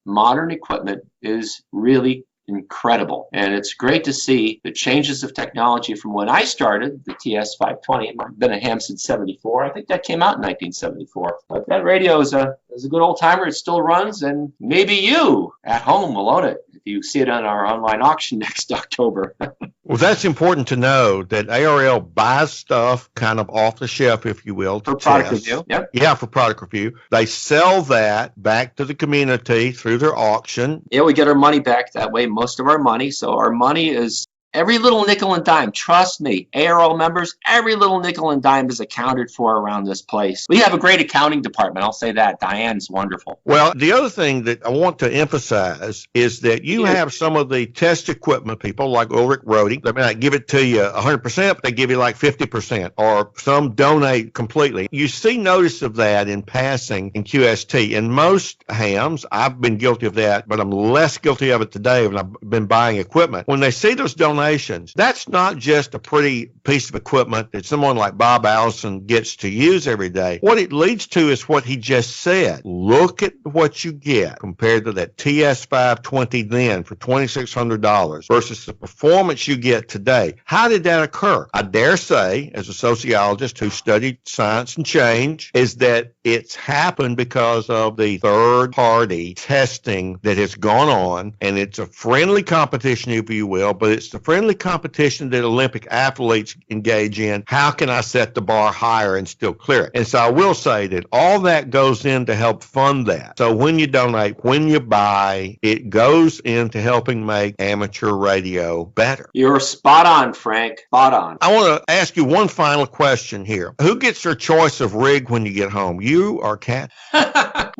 modern equipment is really incredible. And it's great to see the changes of technology from when I started, the TS520. I've been a ham since 74. I think that came out in 1974. But that radio is a good old timer. It still runs, and maybe you at home will own it if you see it on our online auction next October. Well, that's important to know that ARRL buys stuff kind of off the shelf, if you will, to for product test. review. Yep. Yeah, for product review. They sell that back to the community through their auction. Yeah, we get our money back that way, most of our money. So our money is every little nickel and dime. Trust me, ARRL members, every little nickel and dime is accounted for around this place. We have a great accounting department. I'll say that. Diane's wonderful. Well, the other thing that I want to emphasize is that you have some of the test equipment people like Ulrich Rohde. They may not give it to you 100%, but they give you like 50%, or some donate completely. You see notice of that in passing in QST. In most hams, I've been guilty of that, but I'm less guilty of it today when I've been buying equipment. When they see those donations, that's not just a pretty piece of equipment that someone like Bob Allison gets to use every day. What it leads to is what he just said. Look at what you get compared to that TS520 then for $2,600 versus the performance you get today. How did that occur? I dare say, as a sociologist who studied science and change, is that it's happened because of the third-party testing that has gone on, and it's a friendly competition, if you will, but it's the friendly competition that Olympic athletes engage in. How can I set the bar higher and still clear it? And so I will say that all that goes in to help fund that. So when you donate, when you buy, it goes into helping make amateur radio better. You're spot on, Frank. Spot on. I want to ask you one final question here. Who gets their choice of rig when you get home, you or Kat?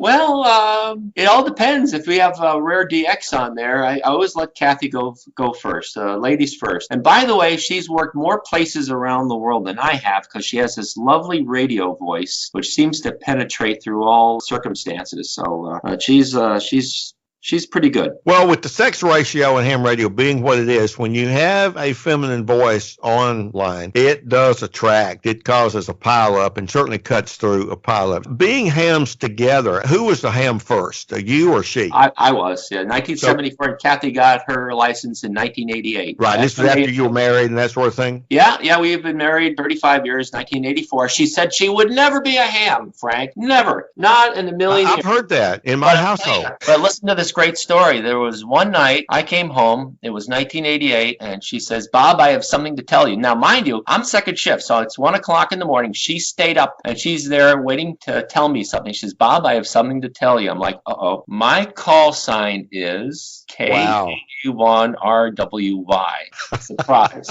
Well, it all depends. If we have a rare DX on there, I always let Kathy go first. Ladies first. And by the way, she's worked more places around the world than I have because she has this lovely radio voice, which seems to penetrate through all circumstances. So she's she's pretty good. Well, with the sex ratio in ham radio being what it is, when you have a feminine voice online, it does attract. It causes a pileup and certainly cuts through a pileup. Being hams together, who was the ham first, you or she? I was, yeah. 1974, and Kathy got her license in 1988. Right, this was after you were married and that sort of thing? Yeah, we've been married 35 years, 1984. She said she would never be a ham, Frank. Never. Not in a million years. I've heard that in my household. But listen to this great story. There was one night I came home. It was 1988, and she says, Bob, I have something to tell you. Now, mind you, I'm second shift, so it's 1 o'clock in the morning. She stayed up, and she's there waiting to tell me something. She says, Bob, I have something to tell you. I'm like, uh-oh. My call sign is K1RWY. Surprise.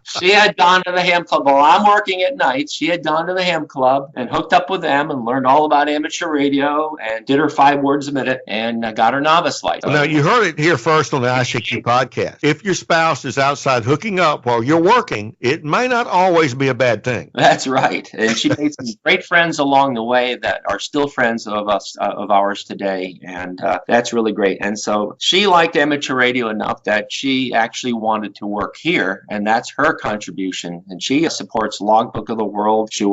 She had gone to the ham club while I'm working at night. She had gone to the ham club and hooked up with them and learned all about amateur radio and did her 5 words a minute and got her novice license. Now, you heard it here first on the ICQ podcast. If your spouse is outside hooking up while you're working, it may not always be a bad thing. That's right. And she made some great friends along the way that are still friends of us, of ours today. And that's really great. And so she liked amateur radio enough that she actually wanted to work here. And that's her contribution, and she supports Logbook of the World. She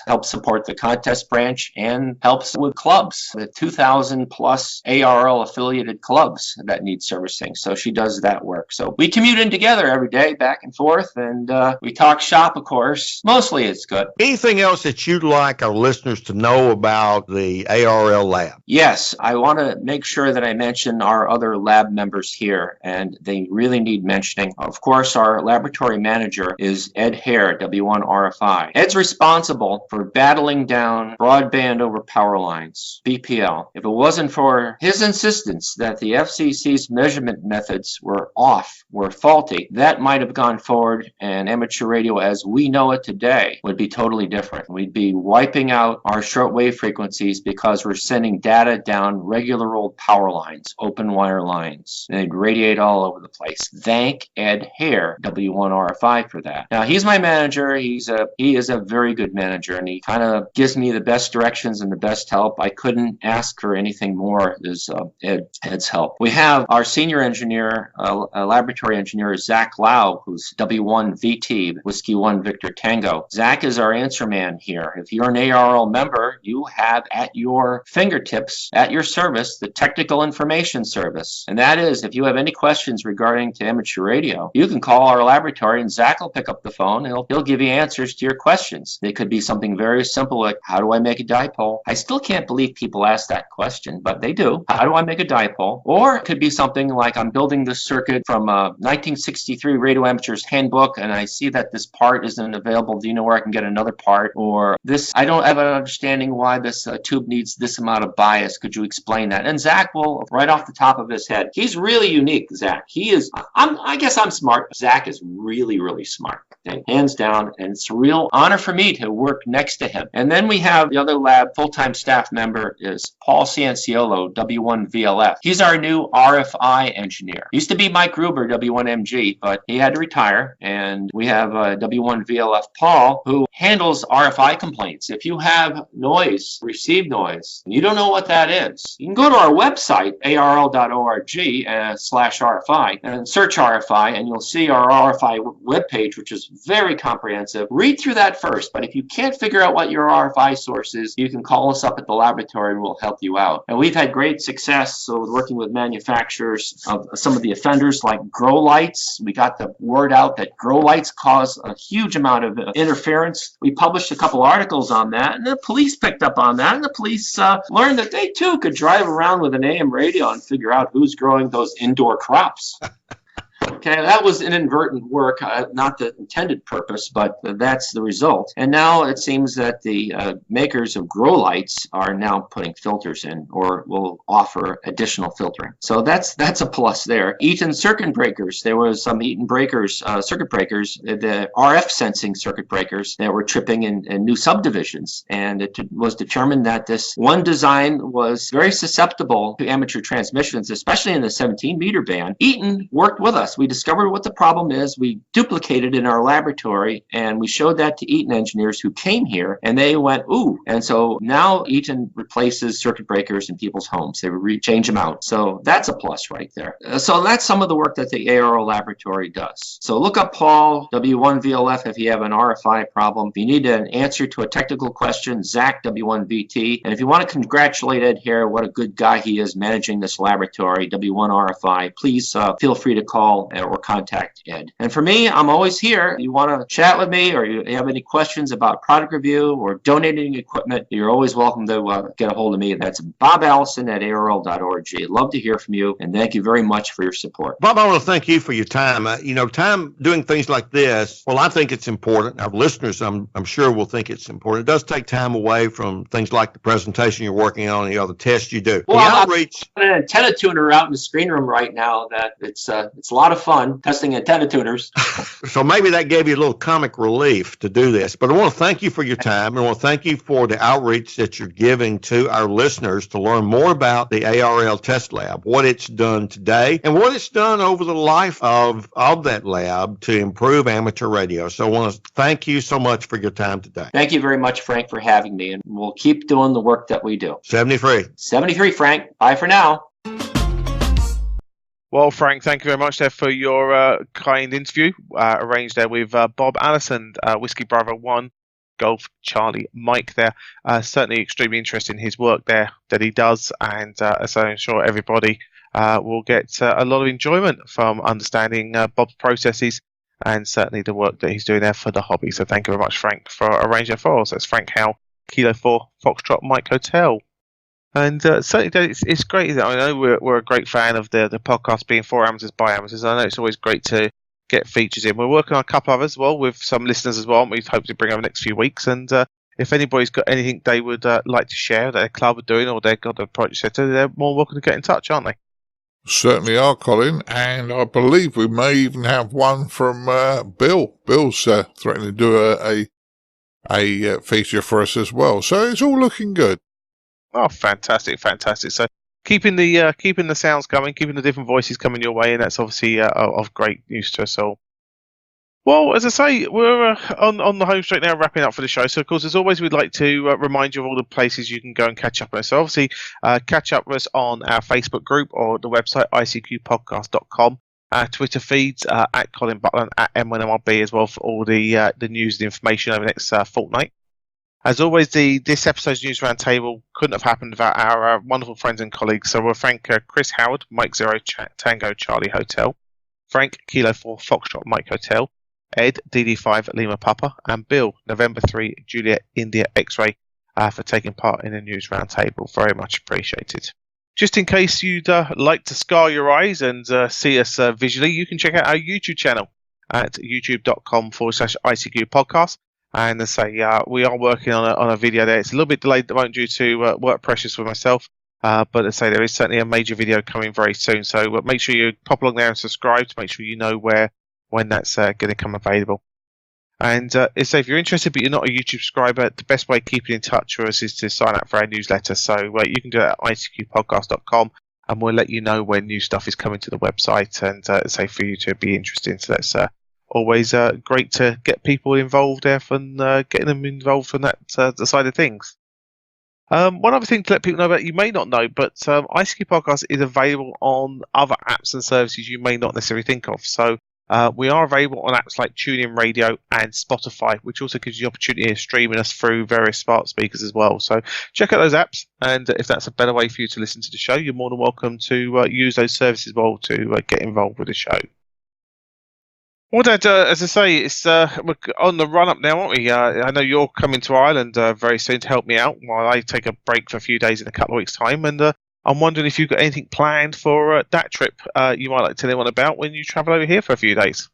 helps support the contest branch and helps with clubs, the 2,000 plus ARRL affiliated clubs that need servicing. So she does that work. So we commute in together every day, back and forth, and we talk shop, of course. Mostly it's good. Anything else that you'd like our listeners to know about the ARRL lab? Yes, I want to make sure that I mention our other lab members here, and they really need mentioning. Of course, our laboratory manager is Ed Hare, W1RFI. Ed's responsible for battling down broadband over power lines, BPL. If it wasn't for his insistence that the FCC's measurement methods were faulty, that might have gone forward, and amateur radio as we know it today would be totally different. We'd be wiping out our shortwave frequencies because we're sending data down regular old power lines, open wire lines, and they'd radiate all over the place. Thank Ed Hare, W1RFI, for that. Now, he's my manager. He is a very good manager, and he kind of gives me the best directions and the best help. I couldn't ask for anything more. Is Ed's help. We have our senior engineer, laboratory engineer, Zach Lau, who's W1VT, Whiskey 1 Victor Tango. Zach is our answer man here. If you're an ARRL member, you have at your fingertips, at your service, the technical information service. And that is, if you have any questions regarding to amateur radio, you can call our laboratory, and Zach will pick up the phone and he'll give you answers to your questions. It could be something very simple like, how do I make a dipole? I still can't believe people ask that question, but they do. How do I make a dipole? Or it could be something like, I'm building this circuit from a 1963 Radio Amateur's Handbook, and I see that this part isn't available. Do you know where I can get another part? Or this, I don't have an understanding why this tube needs this amount of bias. Could you explain that? And Zach will, right off the top of his head, he's really unique, Zach. He is, I guess I'm smart. Zach is really, really smart. Okay, hands down, and it's a real honor for me to work next to him. And then we have the other lab full-time staff member is Paul Cianciolo, W1VLF. He's our new RFI engineer. Used to be Mike Gruber, W1MG, but he had to retire. And we have W1VLF Paul, who handles RFI complaints. If you have noise, received noise, and you don't know what that is, you can go to our website, arrl.org/RFI, and search RFI, and you'll see our RFI webpage, which is very comprehensive. Read through that first, but if you can't figure out what your RFI source is, you can call us up at the laboratory and we'll help you out. And we've had great success working with manufacturers of some of the offenders like grow lights. We got the word out that grow lights cause a huge amount of interference. We published a couple articles on that, and the police picked up on that, and the police learned that they too could drive around with an AM radio and figure out who's growing those indoor crops. Okay, that was inadvertent work, not the intended purpose, but that's the result. And now it seems that the makers of grow lights are now putting filters in, or will offer additional filtering. So that's a plus there. Eaton circuit breakers. There was some Eaton breakers, circuit breakers, the RF sensing circuit breakers that were tripping in new subdivisions. And it was determined that this one design was very susceptible to amateur transmissions, especially in the 17-meter band. Eaton worked with us success. We discovered what the problem is. We duplicated in our laboratory, and we showed that to Eaton engineers who came here, and they went, ooh. And so now Eaton replaces circuit breakers in people's homes. They change them out. So that's a plus right there. So that's some of the work that the ARRL laboratory does. So look up Paul, W1VLF, if you have an RFI problem. If you need an answer to a technical question, Zach, W1VT. And if you want to congratulate Ed here, what a good guy he is managing this laboratory, W1RFI, please feel free to call or contact Ed. And for me, I'm always here. If you want to chat with me or you have any questions about product review or donating equipment, you're always welcome to get a hold of me. That's Bob Allison at ARRL.org. Love to hear from you, and thank you very much for your support. Bob, I want to thank you for your time. Time doing things like this, well, I think it's important. Our listeners, I'm sure, will think it's important. It does take time away from things like the presentation you're working on and the other tests you do. Well, I'm an antenna tuner out in the screen room right now. That it's a lot of fun testing antenna tuners. So maybe that gave you a little comic relief to do this. But I want to thank you for your time, and I want to thank you for the outreach that you're giving to our listeners to learn more about the ARRL test lab, what it's done today, and what it's done over the life of that lab to improve amateur radio. So I want to thank you so much for your time today. Thank you very much, Frank, for having me, and we'll keep doing the work that we do. 73, Frank. Bye for now. Well, Frank, thank you very much there for your kind interview arranged there with Bob Allison, Whiskey Bravo 1, Golf Charlie Mike there. Certainly extremely interested in his work there that he does, and so I'm sure everybody will get a lot of enjoyment from understanding Bob's processes and certainly the work that he's doing there for the hobby. So thank you very much, Frank, for arranging that for us. That's Frank Howell, Kilo 4, Foxtrot Mike Hotel. And certainly it's great. I know we're a great fan of the podcast being for amateurs by amateurs. I know it's always great to get features in. We're working on a couple others as well with some listeners as well, and we hope to bring over the next few weeks. And if anybody's got anything they would like to share that their club are doing or they've got a project set, they're more welcome to get in touch, aren't they? Certainly are, Colin, and I believe we may even have one from Bill. Bill's threatening to do a feature for us as well. So it's all looking good. Oh, fantastic. So keeping the sounds coming, keeping the different voices coming your way, and that's obviously of great use to us all. Well, as I say, we're on the home straight now, wrapping up for the show. So, of course, as always, we'd like to remind you of all the places you can go and catch up with us. So, obviously, catch up with us on our Facebook group or the website, icqpodcast.com. Our Twitter feeds at Colin Butler and at M1MRB as well for all the news and information over the next fortnight. As always, this episode's News Roundtable couldn't have happened without our wonderful friends and colleagues. So we'll thank Chris Howard, Mike 0 Tango Charlie Hotel, Frank Kilo 4 Foxtrot Mike Hotel, Ed DD5 Lima Papa, and Bill November 3 Juliet India X-Ray for taking part in the News Roundtable. Very much appreciated. Just in case you'd like to scar your eyes and see us visually, you can check out our YouTube channel at youtube.com/ICQ podcast. And as I say, we are working on a video there. It's a little bit delayed at the moment due to work pressures for myself. But as I say, there is certainly a major video coming very soon. So make sure you pop along there and subscribe to make sure you know when that's going to come available. And if you're interested but you're not a YouTube subscriber, the best way of keeping in touch with us is to sign up for our newsletter. So you can do it at icqpodcast.com, and we'll let you know when new stuff is coming to the website. And say for you to be interested. So that's always great to get people involved there and getting them involved from that the side of things. One other thing to let people know about, you may not know, but ICQ Podcast is available on other apps and services you may not necessarily think of. So we are available on apps like TuneIn Radio and Spotify, which also gives you the opportunity of streaming us through various smart speakers as well. So check out those apps, and if that's a better way for you to listen to the show, you're more than welcome to use those services as well to get involved with the show. Well, Dad, as I say, it's we're on the run-up now, aren't we? I know you're coming to Ireland very soon to help me out while I take a break for a few days in a couple of weeks' time. And I'm wondering if you've got anything planned for that trip you might like to tell anyone about when you travel over here for a few days.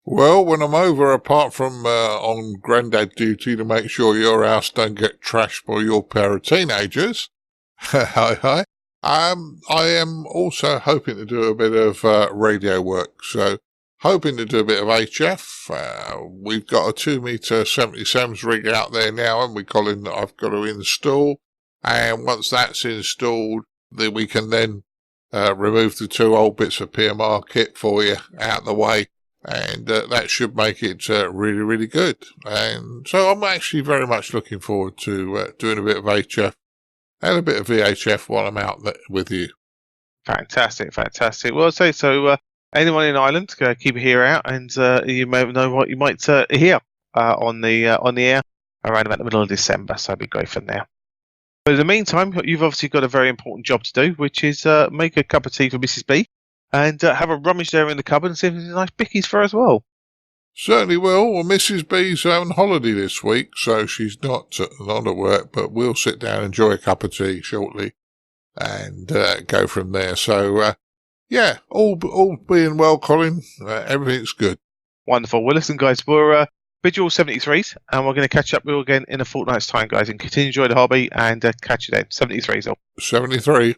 Well, when I'm over, apart from on granddad duty to make sure your house don't get trashed by your pair of teenagers, hi, I am also hoping to do a bit of radio work. So hoping to do a bit of HF. We've got a 2-meter 77s rig out there now, and we call in that I've got to install. And once that's installed, then we can then remove the 2 old bits of PMR kit for you out of the way, and that should make it really, really good. And so I'm actually very much looking forward to doing a bit of HF and a bit of VHF while I'm out there with you. Fantastic. Well, I'd say so. Anyone in Ireland, keep your ear out, and you may know what you might hear on the air around about the middle of December. So it'd be great for now. But in the meantime, you've obviously got a very important job to do, which is make a cup of tea for Mrs. B, and have a rummage there in the cupboard and see if there's nice bickies for her as well. Certainly will. Well, Mrs. B's on holiday this week, so she's not at work, but we'll sit down and enjoy a cup of tea shortly and go from there. So, yeah, all being well, Colin, everything's good. Wonderful. Well, listen, guys, we're Visual 73s, and we're going to catch up with you again in a fortnight's time, guys, and continue to enjoy the hobby, and catch you then. 73s all. 73.